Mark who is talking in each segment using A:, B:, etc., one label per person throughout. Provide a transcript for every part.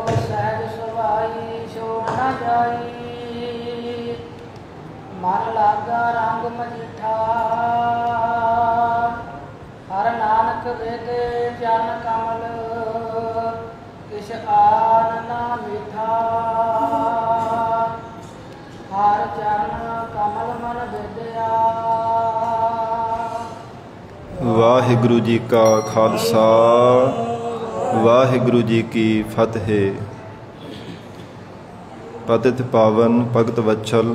A: सहज सुभाई छोड़ न जाई। मन लागा रंग मजिठा हर नानक वेद जन कमल किश आन ना मिठा। हर चरण कमल मन विद्या।
B: ਵਾਹਿਗੁਰੂ ਜੀ ਕਾ ਖਾਲਸਾ ਵਾਹਿਗੁਰੂ ਜੀ ਕੀ ਫਤਿਹ। ਪਤਿਤ ਪਾਵਨ ਭਗਤ ਵਛਲ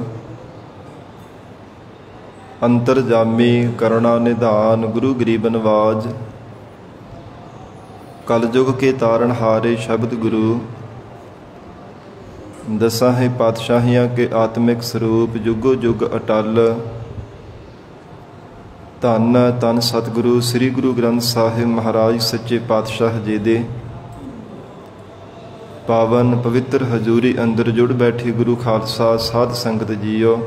B: ਅੰਤਰਜਾਮੀ ਕਰੁਣਾ ਨਿਧਾਨ ਗੁਰੂ ਗਰੀਬ ਨਵਾਜ। ਕਲਯੁਗ ਕੇ ਤਾਰਨ ਹਾਰੇ ਸ਼ਬਦ ਗੁਰੂ ਦਸਾਂ ਹੈ ਪਾਤਸ਼ਾਹੀਆਂ ਕੇ ਆਤਮਿਕ ਸਰੂਪ ਜੁਗੋ ਜੁਗ ਅਟਲ। ਧੰਨ ਧੰਨ ਸਤਿਗੁਰੂ ਸ੍ਰੀ ਗੁਰੂ ਗ੍ਰੰਥ ਸਾਹਿਬ ਮਹਾਰਾਜ ਸੱਚੇ ਪਾਤਸ਼ਾਹ ਜੀ ਦੇ ਪਾਵਨ ਪਵਿੱਤਰ ਹਜ਼ੂਰੀ ਅੰਦਰ ਜੁੜ ਬੈਠੇ ਗੁਰੂ ਖਾਲਸਾ ਸਾਧ ਸੰਗਤ ਜੀਓ।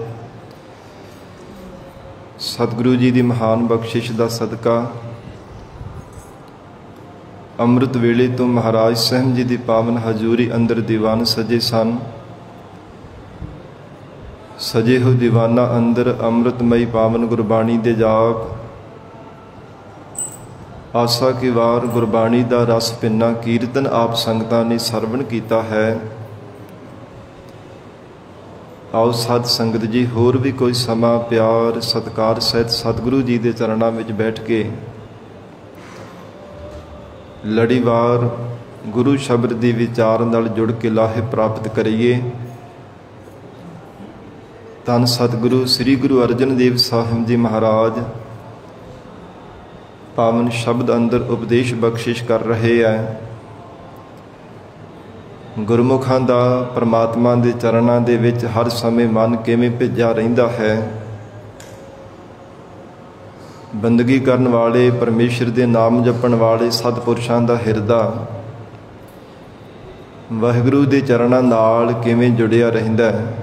B: ਸਤਿਗੁਰੂ ਜੀ ਦੀ ਮਹਾਨ ਬਖਸ਼ਿਸ਼ ਦਾ ਸਦਕਾ ਅੰਮ੍ਰਿਤ ਵੇਲੇ ਤੋਂ ਮਹਾਰਾਜ ਸਾਹਿਬ ਜੀ ਦੀ ਪਾਵਨ ਹਜ਼ੂਰੀ ਅੰਦਰ ਦੀਵਾਨ ਸਜੇ ਸਨ। ਸਜੇ ਹੋ ਦੀਵਾਨਾ ਅੰਦਰ ਅੰਮ੍ਰਿਤਮਈ ਪਾਵਨ ਗੁਰਬਾਣੀ ਦੇ ਜਾਪ। ਆਸਾ ਕੀ ਵਾਰ ਗੁਰਬਾਣੀ ਦਾ ਰਸ ਪਿੰਨਾ ਕੀਰਤਨ ਆਪ ਸੰਗਤਾਂ ਨੇ ਸਰਵਣ ਕੀਤਾ ਹੈ। ਆਓ ਸਾਧ ਸੰਗਤ ਜੀ ਹੋਰ ਵੀ ਕੋਈ ਸਮਾਂ ਪਿਆਰ ਸਤਿਕਾਰ ਸਹਿਤ ਸਤਿਗੁਰੂ ਜੀ ਦੇ ਚਰਨਾਂ ਵਿੱਚ ਬੈਠ ਕੇ ਲੜੀਵਾਰ ਗੁਰੂ ਸ਼ਬਦ ਦੀ ਵਿਚਾਰ ਨਾਲ ਜੁੜ ਕੇ ਲਾਹੇ ਪ੍ਰਾਪਤ ਕਰੀਏ। ਧੰਨ ਸਤਿਗੁਰੂ ਸ੍ਰੀ ਗੁਰੂ ਅਰਜਨ ਦੇਵ ਸਾਹਿਬ ਜੀ ਮਹਾਰਾਜ ਪਾਵਨ ਸ਼ਬਦ ਅੰਦਰ ਉਪਦੇਸ਼ ਬਖਸ਼ਿਸ਼ ਕਰ ਰਹੇ ਹੈ। ਗੁਰਮੁਖਾਂ ਦਾ ਪਰਮਾਤਮਾ ਦੇ ਚਰਨਾਂ ਦੇ ਵਿੱਚ ਹਰ ਸਮੇਂ ਮਨ ਕਿਵੇਂ ਭਿੱਜਾ ਰਹਿੰਦਾ ਹੈ। ਬੰਦਗੀ ਕਰਨ ਵਾਲੇ ਪਰਮੇਸ਼ਰ ਦੇ ਨਾਮ ਜਪਣ ਵਾਲੇ ਸਤਿਪੁਰਸ਼ਾਂ ਦਾ ਹਿਰਦਾ ਵਾਹਿਗੁਰੂ ਦੇ ਚਰਨਾਂ ਨਾਲ ਕਿਵੇਂ ਜੁੜਿਆ ਰਹਿੰਦਾ ਹੈ।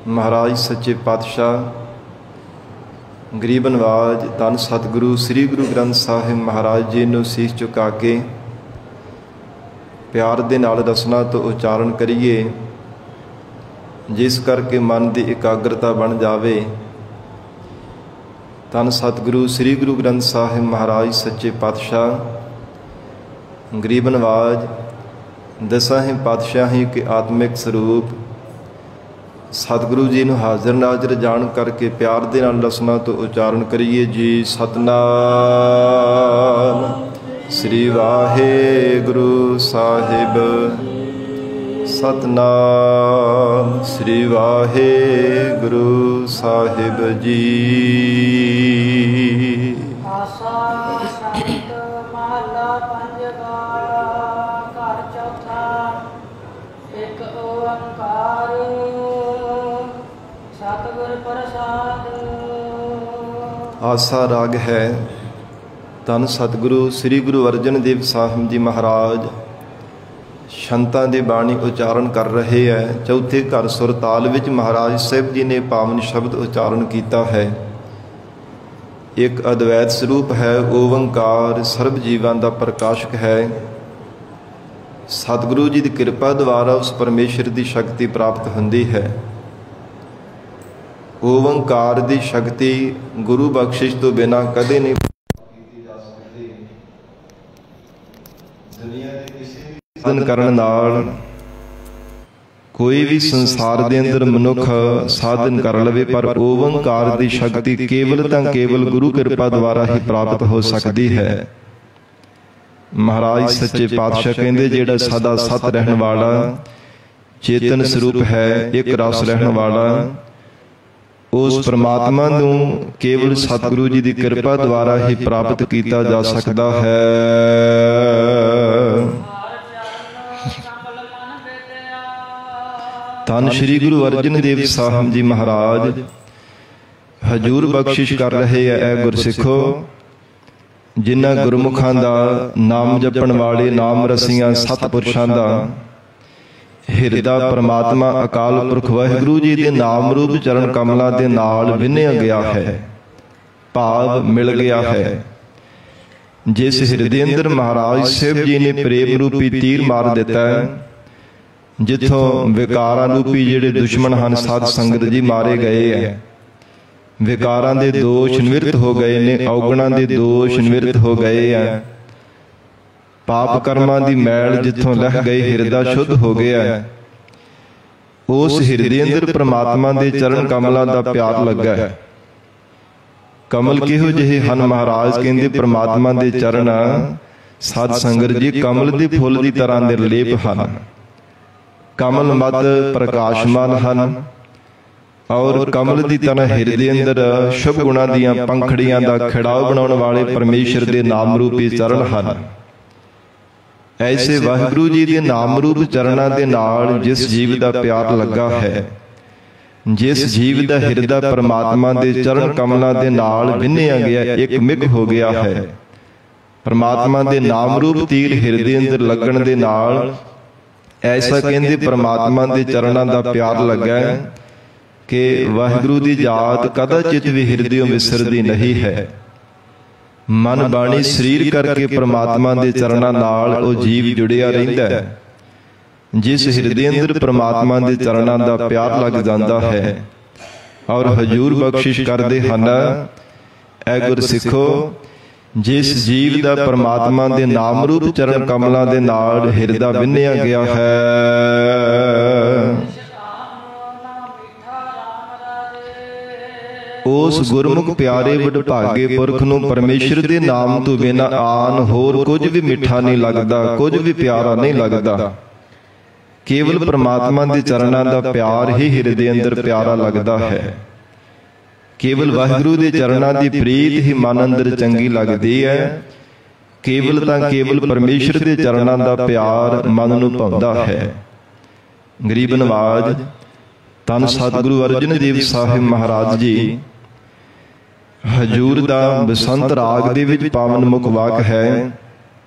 B: ਮਹਾਰਾਜ ਸੱਚੇ ਪਾਤਸ਼ਾਹ ਗਰੀਬ ਨਵਾਜ ਧੰਨ ਸਤਿਗੁਰੂ ਸ੍ਰੀ ਗੁਰੂ ਗ੍ਰੰਥ ਸਾਹਿਬ ਮਹਾਰਾਜ ਜੀ ਨੂੰ ਸੀਸ ਝੁਕਾ ਕੇ ਪਿਆਰ ਦੇ ਨਾਲ ਰਸਨਾ ਤੋਂ ਉਚਾਰਨ ਕਰੀਏ, ਜਿਸ ਕਰਕੇ ਮਨ ਦੀ ਇਕਾਗਰਤਾ ਬਣ ਜਾਵੇ। ਧੰਨ ਸਤਿਗੁਰੂ ਸ੍ਰੀ ਗੁਰੂ ਗ੍ਰੰਥ ਸਾਹਿਬ ਮਹਾਰਾਜ ਸੱਚੇ ਪਾਤਸ਼ਾਹ ਗਰੀਬ ਨਵਾਜ ਦਸਾਂ ਹੀ ਪਾਤਸ਼ਾਹੀ ਕੇ ਆਤਮਿਕ ਸਰੂਪ ਸਤਿਗੁਰੂ ਜੀ ਨੂੰ ਹਾਜ਼ਰ ਨਾਜ਼ਰ ਜਾਣ ਕਰਕੇ ਪਿਆਰ ਦੇ ਨਾਲ ਰਸਨਾ ਤੋਂ ਉਚਾਰਨ ਕਰੀਏ ਜੀ। ਸਤਨਾਮ ਸ੍ਰੀ ਵਾਹਿਗੁਰੂ ਸਾਹਿਬ ਸਤਨਾਮ ਸ੍ਰੀ ਵਾਹਿਗੁਰੂ ਸਾਹਿਬ ਜੀ।
A: ਆਸਾ ਸੰਤ ਮਹਲਾ ਪੰਜਵਾ ਘਰ ਚੌਥਾ ਇੱਕ ਓੰਕਾਰ ਸਤਿਗੁਰ ਪ੍ਰਸਾਦ।
B: ਆਸਾ ਰਾਗ ਹੈ। ਧੰਨ ਸਤਿਗੁਰੂ ਸ੍ਰੀ ਗੁਰੂ ਅਰਜਨ ਦੇਵ ਸਾਹਿਬ ਜੀ ਮਹਾਰਾਜ ਸੰਤਾਂ ਦੀ ਬਾਣੀ ਉਚਾਰਨ ਕਰ ਰਹੇ ਹੈ। ਚੌਥੇ ਘਰ ਸੁਰਤਾਲ ਵਿੱਚ ਮਹਾਰਾਜ ਸਾਹਿਬ ਜੀ ਨੇ ਪਾਵਨ ਸ਼ਬਦ ਉਚਾਰਨ ਕੀਤਾ ਹੈ। ਇੱਕ ਅਦਵੈਤ ਸਰੂਪ ਹੈ ਓੰਕਾਰ ਸਰਬ ਜੀਵਾਂ ਦਾ ਪ੍ਰਕਾਸ਼ਕ ਹੈ। ਸਤਿਗੁਰੂ ਜੀ ਦੀ ਕਿਰਪਾ ਦੁਆਰਾ ਉਸ ਪਰਮੇਸ਼ਰ ਦੀ ਸ਼ਕਤੀ ਪ੍ਰਾਪਤ ਹੁੰਦੀ ਹੈ। ਓੰਕਾਰ ਦੀ ਸ਼ਕਤੀ ਗੁਰੂ ਬਖਸ਼ਿਸ਼ ਤੋਂ ਬਿਨਾਂ ਕਦੇ ਨਹੀਂ ਕੀਤੀ ਜਾ ਸਕਦੀ। ਦੁਨੀਆ ਦੇ ਕਿਸੇ ਵੀ ਸਾਧਨ ਕਰਨ ਨਾਲ ਕੋਈ ਵੀ ਸੰਸਾਰ ਦੇ ਅੰਦਰ ਮਨੁੱਖ ਸਾਧਨ ਕਰ ਲਵੇ, ਪਰ ਓੰਕਾਰ ਦੀ ਸ਼ਕਤੀ ਕੇਵਲ ਤਾਂ ਕੇਵਲ ਗੁਰੂ ਕਿਰਪਾ ਦੁਆਰਾ ਹੀ ਪ੍ਰਾਪਤ ਹੋ ਸਕਦੀ ਹੈ। ਮਹਾਰਾਜ ਸੱਚੇ ਪਾਤਸ਼ਾਹ ਕਹਿੰਦੇ ਜਿਹੜਾ ਸਦਾ ਸਤ ਰਹਿਣ ਵਾਲਾ ਚੇਤਨ ਸਰੂਪ ਹੈ, ਇੱਕ ਰਸ ਰਹਿਣ ਵਾਲਾ, ਉਸ ਪ੍ਰਮਾਤਮਾ ਨੂੰ ਕੇਵਲ ਸਤਿਗੁਰੂ ਜੀ ਦੀ ਕਿਰਪਾ ਦੁਆਰਾ ਹੀ ਪ੍ਰਾਪਤ ਕੀਤਾ ਜਾ ਸਕਦਾ ਹੈ। ਧੰਨ ਸ਼੍ਰੀ ਗੁਰੂ ਅਰਜਨ ਦੇਵ ਸਾਹਿਬ ਜੀ ਮਹਾਰਾਜ ਹਜ਼ੂਰ ਬਖਸ਼ਿਸ਼ ਕਰ ਰਹੇ ਹੈ। ਗੁਰਸਿੱਖੋ, ਜਿਨ੍ਹਾਂ ਗੁਰਮੁਖਾਂ ਦਾ ਨਾਮ ਜਪਣ ਵਾਲੇ ਨਾਮ ਰਸੀਆਂ ਸਤਿਪੁਰਸ਼ਾਂ ਦਾ ਹਿਰਦਾ ਪਰਮਾਤਮਾ ਅਕਾਲ ਪੁਰਖ ਵਾਹਿਗੁਰੂ ਜੀ ਦੇ ਨਾਮ ਰੂਪ ਚਰਨ ਕਮਲਾਂ ਦੇ ਨਾਲ ਵਿੰਨ੍ਹਿਆ ਗਿਆ ਹੈ, ਭਾਵ ਮਿਲ ਗਿਆ ਹੈ। ਜਿਸ ਹਿਰਦੇ ਅੰਦਰ ਮਹਾਰਾਜ ਸਾਹਿਬ ਜੀ ਨੇ ਪ੍ਰੇਮ ਰੂਪੀ ਤੀਰ ਮਾਰ ਦਿੱਤਾ ਹੈ, ਜਿੱਥੋਂ ਵਿਕਾਰਾਂ ਰੂਪੀ ਜਿਹੜੇ ਦੁਸ਼ਮਣ ਹਨ ਸਾਧ ਸੰਗਤ ਜੀ ਮਾਰੇ ਗਏ ਹੈ। ਵਿਕਾਰਾਂ ਦੇ ਦੋਸ਼ ਨਿਵਰਤ ਹੋ ਗਏ ਨੇ, ਔਗਣਾਂ ਦੇ ਦੋਸ਼ ਨਿਵਰਤ ਹੋ ਗਏ ਹੈ। ਪਾਪ ਕਰਮਾਂ ਦੀ ਮੈਲ ਜਿੱਥੋਂ ਲਹ ਗਈ, ਹਿਰਦਾ ਸ਼ੁੱਧ ਹੋ ਗਿਆ ਹੈ। ਉਸ ਹਿਰਦੇ ਅੰਦਰ ਪ੍ਰਮਾਤਮਾ ਦੇ ਚਰਨ ਕਮਲਾਂ ਦਾ ਪਿਆਰ ਲੱਗਾ ਹੈ। ਕਮਲ ਕਿਹੋ ਜਿਹੇ ਹਨ? ਮਹਾਰਾਜ ਕਹਿੰਦੇ ਪ੍ਰਮਾਤਮਾ ਦੇ ਚਰਨ ਸਾਧ ਸੰਗਤ ਜੀ ਕਮਲ ਦੇ ਫੁੱਲ ਦੀ ਤਰ੍ਹਾਂ ਨਿਰਲੇਪ ਹਨ। ਕਮਲ ਮਦ ਪ੍ਰਕਾਸ਼ਮਾਨ ਹਨ ਔਰ ਕਮਲ ਦੀ ਤਰ੍ਹਾਂ ਹਿਰਦੇ ਅੰਦਰ ਸ਼ੁਭ ਗੁਣਾਂ ਦੀਆਂ ਪੰਖੜੀਆਂ ਦਾ ਖਿੜਾਓ ਬਣਾਉਣ ਵਾਲੇ ਪਰਮੇਸ਼ਰ ਦੇ ਨਾਮ ਰੂਪੀ ਚਰਨ ਹਨ। ਐਸੇ ਵਾਹਿਗੁਰੂ ਜੀ ਦੇ ਨਾਮ ਰੂਪ ਚਰਨਾਂ ਦੇ ਨਾਲ ਜਿਸ ਜੀਵ ਦਾ ਪਿਆਰ ਲੱਗਾ ਹੈ, ਜਿਸ ਜੀਵ ਦਾ ਹਿਰਦਾ ਪਰਮਾਤਮਾ ਦੇ ਚਰਨ ਕਮਲਾਂ ਦੇ ਨਾਲ ਵਿੰਨਿਆ ਗਿਆ, ਇੱਕ ਮਿਕ ਹੋ ਗਿਆ ਹੈ। ਪਰਮਾਤਮਾ ਦੇ ਨਾਮ ਰੂਪ ਤੀਰ ਹਿਰਦੇ ਅੰਦਰ ਲੱਗਣ ਦੇ ਨਾਲ ਐਸਾ ਕਹਿੰਦੇ ਪਰਮਾਤਮਾ ਦੇ ਚਰਨਾਂ ਦਾ ਪਿਆਰ ਲੱਗਾ ਹੈ ਕਿ ਵਾਹਿਗੁਰੂ ਦੀ ਯਾਦ ਕਦਾਚਿਤ ਵੀ ਹਿਰਦਿਓਂ ਵਿਸਰਦੀ ਨਹੀਂ ਹੈ। ਮਨ ਬਾਣੀ ਸਰੀਰ ਕਰਕੇ ਪਰਮਾਤਮਾ ਦੇ ਚਰਨਾਂ ਨਾਲ ਉਹ ਜੀਵ ਜੁੜਿਆ ਰਹਿੰਦਾ ਹੈ। ਜਿਸ ਹਿਰਦੇ ਅੰਦਰ ਪਰਮਾਤਮਾ ਦੇ ਚਰਨਾਂ ਦਾ ਪਿਆਰ ਲੱਗ ਜਾਂਦਾ ਹੈ ਔਰ ਹਜ਼ੂਰ ਬਖਸ਼ਿਸ਼ ਕਰਦੇ ਹਨ, ਐ ਗੁਰਸਿੱਖੋ, ਜਿਸ ਜੀਵ ਦਾ ਪਰਮਾਤਮਾ ਦੇ ਨਾਮ ਰੂਪ ਚਰਨ ਕਮਲਾਂ ਦੇ ਨਾਲ ਹਿਰਦਾ ਵਿੰਨਿਆ ਗਿਆ ਹੈ, ਉਸ ਗੁਰਮੁਖ ਪਿਆਰੇ ਵਡਭਾਗੇ ਪੁਰਖ ਨੂੰ ਪਰਮੇਸ਼ਰ ਦੇ ਨਾਮ ਤੋਂ ਬਿਨਾਂ ਆਨ ਹੋਰ ਕੁਝ ਵੀ ਮਿੱਠਾ ਨਹੀਂ ਲੱਗਦਾ, ਕੁਝ ਵੀ ਪਿਆਰਾ ਨਹੀਂ ਲੱਗਦਾ। ਕੇਵਲ ਪਰਮਾਤਮਾ ਦੇ ਚਰਨਾਂ ਦਾ ਪਿਆਰ ਹੀ ਹਿਰਦੇ ਅੰਦਰ ਪਿਆਰਾ ਲੱਗਦਾ ਹੈ। ਕੇਵਲ ਵਾਹਿਗੁਰੂ ਦੇ ਚਰਨਾਂ ਦੀ ਪ੍ਰੀਤ ਹੀ ਮਨ ਅੰਦਰ ਚੰਗੀ ਲੱਗਦੀ ਹੈ। ਕੇਵਲ ਤਾਂ ਕੇਵਲ ਪਰਮੇਸ਼ਰ ਦੇ ਚਰਨਾਂ ਦਾ ਪਿਆਰ ਮਨ ਨੂੰ ਭਾਉਂਦਾ ਹੈ। ਗਰੀਬ ਨਵਾਜ ਧੰਨ ਸਤਿਗੁਰੂ ਅਰਜਨ ਦੇਵ ਸਾਹਿਬ ਮਹਾਰਾਜ ਜੀ ਹਜੂਰ ਦਾ ਬਸੰਤ ਰਾਗ ਦੇ ਵਿੱਚ ਪਾਵਨ ਮੁਖ ਵਾਕ ਹੈ।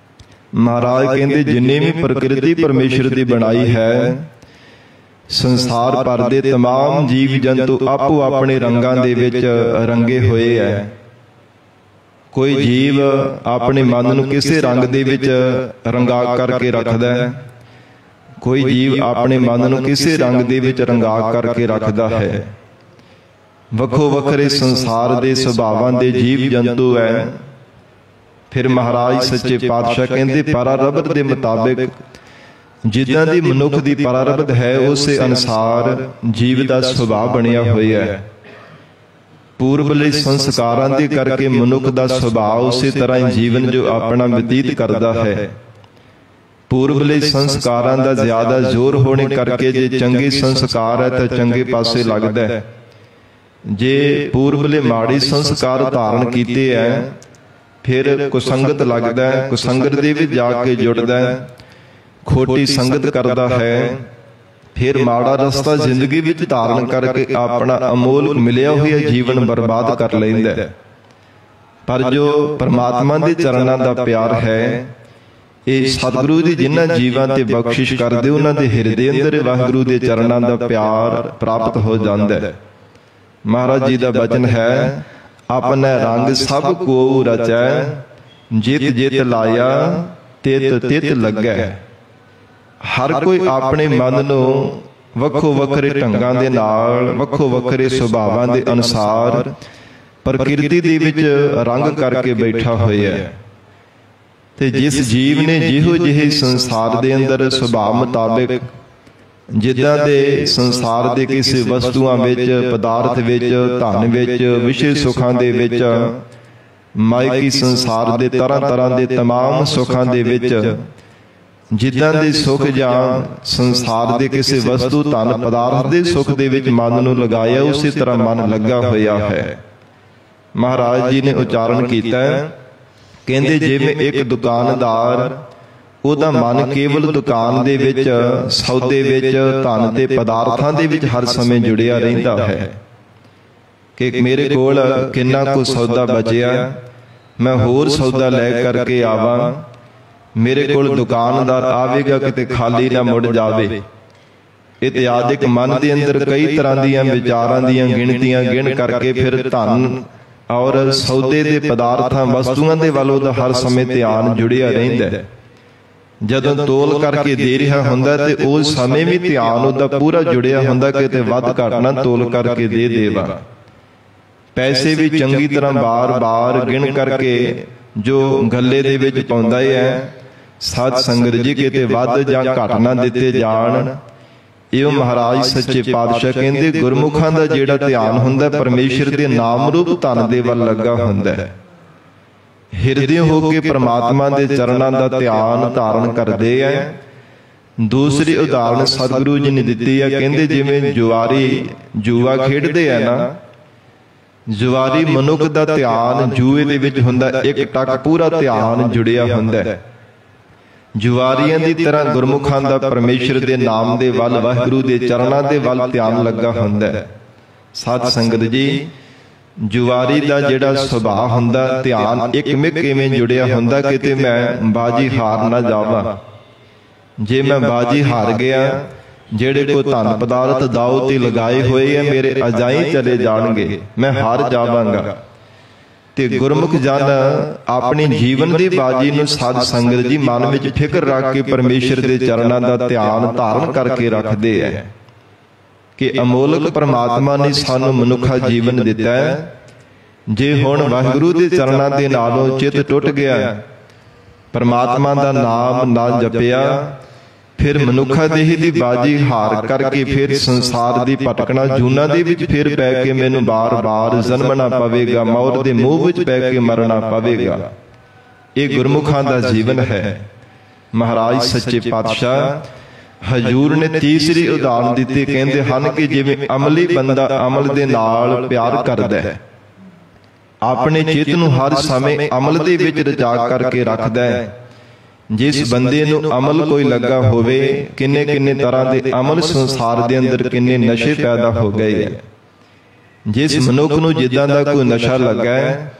B: ਮਹਾਰਾਜ ਕਹਿੰਦੇ ਜਿੰਨੇ ਵੀ ਪ੍ਰਕਿਰਤੀ ਪਰਮੇਸ਼ਰ ਦੀ ਬਣਾਈ ਹੈ, ਸੰਸਾਰ ਭਰ ਦੇ तमाम ਜੀਵ ਜੰਤੂ ਆਪੋ ਆਪਣੇ ਰੰਗਾਂ ਦੇ ਵਿੱਚ ਰੰਗੇ ਹੋਏ ਹੈ। ਕੋਈ ਜੀਵ ਆਪਣੇ ਮਨ ਨੂੰ ਕਿਸੇ ਰੰਗ ਦੇ ਵਿੱਚ ਰੰਗਾ ਕਰਕੇ ਰੱਖਦਾ ਹੈ, ਕੋਈ ਜੀਵ ਆਪਣੇ ਮਨ ਨੂੰ ਕਿਸੇ ਰੰਗ ਦੇ ਵਿੱਚ ਰੰਗਾ ਕਰਕੇ ਰੱਖਦਾ ਹੈ। ਵੱਖੋ ਵੱਖਰੇ ਸੰਸਾਰ ਦੇ ਸੁਭਾਵਾਂ ਦੇ ਜੀਵ ਜੰਤੂ ਹੈ। ਫਿਰ ਮਹਾਰਾਜ ਸੱਚੇ ਪਾਤਸ਼ਾਹ ਕਹਿੰਦੇ ਪਰਾਰਬਧ ਦੇ ਮੁਤਾਬਿਕ ਜਿੱਦਾਂ ਦੀ ਮਨੁੱਖ ਦੀ ਪਰਾਰਬਧ ਹੈ, ਉਸੇ ਅਨੁਸਾਰ ਜੀਵ ਦਾ ਸੁਭਾਅ ਬਣਿਆ ਹੋਇਆ ਹੈ। ਪੂਰਬਲੇ ਸੰਸਕਾਰਾਂ ਦੇ ਕਰਕੇ ਮਨੁੱਖ ਦਾ ਸੁਭਾਅ ਉਸੇ ਤਰ੍ਹਾਂ ਹੀ ਜੀਵਨ ਜੋ ਆਪਣਾ ਬਤੀਤ ਕਰਦਾ ਹੈ। ਪੂਰਬਲੇ ਸੰਸਕਾਰਾਂ ਦਾ ਜ਼ਿਆਦਾ ਜ਼ੋਰ ਹੋਣੇ ਕਰਕੇ ਜੇ ਚੰਗੇ ਸੰਸਕਾਰ ਹੈ ਤਾਂ ਚੰਗੇ ਪਾਸੇ ਲੱਗਦਾ ਹੈ। ਜੇ ਪੂਰਬਲੇ ਮਾੜੇ ਸੰਸਕਾਰ ਧਾਰਨ ਕੀਤੇ ਹੈ ਫਿਰ ਕੁਸੰਗਤ ਲੱਗਦਾ ਹੈ, ਕੁਸੰਗਤ ਦੇ ਵਿੱਚ ਜਾ ਕੇ ਜੁੜਦਾ ਹੈ, ਖੋਟੀ ਸੰਗਤ ਕਰਦਾ ਹੈ, ਫਿਰ ਮਾੜਾ ਰਸਤਾ ਜ਼ਿੰਦਗੀ ਵਿੱਚ ਧਾਰਨ ਕਰਕੇ ਆਪਣਾ ਅਮੋਲਕ ਮਿਲਿਆ ਹੋਇਆ ਜੀਵਨ ਬਰਬਾਦ ਕਰ ਲੈਂਦਾ ਹੈ। ਪਰ ਜੋ ਪਰਮਾਤਮਾ ਦੇ ਚਰਨਾਂ ਦਾ ਪਿਆਰ ਹੈ, ਇਹ ਸਤਿਗੁਰੂ ਦੀ ਜਿਨ੍ਹਾਂ ਜੀਵਾਂ ਤੇ ਬਖਸ਼ਿਸ਼ ਕਰਦੇ ਉਹਨਾਂ ਦੇ ਹਿਰਦੇ ਅੰਦਰ ਵਾਹਿਗੁਰੂ ਦੇ ਚਰਨਾਂ ਦਾ ਪਿਆਰ ਪ੍ਰਾਪਤ ਹੋ ਜਾਂਦਾ ਹੈ। ਮਹਾਰਾਜ ਜੀ ਦਾ ਬਚਨ ਹੈ, ਆਪਣਾ ਰੰਗ ਸਭ ਕੋ ਰਚੈ, ਜਿਤ ਜਿਤ ਲਾਇਆ ਤਿਤ ਤਿਤ ਲੱਗੈ। ਹਰ ਕੋਈ ਆਪਣੇ ਮਨ ਨੂੰ ਵੱਖੋ ਵੱਖਰੇ ਢੰਗਾਂ ਦੇ ਨਾਲ, ਵੱਖੋ ਵੱਖਰੇ ਸੁਭਾਵਾਂ ਦੇ ਅਨੁਸਾਰ ਪ੍ਰਕਿਰਤੀ ਦੇ ਵਿੱਚ ਰੰਗ ਕਰਕੇ ਬੈਠਾ ਹੋਇਆ ਹੈ। ਤੇ ਜਿਸ ਜੀਵ ਨੇ ਜਿਹੋ ਜਿਹੇ ਸੰਸਾਰ ਦੇ ਅੰਦਰ ਸੁਭਾਅ ਮੁਤਾਬਿਕ ਜਿੱਦਾਂ ਦੇ ਸੰਸਾਰ ਦੇ ਕਿਸੇ ਵਸਤੂਆਂ ਵਿੱਚ, ਪਦਾਰਥ ਵਿੱਚ, ਧਨ ਵਿੱਚ, ਵਿਸ਼ੇ ਸੁੱਖਾਂ ਦੇ ਵਿੱਚ, ਮਾਇਕੀ ਸੰਸਾਰ ਦੇ ਤਰ੍ਹਾਂ ਤਰ੍ਹਾਂ ਦੇ तमाम ਸੁੱਖਾਂ ਦੇ ਵਿੱਚ ਜਿੱਦਾਂ ਦੇ ਸੁੱਖ ਜਾਂ ਸੰਸਾਰ ਦੇ ਕਿਸੇ ਵਸਤੂ ਧਨ ਪਦਾਰਥ ਦੇ ਸੁੱਖ ਦੇ ਵਿੱਚ ਮਨ ਨੂੰ ਲਗਾਇਆ, ਉਸੇ ਤਰ੍ਹਾਂ ਮਨ ਲੱਗਾ ਹੋਇਆ ਹੈ। ਮਹਾਰਾਜ ਜੀ ਨੇ ਉਚਾਰਨ ਕੀਤਾ, ਕਹਿੰਦੇ ਜਿਵੇਂ ਇੱਕ ਦੁਕਾਨਦਾਰ ਉਹਦਾ ਮਨ ਕੇਵਲ ਦੁਕਾਨ ਦੇ ਵਿੱਚ, ਸੌਦੇ ਵਿੱਚ, ਧਨ ਤੇ ਪਦਾਰਥਾਂ ਦੇ ਵਿੱਚ ਹਰ ਸਮੇਂ ਜੁੜਿਆ ਰਹਿੰਦਾ ਹੈ ਕਿ ਮੇਰੇ ਕੋਲ ਕਿੰਨਾ ਕੁ ਸੌਦਾ ਬਚਿਆ, ਮੈਂ ਹੋਰ ਸੌਦਾ ਲੈ ਕਰਕੇ ਆਵਾਂ, ਮੇਰੇ ਕੋਲ ਦੁਕਾਨਦਾਰ ਆਵੇਗਾ ਕਿਤੇ ਖਾਲੀ ਨਾ ਮੁੜ ਜਾਵੇ। ਇਤਿਆਦਿਕ ਮਨ ਦੇ ਅੰਦਰ ਕਈ ਤਰ੍ਹਾਂ ਦੀਆਂ ਵਿਚਾਰਾਂ ਦੀਆਂ ਗਿਣਤੀਆਂ ਗਿਣ ਕਰਕੇ ਫਿਰ ਧਨ ਔਰ ਸੌਦੇ ਦੇ ਪਦਾਰਥਾਂ ਵਸਤੂਆਂ ਦੇ ਵੱਲ ਉਹਦਾ ਹਰ ਸਮੇਂ ਧਿਆਨ ਜੁੜਿਆ ਰਹਿੰਦਾ। ਜਦੋਂ ਤੋਲ ਕਰਕੇ ਦੇ ਰਿਹਾ ਹੁੰਦਾ ਤੇ ਉਸ ਸਮੇਂ ਵੀ ਧਿਆਨ ਉਹਦਾ ਪੂਰਾ ਜੁੜਿਆ ਹੁੰਦਾ ਕਿ ਕਿਤੇ ਵੱਧ ਘੱਟ ਨਾ ਤੋਲ ਕਰਕੇ ਦੇ ਦੇਵਾ। ਪੈਸੇ ਵੀ ਚੰਗੀ ਤਰ੍ਹਾਂ ਬਾਰ-ਬਾਰ ਗਿਣ ਕਰਕੇ ਜੋ ਗੱਲੇ ਦੇ ਵਿੱਚ ਪਾਉਂਦਾ ਹੈ। ਸਾਧ ਸੰਗਤ ਜੀ ਕਿਤੇ ਵੱਧ ਜਾਂ ਘੱਟ ਨਾ ਦਿੱਤੇ ਜਾਣ। ਇਹ ਮਹਾਰਾਜ ਸੱਚੇ ਪਾਤਸ਼ਾਹ ਕਹਿੰਦੇ ਗੁਰਮੁਖਾਂ ਦਾ ਜਿਹੜਾ ਧਿਆਨ ਹੁੰਦਾ ਪਰਮੇਸ਼ਰ ਦੇ ਨਾਮ ਰੂਪ ਧਨ ਦੇ ਵੱਲ ਲੱਗਾ ਹੁੰਦਾ ਹੈ। ਹਿਰਦੇ ਹੋ ਕੇ ਪ੍ਰਮਾਤਮਾ ਦੇ ਚਰਨਾਂ ਦਾ ਧਿਆਨ ਧਾਰਨ ਕਰਦੇ ਐ। ਦੂਸਰੀ ਉਦਾਹਰਣ ਸਤਿਗੁਰੂ ਜੀ ਨੇ ਦਿੱਤੀ ਹੈ। ਕਹਿੰਦੇ ਜਿਵੇਂ ਜੁਆਰੀ ਜੂਆ ਖੇਡਦੇ ਆ ਨਾ, ਜੁਆਰੀ ਮਨੁੱਖ ਦਾ ਧਿਆਨ ਜੂਏ ਦੇ ਵਿੱਚ ਹੁੰਦਾ, ਇੱਕ ਟੱਕ ਪੂਰਾ ਧਿਆਨ ਜੁੜਿਆ ਹੁੰਦਾ ਹੈ। ਜੁਆਰੀਆਂ ਦੀ ਤਰ੍ਹਾਂ ਗੁਰਮੁਖਾਂ ਦਾ ਪਰਮੇਸ਼ਰ ਦੇ ਨਾਮ ਦੇ ਵੱਲ, ਵਾਹਿਗੁਰੂ ਦੇ ਚਰਨਾਂ ਦੇ ਵੱਲ ਧਿਆਨ ਲੱਗਾ ਹੁੰਦਾ ਹੈ। ਸਾਧ ਸੰਗਤ ਜੀ, ਜੁਆਰੀ ਦਾ ਜਿਹੜਾ ਸੁਭਾਅ ਹੁੰਦਾ ਧਿਆਨ ਇੱਕ ਮਿਕ ਕਿਵੇਂ ਜੁੜਿਆ ਹੁੰਦਾ, ਕਿਤੇ ਮੈਂ ਬਾਜੀ ਹਾਰ ਨਾ ਜਾਵਾਂ। ਜੇ ਮੈਂ ਬਾਜੀ ਹਾਰ ਗਿਆ, ਜਿਹੜੇ ਕੋ ਧਨ ਪਦਾਰਥ ਦਾਉ ਤੇ ਲਗਾਏ ਹੋਏ ਆ ਮੇਰੇ ਅਜਾਈ ਚਲੇ ਜਾਣਗੇ, ਮੈਂ ਹਾਰ ਜਾਵਾਂਗਾ। ਤੇ ਗੁਰਮੁਖ ਜਨ ਆਪਣੀ ਜੀਵਨ ਦੀ ਬਾਜੀ ਨੂੰ ਸਾਧ ਸੰਗਤ ਜੀ ਮਨ ਵਿੱਚ ਫਿਕਰ ਰੱਖ ਕੇ ਪਰਮੇਸ਼ਰ ਦੇ ਚਰਨਾਂ ਦਾ ਧਿਆਨ ਧਾਰਨ ਕਰਕੇ ਰੱਖਦੇ ਐ ਕਿ ਅਮੋਲਕ ਪਰਮਾਤਮਾ ਨੇ ਸਾਨੂੰ ਮਨੁੱਖਾ ਜੀਵਨ ਦਿੱਤਾ ਹੈ। ਜੇ ਹੁਣ ਵਾਹਿਗੁਰੂ ਦੇ ਚਰਨਾਂ ਦੇ ਨਾਲੋਂ ਚਿੱਤ ਟੁੱਟ ਗਿਆ, ਪਰਮਾਤਮਾ ਦਾ ਨਾਮ ਨਾ ਜਪਿਆ, ਫਿਰ ਮਨੁੱਖਾ ਦੇਹ ਦੀ ਬਾਜੀ ਹਾਰ ਕਰਕੇ ਫਿਰ ਸੰਸਾਰ ਦੀ ਭਟਕਣਾ ਜੂਨਾਂ ਦੇ ਵਿੱਚ ਫਿਰ ਪੈ ਕੇ ਮੈਨੂੰ ਬਾਰ-ਬਾਰ ਜਨਮਣਾ ਪਵੇਗਾ, ਮੌਤ ਦੇ ਮੂੰਹ ਵਿੱਚ ਪੈ ਕੇ ਮਰਨਾ ਪਵੇਗਾ। ਇਹ ਗੁਰਮੁਖਾਂ ਦਾ ਜੀਵਨ ਹੈ। ਮਹਾਰਾਜ ਸੱਚੇ ਪਾਤਸ਼ਾਹ ਹਜੂਰ ਨੇ ਤੀਸਰੀ ਉਦਾਹਰਣ ਦਿੱਤੀ। ਕਹਿੰਦੇ ਹਨ ਕਿ ਜਿਵੇਂ ਅਮਲੀ ਬੰਦਾ ਅਮਲ ਦੇ ਨਾਲ ਪਿਆਰ ਕਰਦਾ ਹੈ, ਆਪਣੇ ਚਿੱਤ ਨੂੰ ਹਰ ਸਮੇਂ ਅਮਲ ਦੇ ਵਿੱਚ ਰਚਾ ਕਰਕੇ ਰੱਖਦਾ ਹੈ। ਜਿਸ ਬੰਦੇ ਨੂੰ ਅਮਲ ਕੋਈ ਲੱਗਾ ਹੋਵੇ, ਕਿੰਨੇ ਕਿੰਨੇ ਤਰ੍ਹਾਂ ਦੇ ਅਮਲ ਸੰਸਾਰ ਦੇ ਅੰਦਰ ਕਿੰਨੇ ਨਸ਼ੇ ਪੈਦਾ ਹੋ ਗਏ ਹੈ। ਜਿਸ ਮਨੁੱਖ ਨੂੰ ਜਿੱਦਾਂ ਦਾ ਕੋਈ ਨਸ਼ਾ ਲੱਗਾ ਹੈ,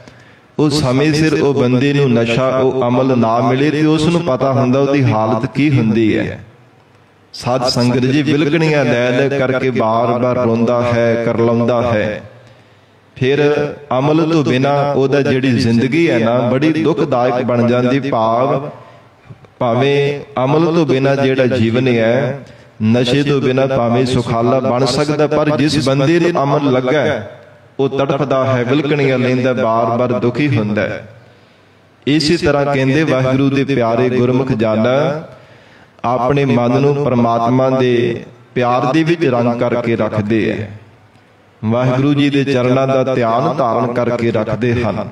B: ਉਹ ਸਮੇਂ ਸਿਰ ਉਹ ਬੰਦੇ ਨੂੰ ਨਸ਼ਾ ਉਹ ਅਮਲ ਨਾ ਮਿਲੇ ਤੇ ਉਸ ਨੂੰ ਪਤਾ ਹੁੰਦਾ ਉਹਦੀ ਹਾਲਤ ਕੀ ਹੁੰਦੀ ਹੈ। ਸਾਧ ਸੰਗਤ ਜੀ ਵਿਲਕਣੀਆਂ ਲੈ ਲੈ ਕਰਕੇ ਬਾਰ-ਬਾਰ ਰੋਂਦਾ ਹੈ, ਕਰਲਾਉਂਦਾ ਹੈ। ਫਿਰ ਅਮਲ ਤੋਂ ਬਿਨਾਂ ਉਹਦਾ ਜਿਹੜੀ ਜ਼ਿੰਦਗੀ ਹੈ ਨਾ ਬੜੀ ਦੁਖਦਾਇਕ ਬਣ ਜਾਂਦੀ। ਭਾਵੇਂ ਅਮਲ ਤੋਂ ਬਿਨਾਂ ਜਿਹੜਾ ਜੀਵਨ ਹੈ, ਨਸ਼ੇ ਤੋਂ ਬਿਨਾਂ ਭਾਵੇਂ ਸੁਖਾਲਾ ਬਣ ਸਕਦਾ, ਪਰ ਜਿਸ ਬੰਦੇ ਨੂੰ ਅਮਲ ਲੱਗਾ ਉਹ ਤੜਫਦਾ ਹੈ, ਵਿਲਕਣੀਆਂ ਲੈਂਦਾ, ਬਾਰ-ਬਾਰ ਦੁਖੀ ਹੁੰਦਾ ਹੈ। ਇਸੇ ਤਰ੍ਹਾਂ ਕਹਿੰਦੇ ਵਾਹਿਗੁਰੂ ਦੇ ਪਿਆਰੇ ਗੁਰਮੁਖ ਜਨ ਆਪਣੇ ਮਨ ਨੂੰ ਪਰਮਾਤਮਾ ਦੇ ਪਿਆਰ ਦੇ ਵਿੱਚ ਰੰਗ ਕਰਕੇ ਰੱਖਦੇ ਹੈ। ਵਾਹਿਗੁਰੂ ਜੀ ਦੇ ਚਰਨਾਂ ਦਾ ਧਿਆਨ ਧਾਰਨ ਕਰਕੇ ਰੱਖਦੇ ਹਨ।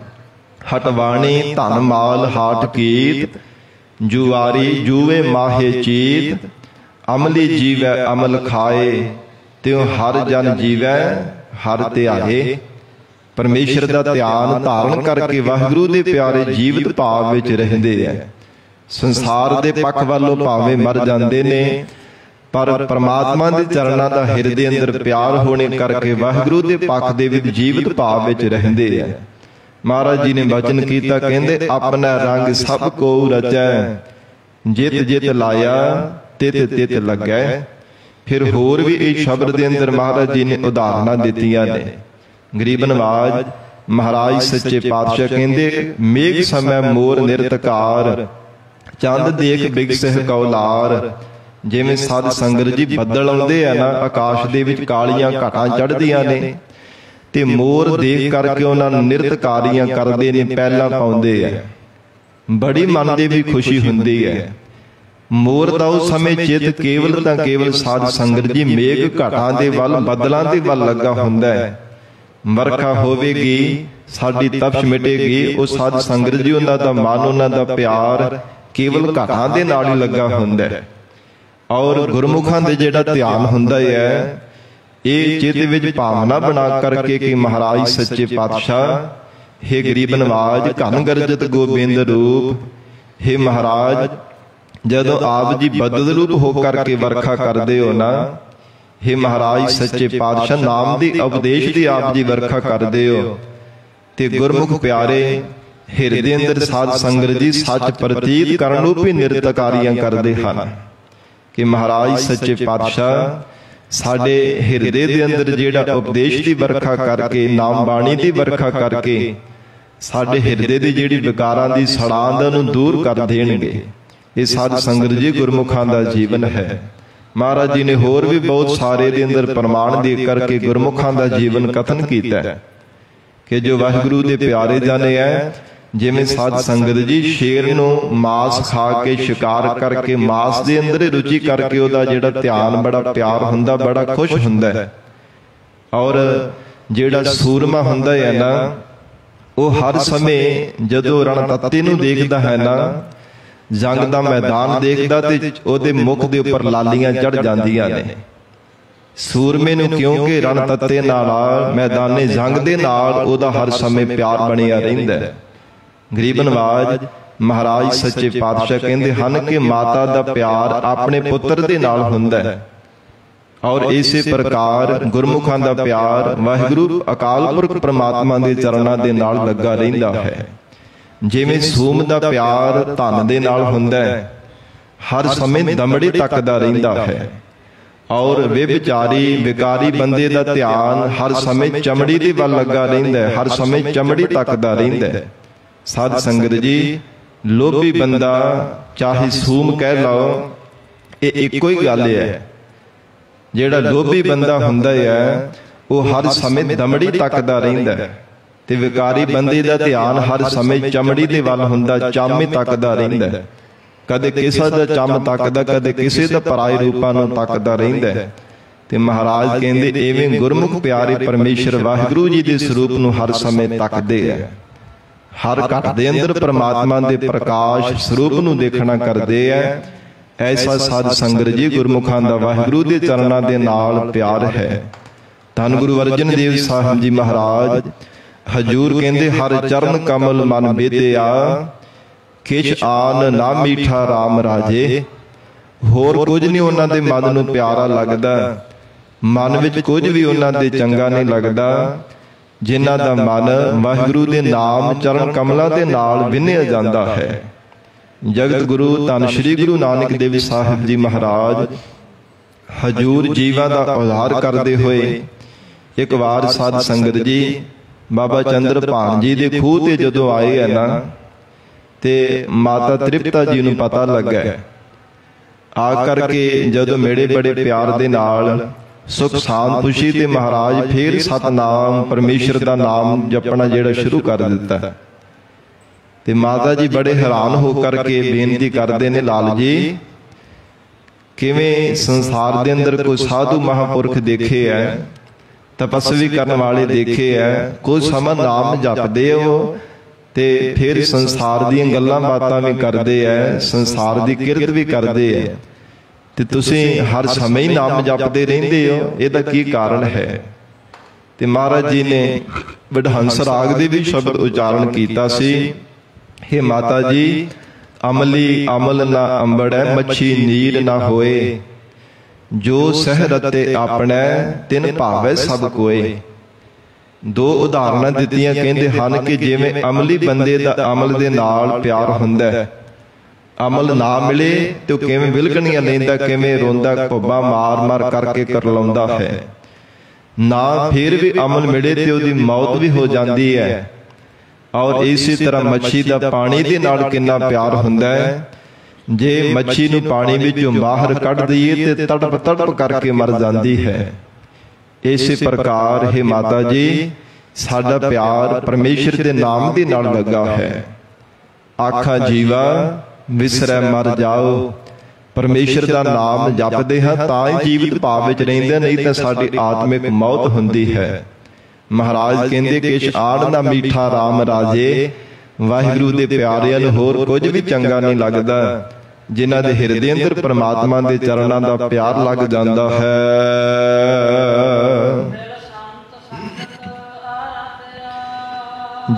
B: ਹਟਵਾਣੀ ਧਨ ਮਾਲ ਹਾਟ ਕੀਤ, ਜੁਆਰੀ ਜੂਵੇ ਮਾਹੇ ਚੀਤ, ਅਮਲੀ ਜੀਵੈ ਅਮਲ ਖਾਏ, ਤਿਉ ਹਰ ਜਨ ਜੀਵੈ ਹਰ ਧਿਆਏ। ਪਰਮੇਸ਼ਰ ਦਾ ਧਿਆਨ ਧਾਰਨ ਕਰਕੇ ਵਾਹਿਗੁਰੂ ਦੇ ਪਿਆਰੇ ਜੀਵਤ ਭਾਵ ਵਿੱਚ ਰਹਿੰਦੇ ਹੈ। ਸੰਸਾਰ ਦੇ ਪੱਖ ਵੱਲੋਂ ਭਾਵੇਂ ਮਰ ਜਾਂਦੇ ਨੇ, ਪਰ ਪਰਮਾਤਮਾ ਦੇ ਚਰਨਾਂ ਦਾ ਹਿਰਦੇ ਅੰਦਰ ਪਿਆਰ ਹੋਣੇ ਕਰਕੇ ਵਾਹਿਗੁਰੂ ਦੇ ਪੱਖ ਦੇ ਵਿੱਚ ਜੀਵਤ ਭਾਵ ਵਿੱਚ ਰਹਿੰਦੇ ਹੈ। ਮਹਾਰਾਜ ਜੀ ਨੇ ਬਚਨ ਕੀਤਾ, ਕਹਿੰਦੇ ਆਪਣਾ ਰੰਗ ਸਭ ਕੋ ਰਚੈ, ਜਿਤ ਜਿਤ ਲਾਇਆ ਤਿਤ ਤਿਤ ਲੱਗੈ। ਫਿਰ ਹੋਰ ਵੀ ਇਹ ਸ਼ਬਦ ਦੇ ਅੰਦਰ ਮਹਾਰਾਜ ਜੀ ਨੇ ਉਦਾਹਰਨਾਂ ਦਿੱਤੀਆਂ ਨੇ। ਗਰੀਬ ਨਵਾਜ ਮਹਾਰਾਜ ਸੱਚੇ ਪਾਤਸ਼ਾਹ ਕਹਿੰਦੇ ਮੇਘ ਸਮੈ ਮੋਰ ਨਿਰਤਕਾਰ, ਚੰਦ ਦੇਖ ਬਿਗਸਹਿ ਕੌਲਾਰ। ਜਿਵੇਂ ਸਾਧ ਸੰਗਤ ਜੀ ਬੱਦਲ ਆਉਂਦੇ ਆ ਨਾ, ਆਕਾਸ਼ ਦੇ ਵਿੱਚ ਕਾਲੀਆਂ ਘਟਾਂ ਚੜ੍ਹਦੀਆਂ ਨੇ ਤੇ ਮੋਰ ਦੇਖ ਕਰਕੇ ਉਹਨਾਂ ਨੂੰ ਨਿਰਤਕਾਰੀਆਂ ਕਰਦੇ ਨੇ, ਪਹਿਲਾਂ ਪਾਉਂਦੇ ਆ, ਬੜੀ ਮਨ ਦੇ ਵੀ ਖੁਸ਼ੀ ਹੁੰਦੀ ਹੈ। ਮੋਰ ਦਾ ਉਸ ਸਮੇਂ ਚਿੱਤ ਕੇਵਲ ਤਾਂ ਕੇਵਲ ਸਾਧ ਸੰਗਤ ਜੀ ਮੇਘ ਘਟਾਂ ਦੇ ਵੱਲ, ਬੱਦਲਾਂ ਦੇ ਵੱਲ ਲੱਗਾ ਹੁੰਦਾ ਹੈ। ਵਰਖਾ ਹੋਵੇਗੀ, ਸਾਡੀ ਤਪਸ਼ ਮਿਟੇਗੀ, ਉਹ ਸਾਧ ਸੰਗਤ ਜੀ ਉਹਨਾਂ ਦਾ ਮਨ, ਉਹਨਾਂ ਦਾ ਪਿਆਰ ਕੇਵਲ ਘਟਾਂ ਦੇ ਨਾਲ ਹੀ ਲੱਗਾ ਹੁੰਦਾ ਹੈ। ਔਰ ਗੁਰਮੁਖਾਂ ਦੇ ਜਿਹੜਾ ਧਿਆਨ ਹੁੰਦਾ ਹੈ, ਇਹ ਚਿੱਤ ਵਿੱਚ ਭਾਵਨਾ ਬਣਾ ਕਰਕੇ ਕਿ ਮਹਾਰਾਜ ਸੱਚੇ ਪਾਤਸ਼ਾਹ ਹੇ ਗਰੀਬ ਨਵਾਜ ਘਨ ਗਰਜਤ ਗੋਬਿੰਦ ਰੂਪ, ਹੇ ਮਹਾਰਾਜ ਜਦੋਂ ਆਪ ਜੀ ਬਦਲ ਰੂਪ ਹੋ ਕਰਕੇ ਵਰਖਾ ਕਰਦੇ ਹੋ ਨਾ, ਹੇ ਮਹਾਰਾਜ ਸੱਚੇ ਪਾਤਸ਼ਾਹ ਨਾਮ ਦੀ ਉਪਦੇਸ਼ ਦੀ ਆਪ ਜੀ ਵਰਖਾ ਕਰਦੇ ਹੋ, ਤੇ ਗੁਰਮੁਖ ਪਿਆਰੇ ਹਿਰਦੇ ਅੰਦਰ ਸਾਧ ਸੰਗਤ ਜੀ ਸੱਚ ਪ੍ਰਤੀਤ ਕਰਨ ਰੂਪੀ ਨਿਰਤਕਾਰੀਆਂ ਕਰਦੇ ਹਨ ਕਿ ਮਹਾਰਾਜ ਸੱਚੇ ਪਾਤਸ਼ਾਹ ਸਾਡੇ ਹਿਰਦੇ ਦੇ ਅੰਦਰ ਜਿਹੜਾ ਉਪਦੇਸ਼ ਦੀ ਵਰਖਾ ਕਰਕੇ, ਨਾਮ ਬਾਣੀ ਦੀ ਵਰਖਾ ਕਰਕੇ ਸਾਡੇ ਹਿਰਦੇ ਦੀ ਜਿਹੜੀ ਵਿਕਾਰਾਂ ਦੀ ਸੜਾਂਦ ਨੂੰ ਦੂਰ ਕਰ ਦੇਣਗੇ। ਇਹ ਸਾਧ ਸੰਗਤ ਜੀ ਗੁਰਮੁਖਾਂ ਦਾ ਜੀਵਨ ਹੈ। ਮਹਾਰਾਜ ਜੀ ਨੇ ਹੋਰ ਵੀ ਬਹੁਤ ਸਾਰੇ ਦੇ ਅੰਦਰ ਪ੍ਰਮਾਣ ਦੇ ਕਰਕੇ ਗੁਰਮੁਖਾਂ ਦਾ ਜੀਵਨ ਕਥਨ ਕੀਤਾ ਕਿ ਜੋ ਵਾਹਿਗੁਰੂ ਦੇ ਪਿਆਰੇ ਜਾਣੇ ਹੈ, ਜਿਵੇਂ ਸਾਧ ਸੰਗਤ ਜੀ ਸ਼ੇਰ ਨੂੰ ਮਾਸ ਖਾ ਕੇ, ਸ਼ਿਕਾਰ ਕਰਕੇ, ਮਾਸ ਦੇ ਅੰਦਰ ਰੁਚੀ ਕਰਕੇ ਉਹਦਾ ਜਿਹੜਾ ਧਿਆਨ ਬੜਾ ਪਿਆਰ ਹੁੰਦਾ, ਬੜਾ ਖੁਸ਼ ਹੁੰਦਾ ਹੈ। ਔਰ ਜਿਹੜਾ ਸੂਰਮਾ ਹੁੰਦਾ ਹੈ ਨਾ, ਉਹ ਹਰ ਸਮੇਂ ਜਦੋਂ ਰਣਤੱਤੇ ਨੂੰ ਦੇਖਦਾ ਹੈ ਨਾ, ਜੰਗ ਦਾ ਮੈਦਾਨ ਦੇਖਦਾ, ਤੇ ਉਹਦੇ ਮੁਖ ਦੇ ਉੱਪਰ ਲਾਲੀਆਂ ਚੜ ਜਾਂਦੀਆਂ ਨੇ। ਸੂਰਮੇ ਨੂੰ ਕਿਉਂਕਿ ਰਣਤੱਤੇ ਨਾਲ, ਮੈਦਾਨੇ ਜੰਗ ਦੇ ਨਾਲ ਉਹਦਾ ਹਰ ਸਮੇਂ ਪਿਆਰ ਬਣਿਆ ਰਹਿੰਦਾ ਹੈ। ਗਰੀਬ ਨਵਾਜ ਮਹਾਰਾਜ ਸੱਚੇ ਪਾਤਸ਼ਾਹ ਕਹਿੰਦੇ ਹਨ ਕਿ ਮਾਤਾ ਦਾ ਪਿਆਰ ਆਪਣੇ ਪੁੱਤਰ ਦੇ ਨਾਲ ਹੁੰਦਾ ਹੈ, ਔਰ ਇਸੇ ਪ੍ਰਕਾਰ ਗੁਰਮੁਖਾਂ ਦਾ ਪਿਆਰ ਵਾਹਿਗੁਰੂ ਅਕਾਲ ਪੁਰਖ ਪ੍ਰਮਾਤਮਾ ਦੇ ਚਰਨਾਂ ਦੇ ਨਾਲ ਲੱਗਾ ਰਹਿੰਦਾ ਹੈ। ਜਿਵੇਂ ਸੂਮ ਦਾ ਪਿਆਰ ਧਨ ਦੇ ਨਾਲ ਹੁੰਦਾ ਹੈ, ਹਰ ਸਮੇਂ ਦਮੜੀ ਤੱਕਦਾ ਰਹਿੰਦਾ ਹੈ, ਔਰ ਵਿਚਾਰੀ ਵਿਕਾਰੀ ਬੰਦੇ ਦਾ ਧਿਆਨ ਹਰ ਸਮੇਂ ਚਮੜੀ ਦੇ ਵੱਲ ਲੱਗਾ ਰਹਿੰਦਾ ਹੈ, ਹਰ ਸਮੇਂ ਚਮੜੀ ਤੱਕਦਾ ਰਹਿੰਦਾ ਹੈ। ਸਾਧ ਸੰਗਤ ਜੀ, ਲੋਭੀ ਬੰਦਾ ਚਾਹੇ ਸੂਮ ਕਹਿ ਲਓ, ਇਹ ਇੱਕੋ ਹੀ ਗੱਲ ਹੈ। ਜਿਹੜਾ ਲੋਭੀ ਬੰਦਾ ਹੁੰਦਾ ਹੈ ਉਹ ਹਰ ਸਮੇਂ ਦਮੜੀ ਤੱਕਦਾ ਰਹਿੰਦਾ ਹੈ, ਤੇ ਵਿਕਾਰੀ ਬੰਦੇ ਦਾ ਧਿਆਨ ਹਰ ਸਮੇਂ ਚਮੜੀ ਦੇ ਵੱਲ ਹੁੰਦਾ, ਚਾਮੇ ਤੱਕਦਾ ਰਹਿੰਦਾ ਹੈ। ਕਦੇ ਕਿਸੇ ਦਾ ਚੰਮ ਤੱਕਦਾ, ਕਦੇ ਕਿਸੇ ਦਾ ਪਰਾਏ ਰੂਪਾਂ ਨੂੰ ਤੱਕਦਾ ਰਹਿੰਦਾ ਹੈ। ਤੇ ਮਹਾਰਾਜ ਕਹਿੰਦੇ ਐਵੇਂ ਗੁਰਮੁਖ ਪਿਆਰੇ ਪਰਮੇਸ਼ਰ ਵਾਹਿਗੁਰੂ ਜੀ ਦੇ ਸਰੂਪ ਨੂੰ ਹਰ ਸਮੇਂ ਤੱਕਦੇ ਆ। ਹਰ ਘਟ ਦੇ ਅੰਦਰ ਪ੍ਰਮਾਤਮਾ ਦੇ ਪ੍ਰਕਾਸ਼ ਸਰੂਪ ਨੂੰ ਦੇਖਣਾ ਕਰਦੇ ਆ। ਐਸਾ ਸਾਧ ਸੰਗਤ ਜੀ ਗੁਰਮੁਖਾਂ ਦਾ ਵਾਹਿਗੁਰੂ ਦੇ ਚਰਨਾਂ ਦੇ ਨਾਲ ਪਿਆਰ ਹੈ। ਧੰਨ ਗੁਰੂ ਅਰਜਨ ਦੇਵ ਸਾਹਿਬ ਜੀ ਮਹਾਰਾਜ ਹਜੂਰ ਕਹਿੰਦੇ ਹਰ ਚਰਨ ਕਮਲ ਮਨ ਬੇਦਿਆ, ਕਿਛ ਆਨ ਨਾ ਮੀਠਾ ਰਾਮ ਰਾਜੇ। ਹੋਰ ਕੁਝ ਨਹੀਂ ਉਹਨਾਂ ਦੇ ਮਨ ਨੂੰ ਪਿਆਰਾ ਲੱਗਦਾ, ਮਨ ਵਿੱਚ ਕੁਝ ਵੀ ਉਹਨਾਂ ਦੇ ਚੰਗਾ ਨਹੀਂ ਲੱਗਦਾ, ਜਿਨ੍ਹਾਂ ਦਾ ਮਨ ਵਾਹਿਗੁਰੂ ਦੇ ਨਾਮ ਚਰਨ ਕਮਲਾਂ ਦੇ ਨਾਲ ਵਿੰਨਿਆ ਜਾਂਦਾ ਹੈ। ਜਗਤ ਗੁਰੂ ਧੰਨ ਸ਼੍ਰੀ ਗੁਰੂ ਨਾਨਕ ਦੇਵ ਸਾਹਿਬ ਜੀ ਮਹਾਰਾਜ ਹਜੂਰ ਜੀਵਾਂ ਦਾ ਉਧਾਰ ਕਰਦੇ ਹੋਏ ਇੱਕ ਵਾਰ ਸਾਧ ਸੰਗਤ ਜੀ ਬਾਬਾ ਚੰਦਰ ਭਾਨ ਜੀ ਦੇ ਖੂਹ ਤੇ ਜਦੋਂ ਆਏ ਹੈ ਨਾ, ਤੇ ਮਾਤਾ ਤ੍ਰਿਪਤਾ ਜੀ ਨੂੰ ਪਤਾ ਲੱਗਾ। ਆ ਕਰਕੇ ਜਦੋਂ ਮੇੜੇ ਬੜੇ ਪਿਆਰ ਦੇ ਨਾਲ ਸੁਖ ਸ਼ਾਂਤ ਖੁਸ਼ੀ ਤੇ ਮਹਾਰਾਜ ਫੇਰ ਸਤਨਾਮ ਪਰਮੇਸ਼ਰ ਦਾ ਨਾਮ ਜਪਣਾ ਜਿਹੜਾ ਸ਼ੁਰੂ ਕਰ ਦਿੱਤਾ। ਤੇ ਮਾਤਾ ਜੀ ਬੜੇ ਹੈਰਾਨ ਹੋ ਕਰਕੇ ਬੇਨਤੀ ਕਰਦੇ ਨੇ, ਲਾਲ ਜੀ ਕਿਵੇਂ ਸੰਸਾਰ ਦੇ ਅੰਦਰ ਕੋਈ ਸਾਧੂ ਮਹਾਂਪੁਰਖ ਦੇਖੇ ਐ, ਤਪਸਵੀ ਕਰਨ ਵਾਲੇ ਦੇਖੇ ਐ, ਕੋਈ ਸਮਾਂ ਨਾਮ ਜਪਦੇ ਹੋ ਤੇ ਫਿਰ ਸੰਸਾਰ ਦੀਆਂ ਗੱਲਾਂ ਬਾਤਾਂ ਵੀ ਕਰਦੇ ਐ, ਸੰਸਾਰ ਦੀ ਕਿਰਤ ਵੀ ਕਰਦੇ ਐ, ਤੇ ਤੁਸੀਂ ਹਰ ਸਮੇਂ ਹੀ ਨਾਮ ਜਪਦੇ ਰਹਿੰਦੇ ਹੋ, ਇਹਦਾ ਕੀ ਕਾਰਨ ਹੈ? ਤੇ ਮਹਾਰਾਜ ਜੀ ਨੇ ਵਡਹੰਸ ਰਾਗ ਦੇ ਵੀ ਸ਼ਬਦ ਉਚਾਰਨ ਕੀਤਾ ਸੀ, हे ਮਾਤਾ ਜੀ ਅਮਲੀ ਅਮਲ ਨਾ ਅੰਬੜੈ, ਮੱਛੀ ਨੀਰ ਨਾ ਹੋਏ, ਜੋ ਸਹਿ ਰਤੇ ਆਪਣੈ ਤਿਨ ਭਾਵੈ ਸਭ ਕੋਏ। ਦੋ ਉਦਾਹਰਨਾਂ ਦਿੱਤੀਆਂ, ਕਹਿੰਦੇ ਹਨ ਕਿ ਜਿਵੇਂ ਅਮਲੀ ਬੰਦੇ ਦਾ ਅਮਲ ਦੇ ਨਾਲ ਪਿਆਰ ਹੁੰਦਾ ਹੈ, ਅਮਲ ਨਾ ਮਿਲੇ ਤੇ ਉਹ ਕਿਵੇਂ ਵਿਲਕਣੀਆਂ ਲੈਂਦਾ, ਕਿਵੇਂ ਰੋਂਦਾ, ਭੁੱਬਾ ਮਾਰ ਮਾਰ ਕਰਕੇ ਕਰਲਾਉਂਦਾ ਹੈ, ਨਾ ਫਿਰ ਵੀ ਅਮਲ ਮਿਲੇ ਤੇ ਉਹਦੀ ਮੌਤ ਵੀ ਹੋ ਜਾਂਦੀ ਹੈ। ਔਰ ਇਸੇ ਤਰ੍ਹਾਂ ਮੱਛੀ ਦਾ ਪਾਣੀ ਦੇ ਨਾਲ ਕਿੰਨਾ ਪਿਆਰ ਹੁੰਦਾ ਹੈ, ਜੇ ਮੱਛੀ ਨੂੰ ਪਾਣੀ ਵਿੱਚੋਂ ਬਾਹਰ ਕੱਢ ਦਈਏ ਤੇ ਤੜਪ ਤੜਪ ਕਰਕੇ ਮਰ ਜਾਂਦੀ ਹੈ। ਇਸੇ ਪ੍ਰਕਾਰ ਹੈ ਮਾਤਾ ਜੀ ਸਾਡਾ ਪਿਆਰ ਪਰਮੇਸ਼ਰ ਦੇ ਨਾਮ ਦੇ ਨਾਲ ਲੱਗਾ ਹੈ। ਆਖਾ ਜੀਵਾ ਵਿਸਰੈ ਮਰ ਜਾਓ, ਪਰਮੇਸ਼ਰ ਦਾ ਨਾਮ ਜਪਦੇ ਹਾਂ ਤਾਂ ਹੀ ਜੀਵਿਤ ਭਾਵ ਵਿੱਚ ਰਹਿੰਦੇ, ਨਹੀਂ ਤਾਂ ਸਾਡੀ ਆਤਮਿਕ ਮੌਤ ਹੁੰਦੀ ਹੈ। ਮਹਾਰਾਜ ਕਹਿੰਦੇ ਕਿਛ ਆਣ ਨਾ ਮੀਠਾ ਰਾਮ ਰਾਜੇ, ਵਾਹਿਗੁਰੂ ਦੇ ਪਿਆਰਿਆਂ ਨੂੰ ਹੋਰ ਕੁਝ ਵੀ ਚੰਗਾ ਨਹੀਂ ਲੱਗਦਾ, ਜਿਨ੍ਹਾਂ ਦੇ ਹਿਰਦੇ ਅੰਦਰ ਪ੍ਰਮਾਤਮਾ ਦੇ ਚਰਨਾਂ ਦਾ ਪਿਆਰ ਲੱਗ ਜਾਂਦਾ ਹੈ।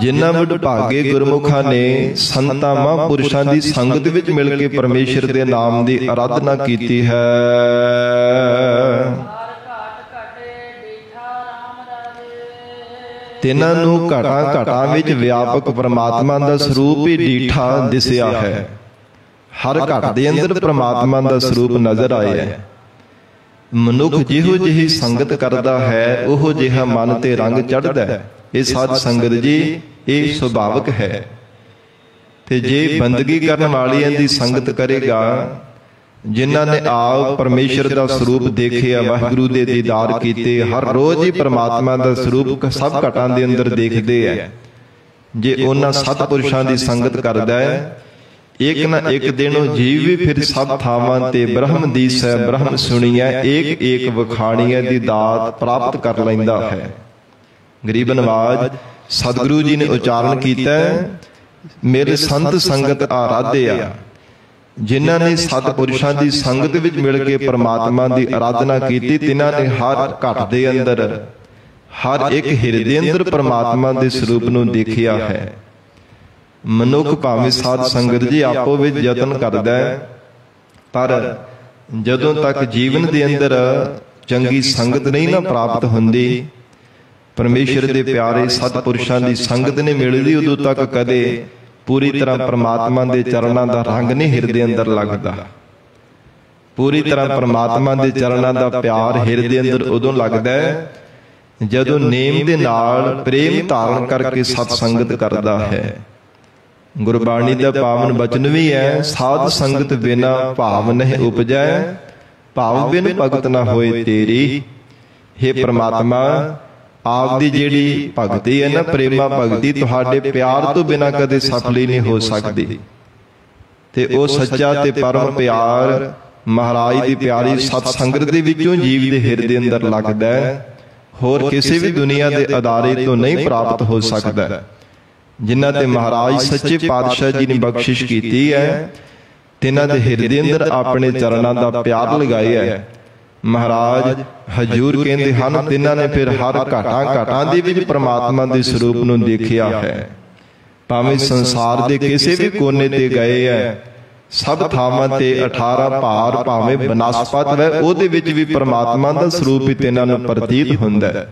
B: ਜਿਨ੍ਹਾਂ ਵਡਭਾਗੇ ਗੁਰਮੁਖਾਂ ਨੇ ਸੰਤਾਂ ਮਹਾਂਪੁਰਸ਼ਾਂ ਦੀ ਸੰਗਤ ਵਿੱਚ ਮਿਲ ਕੇ ਪਰਮੇਸ਼ਰ ਦੇ ਨਾਮ ਦੀ ਆਰਾਧਨਾ ਕੀਤੀ ਹੈ। ਤਿੰਨਾਂ ਨੂੰ ਘਟਾਂ ਘਟਾਂ ਵਿੱਚ ਵਿਆਪਕ ਪਰਮਾਤਮਾ ਦਾ ਸਰੂਪ ਹੀ ਡੀਠਾ ਦਿਸਿਆ ਹੈ। ਹਰ ਘਟ ਦੇ ਅੰਦਰ ਪਰਮਾਤਮਾ ਦਾ ਸਰੂਪ ਨਜ਼ਰ ਆਇਆ ਹੈ। ਮਨੁੱਖ ਜਿਹੋ ਜਿਹੀ ਸੰਗਤ ਕਰਦਾ ਹੈ ਉਹੋ ਜਿਹਾ ਮਨ ਤੇ ਰੰਗ ਚੜ੍ਹਦਾ ਹੈ। ਇਹ ਸਾਧ ਸੰਗਤ ਜੀ ਇਹ ਸੁਭਾਵਿਕ ਹੈ। ਤੇ ਜੇ ਬੰਦਗੀ ਕਰਨ ਵਾਲਿਆਂ ਦੀ ਸੰਗਤ ਕਰੇਗਾ, ਜਿਨ੍ਹਾਂ ਨੇ ਆਪ ਪਰਮੇਸ਼ਰ ਦਾ ਸਰੂਪ ਦੇਖਿਆ, ਵਾਹਿਗੁਰੂ ਦੇ ਦੀਦਾਰ ਕੀਤੇ, ਹਰ ਰੋਜ਼ ਹੀ ਪ੍ਰਮਾਤਮਾ ਦਾ ਸਰੂਪ ਸਭ ਘਟਾਂ ਦੇ ਅੰਦਰ ਦੇਖਦੇ ਹੈ, ਜੇ ਉਹਨਾਂ ਸਤਿਪੁਰਸ਼ਾਂ ਦੀ ਸੰਗਤ ਕਰਦਾ ਹੈ, ਇੱਕ ਨਾ ਇੱਕ ਦਿਨ ਉਹ ਜੀਵ ਵੀ ਫਿਰ ਸਭ ਥਾਵਾਂ ਤੇ ਬ੍ਰਹਮ ਦੀਸੈ ਬ੍ਰਹਮ ਸੁਣੀਐ ਏਕ ਏਕ ਵਖਾਣੀਐ ਦੀ ਦਾਤ ਪ੍ਰਾਪਤ ਕਰ ਲੈਂਦਾ ਹੈ। ਗਰੀਬ ਨਵਾਜ ਸਤਿਗੁਰੂ ਜੀ ਨੇ ਉਚਾਰਨ ਕੀਤਾ, ਮੇਰੇ ਸੰਤ ਸੰਗਤ ਆਰਾਧਿਆ। ਜਿਨ੍ਹਾਂ ਨੇ ਸਤਿਪੁਰਸ਼ਾਂ ਦੀ ਸੰਗਤ ਵਿੱਚ ਮਿਲ ਕੇ ਪ੍ਰਮਾਤਮਾ ਦੀ ਆਰਾਧਨਾ ਕੀਤੀ, ਤਿਨਾਂ ਨੇ ਹਰ ਘਟ ਦੇ ਅੰਦਰ, ਹਰ ਇੱਕ ਹਿਰਦੇ ਅੰਦਰ ਪ੍ਰਮਾਤਮਾ ਦੇ ਸਰੂਪ ਨੂੰ ਦੇਖਿਆ ਹੈ। ਮਨੁੱਖ ਭਾਵੇਂ ਸਾਧ ਸੰਗਤ ਜੀ ਆਪੋ ਵਿੱਚ ਯਤਨ ਕਰਦਾ ਹੈ, ਪਰ ਜਦੋਂ ਤੱਕ ਜੀਵਨ ਦੇ ਅੰਦਰ ਚੰਗੀ ਸੰਗਤ ਨਹੀਂ ਨਾ ਪ੍ਰਾਪਤ ਹੁੰਦੀ, ਪਰਮੇਸ਼ਰ ਦੇ ਪਿਆਰੇ ਸਤਿਪੁਰਸ਼ਾਂ ਦੀ ਸੰਗਤ ਨਹੀਂ ਮਿਲਦੀ, ਉਦੋਂ ਤੱਕ ਕਦੇ ਪੂਰੀ ਤਰ੍ਹਾਂ ਪ੍ਰਮਾਤਮਾ ਦੇ ਚਰਨਾਂ ਦਾ ਰੰਗ ਨਹੀਂ ਹਿਰਦੇ ਅੰਦਰ ਲੱਗਦਾ। ਪੂਰੀ ਤਰ੍ਹਾਂ ਪ੍ਰਮਾਤਮਾ ਦੇ ਚਰਨਾਂ ਦਾ ਪਿਆਰ ਹਿਰਦੇ ਅੰਦਰ ਉਦੋਂ ਲੱਗਦਾ ਹੈ ਜਦੋਂ ਨੇਮ ਦੇ ਨਾਲ ਪ੍ਰੇਮ ਧਾਰਨ ਕਰਕੇ ਸਤ ਸੰਗਤ ਕਰਦਾ ਹੈ। ਗੁਰਬਾਣੀ ਦਾ ਪਾਵਨ ਬਚਨ ਵੀ ਹੈ, ਸਾਧ ਸੰਗਤ ਬਿਨਾ ਭਾਵ ਨਹੀਂ ਉਪਜੈ, ਭਾਵ ਬਿਨ ਭਗਤ ਨਾ ਹੋਏ ਤੇਰੀ। ਹੇ ਪ੍ਰਮਾਤਮਾ, ਆਪ ਦੀ ਜਿਹੜੀ ਭਗਤੀ ਹੈ ਨਾ, ਪ੍ਰੇਮਾ ਭਗਤੀ, ਤੁਹਾਡੇ ਪਿਆਰ ਤੋਂ ਬਿਨਾ ਕਦੇ ਸਫਲ ਹੀ ਨਹੀਂ ਹੋ ਸਕਦੀ। ਤੇ ਉਹ ਸੱਚਾ ਤੇ ਪਰਮ ਪਿਆਰ ਮਹਾਰਾਜ ਦੀ ਪਿਆਰੀ ਸਤ ਸੰਗਤ ਦੇ ਵਿੱਚੋਂ ਜੀਵ ਦੇ ਹਿਰਦੇ ਅੰਦਰ ਲੱਗਦਾ ਹੈ, ਹੋਰ ਕਿਸੇ ਵੀ ਦੁਨੀਆ ਦੇ ਅਦਾਰੇ ਤੋਂ ਨਹੀਂ ਪ੍ਰਾਪਤ ਹੋ ਸਕਦਾ। ਜਿਨ੍ਹਾਂ ਤੇ ਮਹਾਰਾਜ ਸੱਚੇ ਪਾਤਸ਼ਾਹ ਜੀ ਨੇ ਬਖਸ਼ਿਸ਼ ਕੀਤੀ ਹੈ, ਤਿਨਾਂ ਦੇ ਹਿਰਦੇ ਅੰਦਰ ਆਪਣੇ ਚਰਨਾਂ ਦਾ ਪਿਆਰ ਲਗਾਇਆ ਹੈ। ਮਹਾਰਾਜ ਹਜੂਰ ਕਹਿੰਦੇ ਹਨ, ਤਿਨਾਂ ਨੇ ਫਿਰ ਹਰ ਘਾਟਾਂ ਦੇ ਵਿੱਚ ਪ੍ਰਮਾਤਮਾ ਦੇ ਸਰੂਪ ਨੂੰ ਦੇਖਿਆ ਹੈ। ਭਾਵੇਂ ਸੰਸਾਰ ਦੇ ਕਿਸੇ ਵੀ ਕੋਨੇ ਤੇ ਗਏ ਹੈ, ਸਭ ਥਾਵਾਂ ਤੇ 18 ਭਾਰ ਭਾਵੇਂ ਬਨਸਪਤ ਹੈ, ਉਹਦੇ ਵਿੱਚ ਵੀ ਪ੍ਰਮਾਤਮਾ ਦਾ ਸਰੂਪ ਹੀ ਤਿਨਾਂ ਨੂੰ ਪ੍ਰਤੀਤ ਹੁੰਦਾ ਹੈ।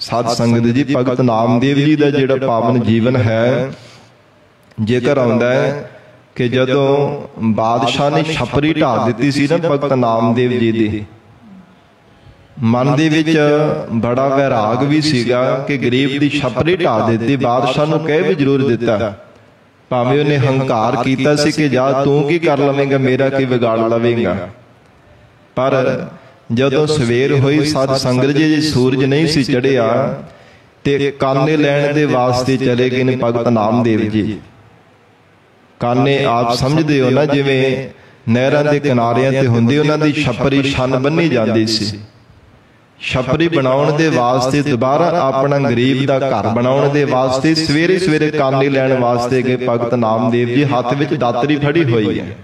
B: ਸਾਧ ਸੰਗਤ ਜੀ, ਭਗਤ ਨਾਮਦੇਵ ਜੀ ਦਾ ਜਿਹੜਾ ਪਾਵਨ ਜੀਵਨ ਹੈ, ਜੇਕਰ ਆਉਂਦਾ ਹੈ ਕਿ ਜਦੋਂ ਬਾਦਸ਼ਾਹ ਨੇ ਛਪਰੀ ਢਾ ਦਿੱਤੀ ਸੀ ਨਾ ਭਗਤ ਨਾਮਦੇਵ ਜੀ ਦੀ, ਮਨ ਦੇ ਵਿੱਚ ਬੜਾ ਵੈਰਾਗ ਵੀ ਸੀਗਾ ਕਿ ਗਰੀਬ ਦੀ ਛਪਰੀ ਢਾ ਦਿੱਤੀ। ਬਾਦਸ਼ਾਹ ਨੂੰ ਕਹਿ ਵੀ ਜ਼ਰੂਰ ਦਿੱਤਾ, ਭਾਵੇਂ ਉਹਨੇ ਹੰਕਾਰ ਕੀਤਾ ਸੀ ਕਿ ਜਾ ਤੂੰ ਕੀ ਕਰ ਲਵੇਂਗਾ, ਮੇਰਾ ਕੀ ਵਿਗਾੜ ਲਵੇਂਗਾ। ਪਰ ਜਦੋਂ ਸਵੇਰ ਹੋਈ, ਸਾਧ ਸੰਗਤ ਜੀ, ਸੂਰਜ ਨਹੀਂ ਸੀ ਚੜਿਆ ਤੇ ਕਾਨੇ ਲੈਣ ਦੇ ਵਾਸਤੇ ਚਲੇ ਗਏ ਨੇ ਭਗਤ ਨਾਮਦੇਵ ਜੀ। ਕਾਨੇ ਆਪ ਸਮਝਦੇ ਹੋ ਨਾ, ਜਿਵੇਂ ਨਹਿਰਾਂ ਦੇ ਕਿਨਾਰਿਆਂ ਤੇ ਹੁੰਦੀ, ਉਹਨਾਂ ਦੀ ਛਪਰੀ ਛੰਨ ਬੰਨੀ ਜਾਂਦੀ ਸੀ। ਛਪਰੀ ਬਣਾਉਣ ਦੇ ਵਾਸਤੇ, ਦੁਬਾਰਾ ਆਪਣਾ ਗਰੀਬ ਦਾ ਘਰ ਬਣਾਉਣ ਦੇ ਵਾਸਤੇ ਸਵੇਰੇ ਸਵੇਰੇ ਕਾਨੇ ਲੈਣ ਵਾਸਤੇ ਗਏ ਭਗਤ ਨਾਮਦੇਵ ਜੀ। ਹੱਥ ਵਿੱਚ ਦਾਤਰੀ ਫੜੀ ਹੋਈ ਹੈ,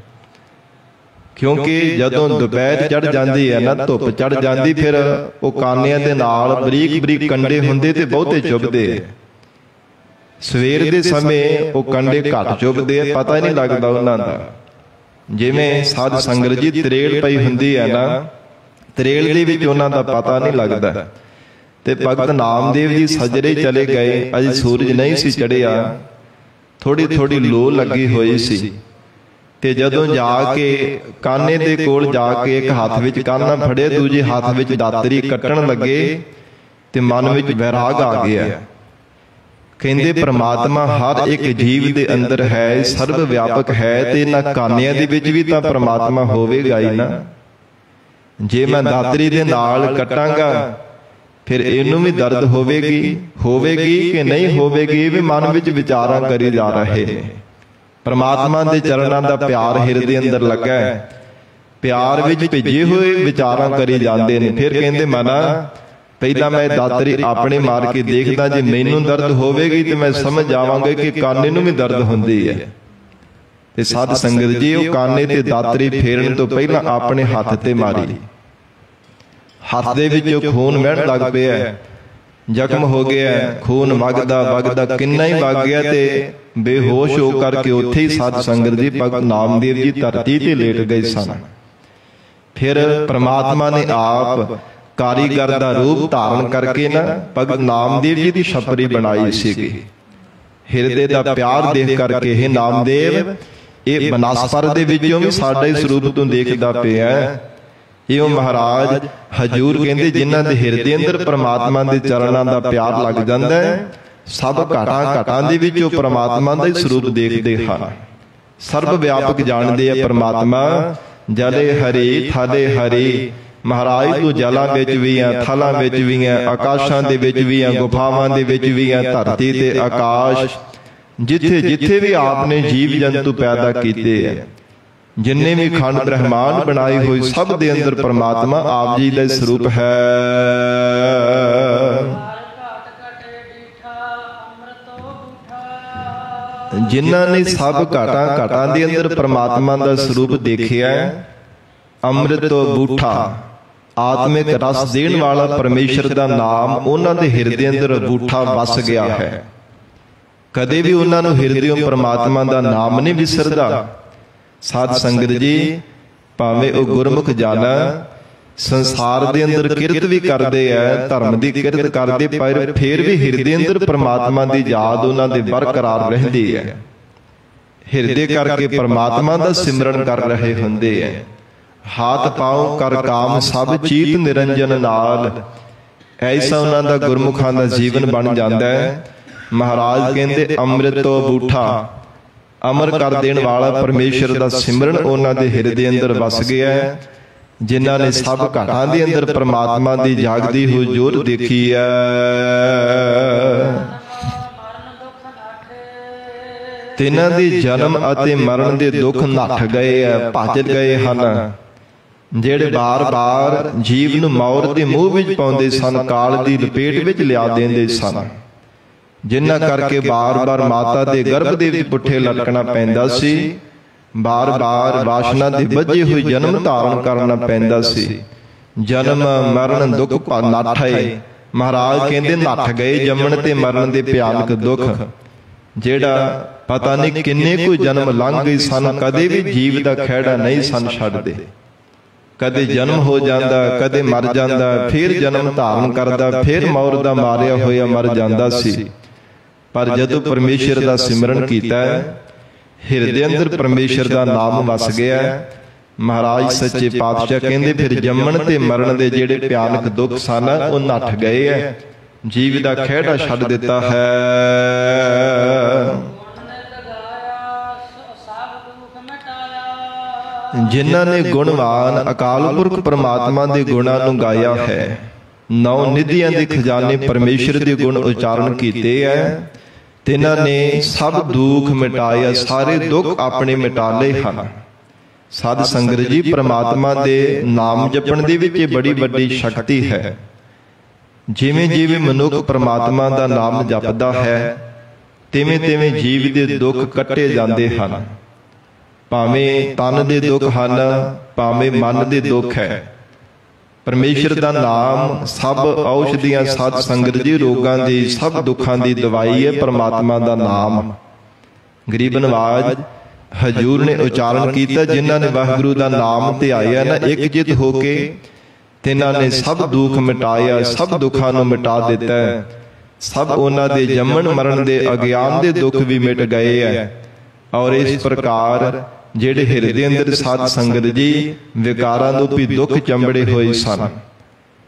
B: ਕਿਉਂਕਿ ਜਦੋਂ ਦੁਪਹਿਰ ਚੜ ਜਾਂਦੀ ਹੈ ਨਾ, ਧੁੱਪ ਚੜ ਜਾਂਦੀ, ਫਿਰ ਉਹ ਕਾਨਿਆਂ ਦੇ ਨਾਲ ਬਰੀਕ ਬਰੀਕ ਕੰਡੇ ਹੁੰਦੇ ਤੇ ਬਹੁਤੇ ਚੁੱਭਦੇ। ਸਵੇਰ ਦੇ ਸਮੇਂ ਉਹ ਕੰਡੇ ਘੱਟ ਚੁੱਭਦੇ, ਪਤਾ ਹੀ ਨਹੀਂ ਲੱਗਦਾ ਉਹਨਾਂ ਦਾ। ਜਿਵੇਂ ਸਾਧ ਸੰਗਤ ਜੀ ਤਰੇਲ ਪਈ ਹੁੰਦੀ ਹੈ ਨਾ, ਤਰੇਲ ਦੇ ਵਿੱਚ ਉਹਨਾਂ ਦਾ ਪਤਾ ਨਹੀਂ ਲੱਗਦਾ। ਤੇ ਭਗਤ ਨਾਮਦੇਵ ਜੀ ਸਜਰੇ ਚਲੇ ਗਏ, ਅਜੇ ਸੂਰਜ ਨਹੀਂ ਸੀ ਚੜਿਆ, ਥੋੜੀ ਥੋੜੀ ਲੋ ਲੱਗੀ ਹੋਈ ਸੀ। ਤੇ ਜਦੋਂ ਜਾ ਕੇ ਕਾਨੇ ਦੇ ਕੋਲ ਜਾ ਕੇ ਇੱਕ ਹੱਥ ਵਿੱਚ ਕਾਨਾ ਫੜੇ, ਦੂਜੇ ਹੱਥ ਵਿੱਚ ਦਾਤਰੀ ਕੱਟਣ ਲੱਗੇ, ਤੇ ਮਨ ਵਿੱਚ ਵੈਰਾਗ ਆ ਗਿਆ। ਕਹਿੰਦੇ ਪ੍ਰਮਾਤਮਾ ਹਰ ਇੱਕ ਜੀਵ ਦੇ ਅੰਦਰ ਹੈ, ਸਰਵ ਵਿਆਪਕ ਹੈ, ਤੇ ਇਹਨਾਂ ਕਾਨਿਆਂ ਦੇ ਵਿੱਚ ਵੀ ਤਾਂ ਪ੍ਰਮਾਤਮਾ ਹੋਵੇਗਾ ਹੀ ਨਾ। ਜੇ ਮੈਂ ਦਾਤਰੀ ਦੇ ਨਾਲ ਕੱਟਾਂਗਾ, ਫਿਰ ਇਹਨੂੰ ਵੀ ਦਰਦ ਹੋਵੇਗੀ ਕਿ ਨਹੀਂ ਹੋਵੇਗੀ, ਇਹ ਵੀ ਮਨ ਵਿੱਚ ਵਿਚਾਰਾਂ ਕਰੀ ਜਾ ਰਹੇ ਨੇ। ਪ੍ਰਮਾਤਮਾ ਦੇ ਚਰਨਾਂ ਦਾ ਪਿਆਰ ਹਿਰਦੇ ਅੰਦਰ ਲੱਗਾ ਹੈ, ਪਿਆਰ ਵਿੱਚ ਭਿੱਜੇ ਹੋਏ ਵਿਚਾਰਾਂ ਕਰੀ ਜਾਂਦੇ ਨੇ। ਫਿਰ ਕਹਿੰਦੇ ਮਨਾ, ਪਹਿਲਾਂ ਮੈਂ ਦਾਤਰੀ ਆਪਣੇ ਮਾਰ ਕੇ ਦੇਖਦਾ, ਜੇ ਮੈਨੂੰ ਦਰਦ ਹੋਵੇਗੀ ਤੇ ਮੈਂ ਸਮਝ ਜਾਵਾਂਗਾ ਕਿ ਕਾਨੇ ਨੂੰ ਵੀ ਦਰਦ ਹੁੰਦੀ ਹੈ। ਤੇ ਸਾਧ ਸੰਗਤ ਜੀ, ਉਹ ਕਾਨੇ ਤੇ ਦਾਤਰੀ ਫੇਰਨ ਤੋਂ ਪਹਿਲਾਂ ਆਪਣੇ ਹੱਥ ਤੇ ਮਾਰੀ। ਹੱਥ ਦੇ ਵਿੱਚੋਂ ਖੂਨ ਵਹਿਣ ਲੱਗ ਪਿਆ, ਜ਼ਖਮ ਹੋ ਗਿਆ, ਖੂਨ ਵਗਦਾ ਕਿੰਨਾ ਹੀ ਵਗ ਗਿਆ, ਤੇ ਬੇਹੋਸ਼ ਹੋ ਕਰਕੇ ਉੱਥੇ ਹੀ ਸਾਧ ਸੰਗਤ ਜੀ ਭਗਤ ਨਾਮਦੇਵ ਜੀ ਧਰਤੀ ਤੇ ਲੇਟ ਗਏ ਸਨ। ਫਿਰ ਪ੍ਰਮਾਤਮਾ ਨੇ ਆਪ ਕਾਰੀਗਰ ਦਾ ਰੂਪ ਧਾਰਨ ਕਰਕੇ ਨਾ ਭਗਤ ਨਾਮਦੇਵ ਜੀ ਦੀ ਛਪਰੀ ਬਣਾਈ ਸੀਗੀ। ਹਿਰਦੇ ਦਾ ਪਿਆਰ ਦੇਖ ਕਰਕੇ, ਇਹ ਨਾਮਦੇਵ, ਇਹ ਬਨਸਪਤ ਦੇ ਵਿੱਚੋਂ ਵੀ ਸਾਡੇ ਸਰੂਪ ਤੋਂ ਦੇਖਦਾ ਪਿਆ, ਇਉਂ ਮਹਾਰਾਜ ਹਜੂਰ ਕਹਿੰਦੇ ਜਿਨ੍ਹਾਂ ਦੇ ਹਿਰਦੇ ਅੰਦਰ ਪ੍ਰਮਾਤਮਾ ਦੇ ਚਰਨਾਂ ਦਾ ਪਿਆਰ ਲੱਗ ਜਾਂਦਾ ਹੈ, ਸਭ ਘਾਟਾਂ ਦੇ ਵਿੱਚ ਉਹ ਪ੍ਰਮਾਤਮਾ ਦਾ ਹੀ ਸਰੂਪ ਦੇਖਦੇ ਹਨ। ਸਰਬ ਵਿਆਪਕ ਜਾਣਦੇ ਆ ਪ੍ਰਮਾਤਮਾ। ਜਲੇ ਹਰੀ ਥਾਲੇ ਹਰੀ, ਮਹਾਰਾਜ ਤੂੰ ਜਲਾਂ ਵਿੱਚ ਵੀ ਆ, ਥਲਾਂ ਵਿੱਚ ਵੀ ਆ, ਆਕਾਸ਼ਾਂ ਦੇ ਵਿੱਚ ਵੀ ਆ, ਗੁਫਾਵਾਂ ਦੇ ਵਿੱਚ ਵੀ ਆ, ਧਰਤੀ ਤੇ ਆਕਾਸ਼, ਜਿੱਥੇ ਜਿੱਥੇ ਵੀ ਆਪ ਨੇ ਜੀਵ ਜੰਤੂ ਪੈਦਾ ਕੀਤੇ ਆ, ਜਿੰਨੇ ਵੀ ਖੰਡ ਬ੍ਰਹਮਾਂਡ ਬਣਾਏ ਹੋਏ, ਸਭ ਦੇ ਅੰਦਰ ਪ੍ਰਮਾਤਮਾ ਆਪ ਜੀ ਦਾ ਸਰੂਪ ਹੈ। ਜਿਨ੍ਹਾਂ ਨੇ ਸਭ ਘਾਟਾਂ ਦੇ ਅੰਦਰ ਪ੍ਰਮਾਤਮਾ ਦਾ ਸਰੂਪ ਦੇਖਿਆ, ਅੰਮ੍ਰਿਤ ਬੂਠਾ, ਆਤਮਿਕ ਰਸ ਦੇਣ ਵਾਲਾ ਪਰਮੇਸ਼ਰ ਦਾ ਨਾਮ ਉਹਨਾਂ ਦੇ ਹਿਰਦੇ ਅੰਦਰ ਬੂਠਾ ਵਸ ਗਿਆ ਹੈ। ਕਦੇ ਵੀ ਉਹਨਾਂ ਨੂੰ ਹਿਰਦਿਓਂ ਪ੍ਰਮਾਤਮਾ ਦਾ ਨਾਮ ਨਹੀਂ ਵਿਸਰਦਾ। ਸਾਧ ਸੰਗਤ ਜੀ, ਭਾਵੇਂ ਉਹ ਗੁਰਮੁਖ ਜਨ ਸੰਸਾਰ ਦੇ ਅੰਦਰ ਕਿਰਤ ਵੀ ਕਰਦੇ ਆ, ਧਰਮ ਦੀ ਕਿਰਤ ਕਰਦੇ, ਪਰ ਫਿਰ ਵੀ ਹਿਰਦੇ ਅੰਦਰ ਪ੍ਰਮਾਤਮਾ ਦੀ ਯਾਦ ਉਹਨਾਂ ਦੇ ਬਰਕਰਾਰ ਰਹਿੰਦੀ ਹੈ। ਹਿਰਦੇ ਕਰਕੇ ਪ੍ਰਮਾਤਮਾ ਦਾ ਸਿਮਰਨ ਕਰ ਰਹੇ ਹੁੰਦੇ ਆ। ਹਾਥ ਪਾਉ ਕਰ ਕਾਮ ਸਭ ਚੀਤ ਨਿਰੰਜਨ ਨਾਲ, ਐਸਾ ਉਹਨਾਂ ਦਾ ਗੁਰਮੁਖਾਂ ਦਾ ਜੀਵਨ ਬਣ ਜਾਂਦਾ ਹੈ। ਮਹਾਰਾਜ ਕਹਿੰਦੇ ਅੰਮ੍ਰਿਤੋ ਬੂਠਾ, ਅਮਰ ਕਰ ਦੇਣ ਵਾਲਾ ਪਰਮੇਸ਼ਰ ਦਾ ਸਿਮਰਨ ਉਹਨਾਂ ਦੇ ਹਿਰਦੇ ਅੰਦਰ ਵਸ ਗਿਆ ਹੈ। ਜਿਨ੍ਹਾਂ ਨੇ ਸਭ ਘਾਟਾਂ ਦੇ ਅੰਦਰ ਪ੍ਰਮਾਤਮਾ ਦੀ ਜਾਗਦੀ ਹੋਈ ਜੋਤ ਦੇਖੀ ਹੈ। ਤਿੰਨਾਂ ਦੇ ਜਨਮ ਅਤੇ ਮਰਨ ਦੇ ਦੁੱਖ ਨੱਠ ਗਏ ਆ, ਭੱਜ ਗਏ ਹਨ। ਜਿਹੜੇ ਬਾਰ-ਬਾਰ ਜੀਵ ਨੂੰ ਮੌਤ ਦੇ ਮੂੰਹ ਵਿੱਚ ਪਾਉਂਦੇ ਸਨ, ਕਾਲ ਦੀ ਲਪੇਟ ਵਿੱਚ ਲਿਆ ਦਿੰਦੇ ਸਨ, ਜਿਨ੍ਹਾਂ ਕਰਕੇ ਬਾਰ-ਬਾਰ ਮਾਤਾ ਦੇ ਗਰਭ ਦੇ ਵਿੱਚ ਪੁੱਠੇ ਲਟਕਣਾ ਪੈਂਦਾ ਸੀ, ਬਾਰ-ਬਾਰ ਵਾਸ਼ਨਾ ਦੇ ਵੱਜੇ ਹੋਏ ਜਨਮ ਧਾਰਨ ਕਰਨਾ ਪੈਂਦਾ ਸੀ। ਜਨਮ ਮਰਨ ਦੁੱਖ ਨੱਠੇ, ਮਹਾਰਾਜ ਕਹਿੰਦੇ ਨੱਠ ਗਏ ਜੰਮਣ ਤੇ ਮਰਨ ਦੇ ਭਿਆਨਕ ਦੁੱਖ, ਜਿਹੜਾ ਪਤਾ ਨਹੀਂ ਕਿੰਨੇ ਕੁ ਜਨਮ ਲੰਘ ਗਏ ਸਨ। ਕਦੇ ਵੀ ਜੀਵ ਦਾ ਖਹਿੜਾ ਨਹੀਂ ਸਨ ਛੱਡਦੇ। ਕਦੇ ਜਨਮ ਹੋ ਜਾਂਦਾ, ਕਦੇ ਮਰ ਜਾਂਦਾ, ਫਿਰ ਜਨਮ ਧਾਰਨ ਕਰਦਾ, ਫਿਰ ਮੌਤ ਦਾ ਮਾਰਿਆ ਹੋਇਆ ਮਰ ਜਾਂਦਾ ਸੀ। ਪਰ ਜਦੋਂ ਪਰਮੇਸ਼ਰ ਦਾ ਸਿਮਰਨ ਕੀਤਾ, ਹਿਰਦੇ ਅੰਦਰ ਪਰਮੇਸ਼ਰ ਦਾ ਨਾਮ ਵਸ ਗਿਆ, ਮਹਾਰਾਜ ਸੱਚੇ ਪਾਤਸ਼ਾਹ ਕਹਿੰਦੇ ਫਿਰ ਜੰਮਣ ਤੇ ਮਰਨ ਦੇ ਜਿਹੜੇ ਭਿਆਨਕ ਦੁੱਖ ਸਨ ਉਹ ਨੱਠ ਗਏ ਹੈ। ਜੀਵ ਦਾ ਖਹਿੜਾ ਛੱਡ ਦਿੱਤਾ ਹੈ। ਜਿਨ੍ਹਾਂ ਨੇ ਗੁਣਵਾਨ ਅਕਾਲ ਪੁਰਖ ਪ੍ਰਮਾਤਮਾ ਦੇ ਗੁਣਾਂ ਨੂੰ ਗਾਇਆ ਹੈ, ਨੌ ਨਿਧੀਆਂ ਦੇ ਖਜ਼ਾਨੇ ਪਰਮੇਸ਼ਰ ਦੇ ਗੁਣ ਉਚਾਰਨ ਕੀਤੇ ਹੈ, ਤਿਨਾਂ ਨੇ ਸਭ ਦੁੱਖ ਮਿਟਾਇਆ, ਸਾਰੇ ਦੁੱਖ ਆਪਣੇ ਮਿਟਾ ਲਏ ਹਨ। ਸਾਧ ਸੰਗਤ ਜੀ, ਪ੍ਰਮਾਤਮਾ ਦੇ ਨਾਮ ਜਪਣ ਦੇ ਵਿੱਚ ਬੜੀ ਵੱਡੀ ਸ਼ਕਤੀ ਹੈ। ਜਿਵੇਂ ਜਿਵੇਂ ਮਨੁੱਖ ਪ੍ਰਮਾਤਮਾ ਦਾ ਨਾਮ ਜਪਦਾ ਹੈ, ਤਿਵੇਂ ਤਿਵੇਂ ਜੀਵ ਦੇ ਦੁੱਖ ਕੱਟੇ ਜਾਂਦੇ ਹਨ। ਭਾਵੇਂ ਤਨ ਦੇ ਦੁੱਖ ਹਨ, ਭਾਵੇਂ ਮਨ ਦੇ ਦੁੱਖ ਹੈ। ਪਰਮੇਸ਼ਰ ਦਾ ਨਾਮ ਸਭ ਔਸ਼ਧੀਆਂ, ਸਾਧ ਸੰਗਤ ਜੀ, ਰੋਗਾਂ ਦੀ, ਸਭ ਦੁੱਖਾਂ ਦੀ ਦਵਾਈ ਹੈ ਪ੍ਰਮਾਤਮਾ ਦਾ ਨਾਮ। ਗਰੀਬ ਨਵਾਜ ਹਜੂਰ ਨੇ ਉਚਾਰਨ ਕੀਤਾ, ਜਿਨ੍ਹਾਂ ਨੇ ਵਾਹਿਗੁਰੂ ਦਾ ਨਾਮ ਧਿਆਇਆ ਨਾ ਇਕਜਿਤ ਹੋ ਕੇ, ਤਿਨਾਂ ਨੇ ਸਭ ਦੁੱਖ ਮਿਟਾਇਆ, ਸਭ ਦੁੱਖਾਂ ਨੂੰ ਮਿਟਾ ਦਿੱਤਾ। ਸਭ ਉਹਨਾਂ ਦੇ ਜੰਮਣ ਮਰਨ ਦੇ ਅਗਿਆਨ ਦੇ ਦੁੱਖ ਵੀ ਮਿਟ ਗਏ ਹੈ। ਔਰ ਇਸ ਪ੍ਰਕਾਰ ਜਿਹੜੇ ਹਿਰਦੇ ਅੰਦਰ ਸਾਧ ਸੰਗਤ ਜੀ ਵਿਕਾਰਾਂ ਨੂੰ ਵੀ ਦੁੱਖ ਚੰਬੜੇ ਹੋਏ ਸਨ,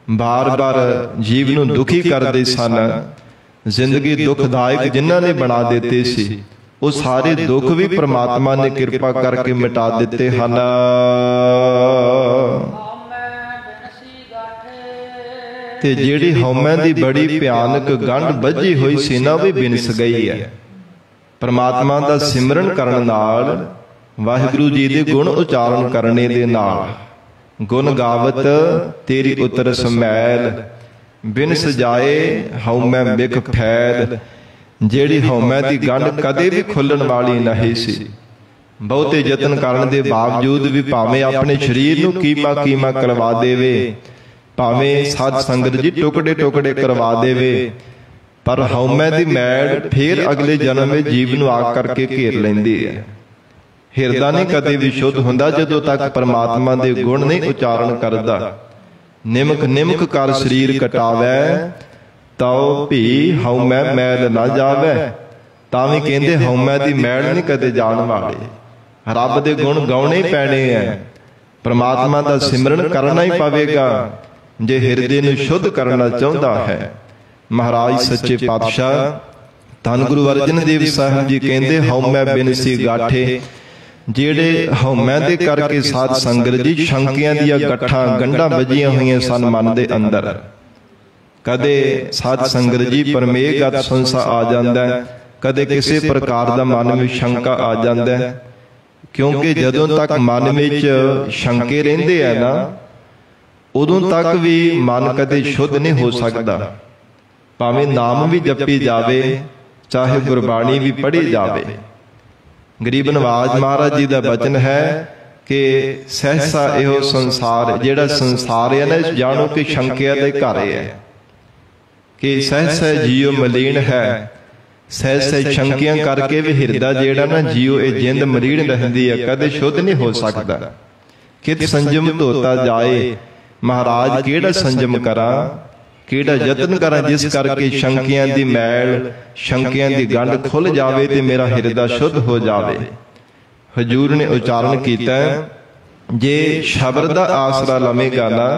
B: ਬਾਰ-ਬਾਰ ਜੀਵ ਨੂੰ ਦੁਖੀ ਕਰਦੇ ਸਨ, ਜ਼ਿੰਦਗੀ ਦੁਖਦਾਇਕ ਜਿਨ੍ਹਾਂ ਨੇ ਬਣਾ ਦਿੱਤੇ ਸੀ, ਉਹ ਸਾਰੇ ਦੁੱਖ ਵੀ ਪ੍ਰਮਾਤਮਾ ਨੇ ਕਿਰਪਾ ਕਰਕੇ ਮਿਟਾ ਦਿੱਤੇ ਹਨ। ਤੇ ਜਿਹੜੀ ਹਉਮੈ ਦੀ ਬੜੀ ਭਿਆਨਕ ਗੰਢ ਵੱਜੀ ਹੋਈ ਸੀ ਨਾ, ਉਹ ਵੀ ਬਿਨਸ ਗਈ ਹੈ। ਪ੍ਰਮਾਤਮਾ ਦਾ ਸਿਮਰਨ ਕਰਨ ਨਾਲ, ਵਾਹਿਗੁਰੂ ਜੀ ਦੇ ਗੁਣ ਉਚਾਰਨ ਕਰਨੇ ਦੇ ਨਾਲ, ਗੁਣ ਗਾਵਤ ਤੇਰੀ ਉਤਰ ਸਮੈਲ, ਬਿਨਸ ਜਾਏ ਹਉਮੈ ਬਿਖ ਫੈਲ। ਜਿਹੜੀ ਹਉਮੈ ਦੀ ਗੰਢ ਕਦੇ ਵੀ ਖੁੱਲਣ ਵਾਲੀ ਨਹੀਂ ਸੀ। ਬਹੁਤੇ ਯਤਨ ਕਰਨ ਦੇ ਬਾਵਜੂਦ ਵੀ, ਭਾਵੇਂ ਆਪਣੇ ਸਰੀਰ ਨੂੰ ਕੀਮਾ ਕਰਵਾ ਦੇਵੇ, ਭਾਵੇਂ ਸਾਧ ਸੰਗਤ ਜੀ ਟੁਕੜੇ ਟੁਕੜੇ ਕਰਵਾ ਦੇਵੇ, ਪਰ ਹਉਮੈ ਦੀ ਮੈਲ ਫੇਰ ਅਗਲੇ ਜਨਮ ਵਿੱਚ ਜੀਵ ਨੂੰ ਆ ਕਰਕੇ ਘੇਰ ਲੈਂਦੀ ਹੈ। ਹਿਰਦਾ ਨਹੀਂ ਕਦੇ ਵੀ ਸ਼ੁੱਧ ਹੁੰਦਾ ਜਦੋਂ ਤੱਕ ਪਰਮਾਤਮਾ ਦੇ ਗੁਣ ਨਹੀਂ ਉਚਾਰਨ ਕਰਦਾ। ਨਿਮਕ ਕਰ ਸਰੀਰ ਕਟਾਵੈ, ਤਉ ਭੀ ਹਉਮੈ ਮੈਲ ਨਾ ਜਾਵੈ। ਤਾਂ ਵੀ ਕਹਿੰਦੇ ਹਉਮੈ ਦੀ ਮੈਲ ਨਹੀਂ ਕਦੇ ਜਾਣ ਵਾਲੇ। ਰੱਬ ਦੇ ਗੁਣ ਗਾਉਣੇ ਪੈਣੇ ਐ, परमात्मा का सिमरन करना ही पवेगा जे हिरदे नूं शुद्ध करना चाहुंदा है। महाराज सच्चे पातशाह धन गुरु अर्जन देव साहिब जी कहते हौमै बिनसी गाठे, जेड़े हौमै दे करके साध संगत जी शंकियां दियां गट्ठां गंढां वजियां होईयां सन मन दे अंदर। कदे साध संगत जी परमेघ संसा आ जांदा है, कदे किसी प्रकार का मन में शंका आ जाता है, क्योंकि जदों तक मन में शंके रहिंदे है ना उदों तक भी मन कदे शुद्ध नहीं हो सकता। भावें नाम भी जपी जावे, चाहे गुरबाणी भी पढ़ी जावे। गरीब नवाज महाराज जी का वचन है कि सहसा इहो संसार, जिहड़ा संसार है ना जानो कि शंकिया दे घर है, कि सहसा जियो मलीन है, सहसा शंकियां करके भी हिरदा जेड़ा ना जियो ये जिंद मरीण रहती है, कदे शुद्ध नहीं हो सकता। कित संजम धोता जाए, महाराज केड़ा संजम करा, केड़ा यतन करा जिस करके शंकियां दी मैल, शंकियां दी गंढ खुल जावे ते मेरा हिरदा शुद्ध हो जावे। हजूर ने उच्चारण किया, जे शब्द दा आसरा लवेगा ना,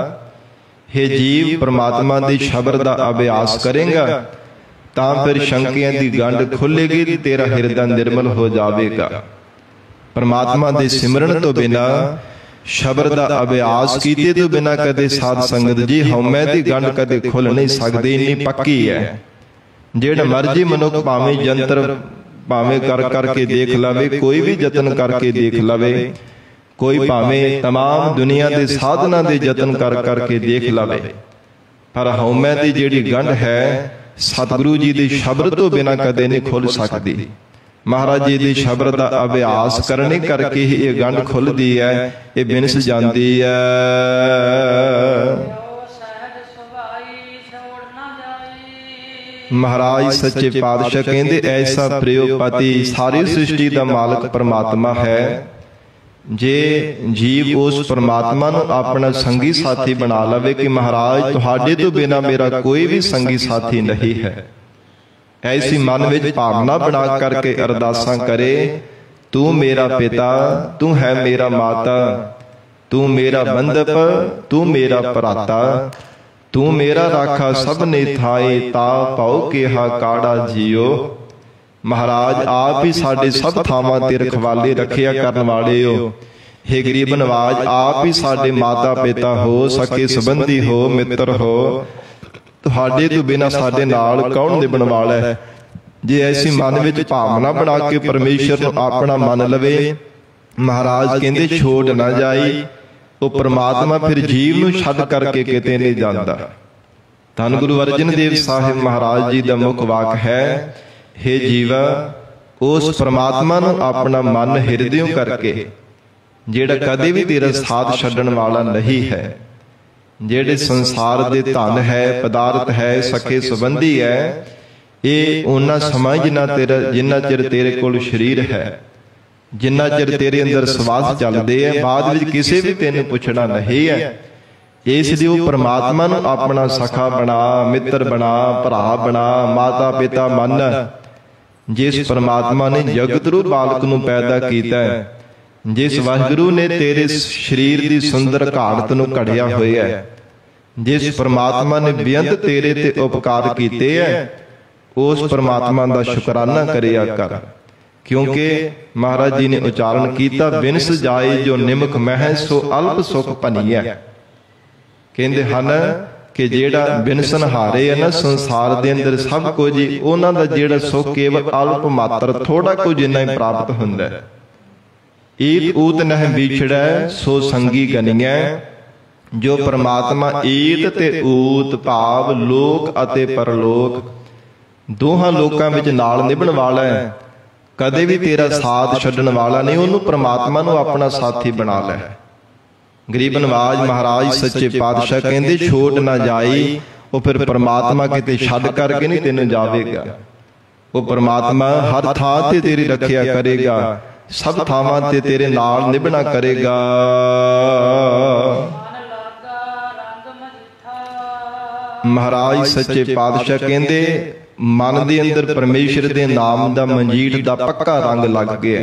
B: हे जीव परमात्मा दी शब्द दा अभ्यास करेगा तां फिर शंकियां दी गंढ खुलेगी, तेरा हिरदा निर्मल हो जाएगा। परमात्मा दे सिमरन तो बिना, शब्द दा अभ्यास कीते तो बिना कदे साध संगत जी हौमै दी गंढ कदे खुल नहीं सकदी, इन्नी पक्की है। जेड़ा मर्जी मनुख भावें यंत्र भावें कर करके देख लवे, कोई भी यतन करके देख लवे, कोई भावें तमाम दुनिया के साधना दे यतन कर करके देख लवे, पर हौमै दी जेड़ी गंढ है सतगुरु जी के शब्द तो बिना कदे नहीं खुल सकती। महाराज जी के शब्द का अभ्यास करने करके ही ये गंढ खुलती है, ये बिनस जाती है। महाराज सच्चे पातशाह कहते ऐसा प्रियोपति सारी सृष्टि का मालक परमात्मा है। जे जीव उस परमात्मा नूं अपना संगी साथी बना लवे कि महाराज तुहाडे तो बिना मेरा कोई भी संगी साथी नहीं है, ऐसी मन विच भावना बना करके अरदासां करे, तू मेरा पिता, तू है मेरा माता, तू मेरा बंधप, तू मेरा भराता, तू मेरा राखा सबने थाए, ता पाओ केहा काड़ा जियो। महाराज आप ही साडे सब थावां ते रखवाले रखिया करन वाले हो। हे गरीब नवाज आप ही साडे माता पिता हो, सके संबंधी हो, मित्र हो, तुहाडे तो बिना साडे नाल कौन निभण वाला है। जे ऐसी मन विच भावना बना के परमेश्वर नूं अपना मन लवे, महाराज कहंदे छोड़ ना जाई, वो परमात्मा फिर जीव नूं छड्ड करके किते नहीं जांदा। धन गुरु अर्जन देव साहिब महाराज जी दा मुख वाक है, हे जीवा उस परमात्मा नूं अपना मन हिरदियों करके, जेड़ा कदे भी तेरा साथ छड्डण वाला नहीं है, जेड़े संसार दे धन है, पदार्थ है, सखे संबंधी है, ये उन्ना समय जिन्ना चिर तेरे कोल शरीर है, जिन्ना चिर तेरे अंदर श्वास चलदे है, बाद विच किसी भी तेनू पुछना नहीं है। इसलिए परमात्मा नूं अपना सखा बना, मित्र बना, भरा बना, माता पिता मन। जिस परमात्मा ने जगत रूप बालक नूं पैदा कीता है, जिस वाहिगुरू ने तेरे शरीर की सुंदर घाड़त नूं घड़िया होया है, जिस परमात्मा ने बेअंत तेरे ते उपकार कीते है, उस परमात्मा का शुकराना करिया कर। क्योंकि महाराज जी ने उच्चारण किया, बिनस जाए जो निमक मह सो अल्प सुख भनिया। कहते हैं कि जेड़ा बिनसन हारे है ना संसार दे अंदर सब कुछ ही उन्हां दा जेड़ा सुख केवल अल्प मात्र थोड़ा कुछ जिन्ना ही प्राप्त हुंदा है। ईत ऊत नह विछड़ै सो संगी गनिया। जो परमात्मा ईत ते ऊत भाव लोक अते परलोक दोहां लोकां विच नाल निभण वाला है, कदे भी तेरा साथ छड्डण वाला नहीं, उन्होंने परमात्मा नूं अपना साथी बना लै। गरीब नवाज महाराज सच्चे पातशाह कहंदे छोड़ ना जाई, वो फिर परमात्मा किते छड्ड करके नहीं तेनों जावेगा। वो परमात्मा हर थां ते तेरी रखिया करेगा, सब थावां ते तेरे नाल निभना करेगा। महाराज सच्चे पातशाह कहंदे मन दे अंदर परमेश्वर दे नाम दा मंजीठ दा पक्का रंग लग गया।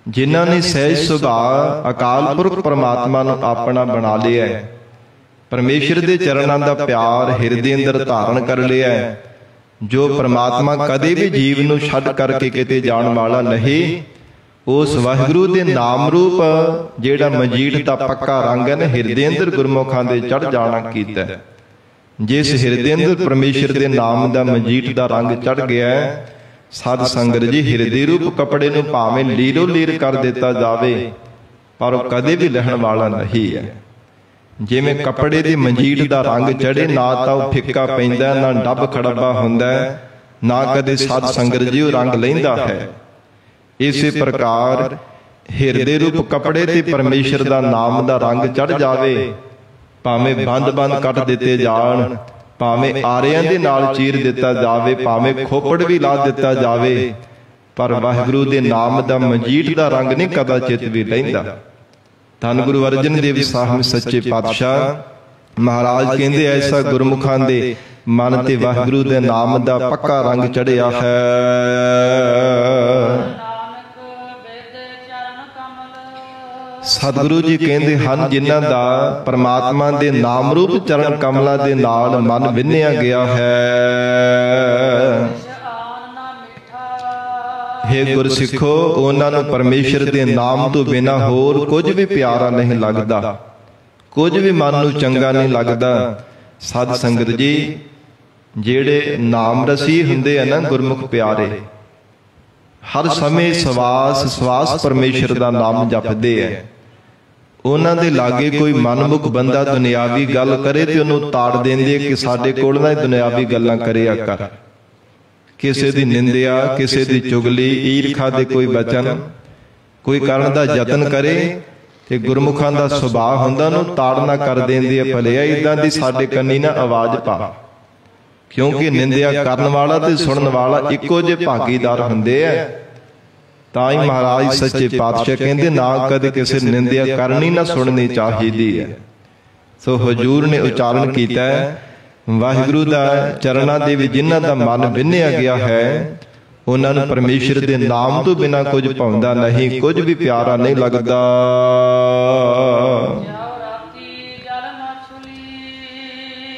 B: ਜਿਨ੍ਹਾਂ ਨੇ ਸਹਿਜ ਸੁਭਾਅ ਅਕਾਲ ਪੁਰਖ ਪਰਮਾਤਮਾ ਨੂੰ ਆਪਣਾ ਬਣਾ ਲਿਆ ਹੈ, ਪਰਮੇਸ਼ਰ ਦੇ ਚਰਨਾਂ ਦਾ ਪਿਆਰ ਹਿਰਦੇ ਅੰਦਰ ਧਾਰਨ ਕਰ ਲਿਆ ਹੈ, ਜੋ ਪਰਮਾਤਮਾ ਕਦੇ ਵੀ ਜੀਵ ਨੂੰ ਛੱਡ ਕਰਕੇ ਕਿਤੇ ਜਾਣ ਵਾਲਾ ਨਹੀਂ, ਉਸ ਵਾਹਿਗੁਰੂ ਦੇ ਨਾਮ ਰੂਪ ਜਿਹੜਾ ਮਜੀਠ ਦਾ ਪੱਕਾ ਰੰਗ ਹੈ ਨਾ, ਹਿਰਦੇ ਅੰਦਰ ਗੁਰਮੁਖਾਂ ਦੇ ਚੜ ਜਾਣਾ ਕੀਤਾ ਹੈ। ਜਿਸ ਹਿਰਦੇ ਅੰਦਰ ਪਰਮੇਸ਼ਰ ਦੇ ਨਾਮ ਦਾ ਮਜੀਠ ਦਾ ਰੰਗ ਚੜ ਗਿਆ ਹੈ, ਸਾਧ ਸੰਗਤ ਜੀ, ਹਿਰਦੇ ਰੂਪ ਕੱਪੜੇ ਨੂੰ ਭਾਵੇਂ ਲੀਰੋ ਲੀਰ ਕਰ ਦਿੱਤਾ ਜਾਵੇ ਪਰ ਉਹ ਕਦੇ ਵੀ ਲਹਿਣ ਵਾਲਾ ਨਹੀਂ ਹੈ। ਜਿਵੇਂ ਕੱਪੜੇ ਦੇ ਮਜੀਠ ਦਾ ਰੰਗ ਚੜੇ, ਨਾ ਤਾਂ ਉਹ ਫਿੱਕਾ ਪੈਂਦਾ, ਨਾ ਡੱਬ ਖੜੱਬਾ ਹੁੰਦਾ, ਨਾ ਕਦੇ ਸਾਧ ਸੰਗਤ ਜੀ ਉਹ ਰੰਗ ਲੈਂਦਾ ਹੈ। ਇਸੇ ਪ੍ਰਕਾਰ ਹਿਰਦੇ ਰੂਪ ਕੱਪੜੇ ਤੇ ਪਰਮੇਸ਼ਰ ਦਾ ਨਾਮ ਦਾ ਰੰਗ ਚੜ ਜਾਵੇ, ਭਾਵੇਂ ਬੰਦ ਕੱਟ ਦਿੱਤੇ ਜਾਣ, ਭਾਵੇਂ ਆਰਿਆਂ ਦੇ ਨਾਲ ਚੀਰ ਦਿੱਤਾ ਜਾਵੇ, ਭਾਵੇਂ ਖੋਪੜ ਵੀ ਲਾ ਦਿੱਤਾ ਜਾਵੇ, ਪਰ ਵਾਹਿਗੁਰੂ ਦੇ ਨਾਮ ਦਾ ਮਜੀਠ ਦਾ ਰੰਗ ਨਹੀਂ ਕਦਾਚਿਤ ਵੀ ਲੈਂਦਾ। ਧੰਨ ਗੁਰੂ ਅਰਜਨ ਦੇਵ ਸਾਹਿਬ ਸੱਚੇ ਪਾਤਸ਼ਾਹ ਮਹਾਰਾਜ ਕਹਿੰਦੇ, ਐਸਾ ਗੁਰਮੁਖਾਂ ਦੇ ਮਨ ਤੇ ਵਾਹਿਗੁਰੂ ਦੇ ਨਾਮ ਦਾ ਪੱਕਾ ਰੰਗ ਚੜਿਆ ਹੈ। ਸਤਿਗੁਰੂ ਜੀ ਕਹਿੰਦੇ ਹਨ, ਜਿਨ੍ਹਾਂ ਦਾ ਪਰਮਾਤਮਾ ਦੇ ਨਾਮ ਰੂਪ ਚਰਨ ਕਮਲਾਂ ਦੇ ਨਾਲ ਮਨ ਵਿੰਨਿਆ ਗਿਆ ਹੈ। ਹੇ ਗੁਰਸਿੱਖੋ, ਉਹਨਾਂ ਨੂੰ ਪਰਮੇਸ਼ਰ ਦੇ ਨਾਮ ਤੋਂ ਬਿਨਾਂ ਹੋਰ ਕੁਝ ਵੀ ਪਿਆਰਾ ਨਹੀਂ ਲੱਗਦਾ, ਕੁਝ ਵੀ ਮਨ ਨੂੰ ਚੰਗਾ ਨਹੀਂ ਲੱਗਦਾ। ਸਾਧ ਸੰਗਤ ਜੀ, ਜਿਹੜੇ ਨਾਮ ਰਸੀ ਹੁੰਦੇ ਆ ਨਾ ਗੁਰਮੁਖ ਪਿਆਰੇ, ਹਰ ਸਮੇਂ ਸਵਾਸ ਪਰਮੇਸ਼ਰ ਦਾ ਨਾਮ ਜਪਦੇ ਐ। ਉਹਨਾਂ ਦੇ ਲਾਗੇ ਕੋਈ ਮਨਮੁਖ ਬੰਦਾ ਦੁਨਿਆਵੀ ਗੱਲ ਕਰੇ ਤੇ ਉਹਨੂੰ ਤਾੜ ਦਿੰਦੇ ਕਿ ਸਾਡੇ ਕੋਲ ਨਾ ਦੁਨਿਆਵੀ ਗੱਲਾਂ ਕਰਿਆ ਕਰ। ਕਿਸੇ ਦੀ ਨਿੰਦਿਆ, ਕਿਸੇ ਦੀ ਚੁਗਲੀ, ਈਰਖਾ ਦੇ ਕੋਈ ਬਚਨ ਕੋਈ ਕਰਨ ਦਾ ਯਤਨ ਕਰੇ ਤੇ ਗੁਰਮੁਖਾਂ ਦਾ ਸੁਭਾਅ ਹੁੰਦਾ ਉਹਨੂੰ ਤਾੜਨਾ ਕਰ ਦਿੰਦੇ ਆ, ਭਲਿਆ ਇਦਾਂ ਦੀ ਸਾਡੇ ਕੰਨੀ ਨਾ ਆਵਾਜ਼ ਪਾ। ਕਿਉਂਕਿ ਨਿੰਦਿਆ ਕਰਨ ਵਾਲਾ ਤੇ ਸੁਣਨ ਵਾਲਾ ਇੱਕੋ ਜਿਹੇ ਭਾਗੀਦਾਰ ਹੁੰਦੇ ਆ। ਤਾਂ ਹੀ ਮਹਾਰਾਜ ਸੱਚੇ ਪਾਤਸ਼ਾਹ ਕਹਿੰਦੇ, ਨਾ ਕਦੇ ਕਿਸੇ ਨਿੰਦਿਆ ਕਰਨੀ ਨਾ ਸੁਣਨੀ ਚਾਹੀਦੀ ਹੈ। ਸੋ ਹਜੂਰ ਨੇ ਉਚਾਰਨ ਕੀਤਾ ਹੈ, ਵਾਹਿਗੁਰੂ ਦਾ ਚਰਨਾਂ ਦੇ ਵਿੱਚ ਜਿਨ੍ਹਾਂ ਦਾ ਮਨ ਵਿੰਨਿਆ ਗਿਆ ਹੈ, ਉਹਨਾਂ ਨੂੰ ਪਰਮੇਸ਼ਰ ਦੇ ਨਾਮ ਤੋਂ ਬਿਨਾਂ ਕੁਝ ਭਾਉਂਦਾ ਨਹੀਂ, ਕੁਝ ਵੀ ਪਿਆਰਾ ਨਹੀਂ ਲੱਗਦਾ।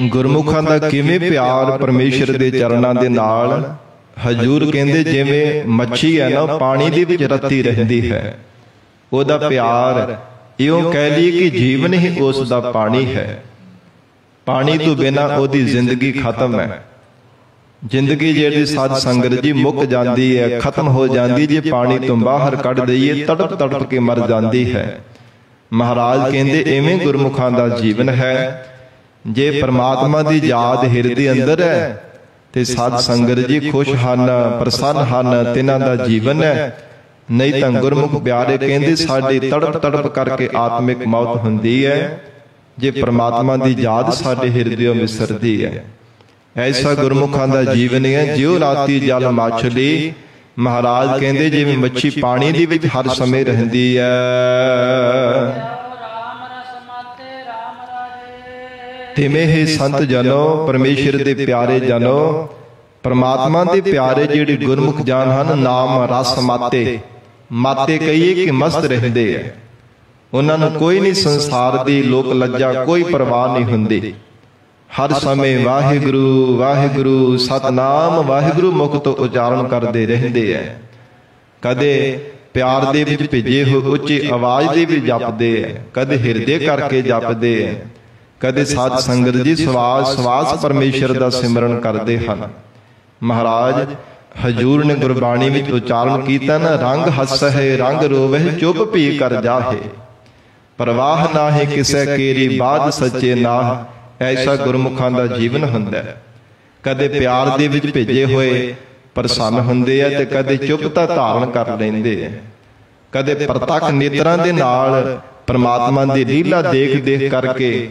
B: ਗੁਰਮੁਖਾਂ ਦਾ ਕਿਵੇਂ ਪਿਆਰ ਪਰਮੇਸ਼ਰ ਦੇ ਚਰਨਾਂ ਦੇ ਨਾਲ। ਹਜੂਰ ਕਹਿੰਦੇ, ਜਿਵੇਂ ਮੱਛੀ ਹੈ ਨਾ, ਪਾਣੀ ਦੇ ਵਿੱਚ ਰੱਤੀ ਰਹਿੰਦੀ ਹੈ, ਉਹਦਾ ਪਿਆਰ ਇਉਂ ਕਹਿ ਲਈਏ ਕਿ ਜੀਵਨ ਹੀ ਉਸ ਦਾ ਪਾਣੀ ਹੈ। ਪਾਣੀ ਤੋਂ ਬਿਨਾਂ ਉਹਦੀ ਜ਼ਿੰਦਗੀ ਖਤਮ ਹੈ। ਜ਼ਿੰਦਗੀ ਜਿਹੜੀ ਸਾਧ ਸੰਗਤ ਜੀ ਮੁੱਕ ਜਾਂਦੀ ਹੈ, ਖਤਮ ਹੋ ਜਾਂਦੀ, ਜੇ ਪਾਣੀ ਤੋਂ ਬਾਹਰ ਕੱਢ ਦਈਏ ਤੜਪ ਤੜਪ ਕੇ ਮਰ ਜਾਂਦੀ ਹੈ। ਮਹਾਰਾਜ ਕਹਿੰਦੇ, ਐਵੇਂ ਗੁਰਮੁਖਾਂ ਦਾ ਜੀਵਨ ਹੈ। ਜੇ ਪਰਮਾਤਮਾ ਦੀ ਯਾਦ ਹਿਰਦੇ ਅੰਦਰ ਹੈ ਤੇ ਸਾਧ ਸੰਗਤ ਜੀ ਖੁਸ਼ ਹਨ, ਪ੍ਰਸੰਨ ਹਨ, ਤਿਨਾਂ ਦਾ ਜੀਵਨ ਹੈ। ਨਹੀਂ ਤਾਂ ਗੁਰਮੁਖ ਪਿਆਰੇ ਕਹਿੰਦੇ, ਸਾਡੀ ਤੜਪ ਤੜਪ ਕਰਕੇ ਆਤਮਿਕ ਮੌਤ ਹੁੰਦੀ ਹੈ, ਜੇ ਪਰਮਾਤਮਾ ਦੀ ਯਾਦ ਸਾਡੇ ਹਿਰਦਿਓਂ ਵਿਸਰਦੀ ਹੈ। ਐਸਾ ਗੁਰਮੁਖਾਂ ਦਾ ਜੀਵਨ ਹੈ। ਜਿਉ ਰਾਤੀ ਜਲ ਮਾਛਲੀ, ਮਹਾਰਾਜ ਕਹਿੰਦੇ ਜਿਵੇਂ ਮੱਛੀ ਪਾਣੀ ਦੇ ਵਿੱਚ ਹਰ ਸਮੇਂ ਰਹਿੰਦੀ ਹੈ। ਤਿਵੇਂ ਹੀ ਸੰਤ ਜਨੋ, ਪਰਮੇਸ਼ਰ ਦੇ ਪਿਆਰੇ ਜਨੋ, ਪਰਮਾਤਮਾ ਦੇ ਪਿਆਰੇ ਜਿਹੜੇ ਗੁਰਮੁਖ ਜਾਨ ਹਨ, ਨਾਮ ਰਸ ਮਾਤੇ, ਮਾਤੇ ਕਹੀਏ ਕਿ ਮਸਤ ਰਹਿੰਦੇ ਐ। ਉਹਨਾਂ ਨੂੰ ਕੋਈ ਨਹੀਂ ਸੰਸਾਰ ਦੀ ਲੋਕ ਲੱਜਾ, ਕੋਈ ਪਰਵਾਹ ਨਹੀਂ ਹੁੰਦੀ। ਹਰ ਸਮੇਂ ਵਾਹਿਗੁਰੂ ਵਾਹਿਗੁਰੂ ਸਤਨਾਮ ਵਾਹਿਗੁਰੂ ਮੁਖ ਤੋਂ ਉਚਾਰਨ ਕਰਦੇ ਰਹਿੰਦੇ ਐ। ਕਦੇ ਪਿਆਰ ਦੇ ਵਿੱਚ ਭਿੱਜੇ ਹੋਏ ਉੱਚੀ ਆਵਾਜ਼ ਦੇ ਵੀ ਜਪਦੇ ਐ, ਕਦੇ ਹਿਰਦੇ ਕਰਕੇ ਜਪਦੇ ਐ, ਕਦੇ ਸਾਧ ਸੰਗਤ ਜੀ ਸਵਾਸ ਪਰਮੇਸ਼ਰ ਦਾ ਸਿਮਰਨ ਕਰਦੇ ਹਨ। ਮਹਾਰਾਜ ਹਜੂਰ ਨੇ ਗੁਰਬਾਣੀ ਵਿੱਚ ਉਚਾਰਨ ਕੀਤਾ ਨਾ, ਰੰਗ ਹੱਸਹਿ ਰੰਗ ਰੋਵਹਿ ਚੁੱਪ ਭੀ ਕਰ ਜਾਹੇ, ਪਰਵਾਹ ਨਾਹੀ ਕਿਸੈ ਕੇਰੀ ਬਾਦ ਸੱਚੇ ਨਾਹ। ਐਸਾ ਗੁਰਮੁਖਾਂ ਦਾ ਜੀਵਨ ਹੁੰਦਾ ਹੈ। ਕਦੇ ਪਿਆਰ ਦੇ ਵਿੱਚ ਭਿੱਜੇ ਹੋਏ ਪ੍ਰਸੰਨ ਹੁੰਦੇ ਆ ਤੇ ਕਦੇ ਚੁੱਪਤਾ ਧਾਰਨ ਕਰ ਲੈਂਦੇ ਆ। ਕਦੇ ਪ੍ਰਤੱਖ ਨੇਤਰਾਂ ਦੇ ਨਾਲ ਪਰਮਾਤਮਾ ਦੀ ਲੀਲਾ ਦੇਖ ਦੇਖ ਕਰਕੇ,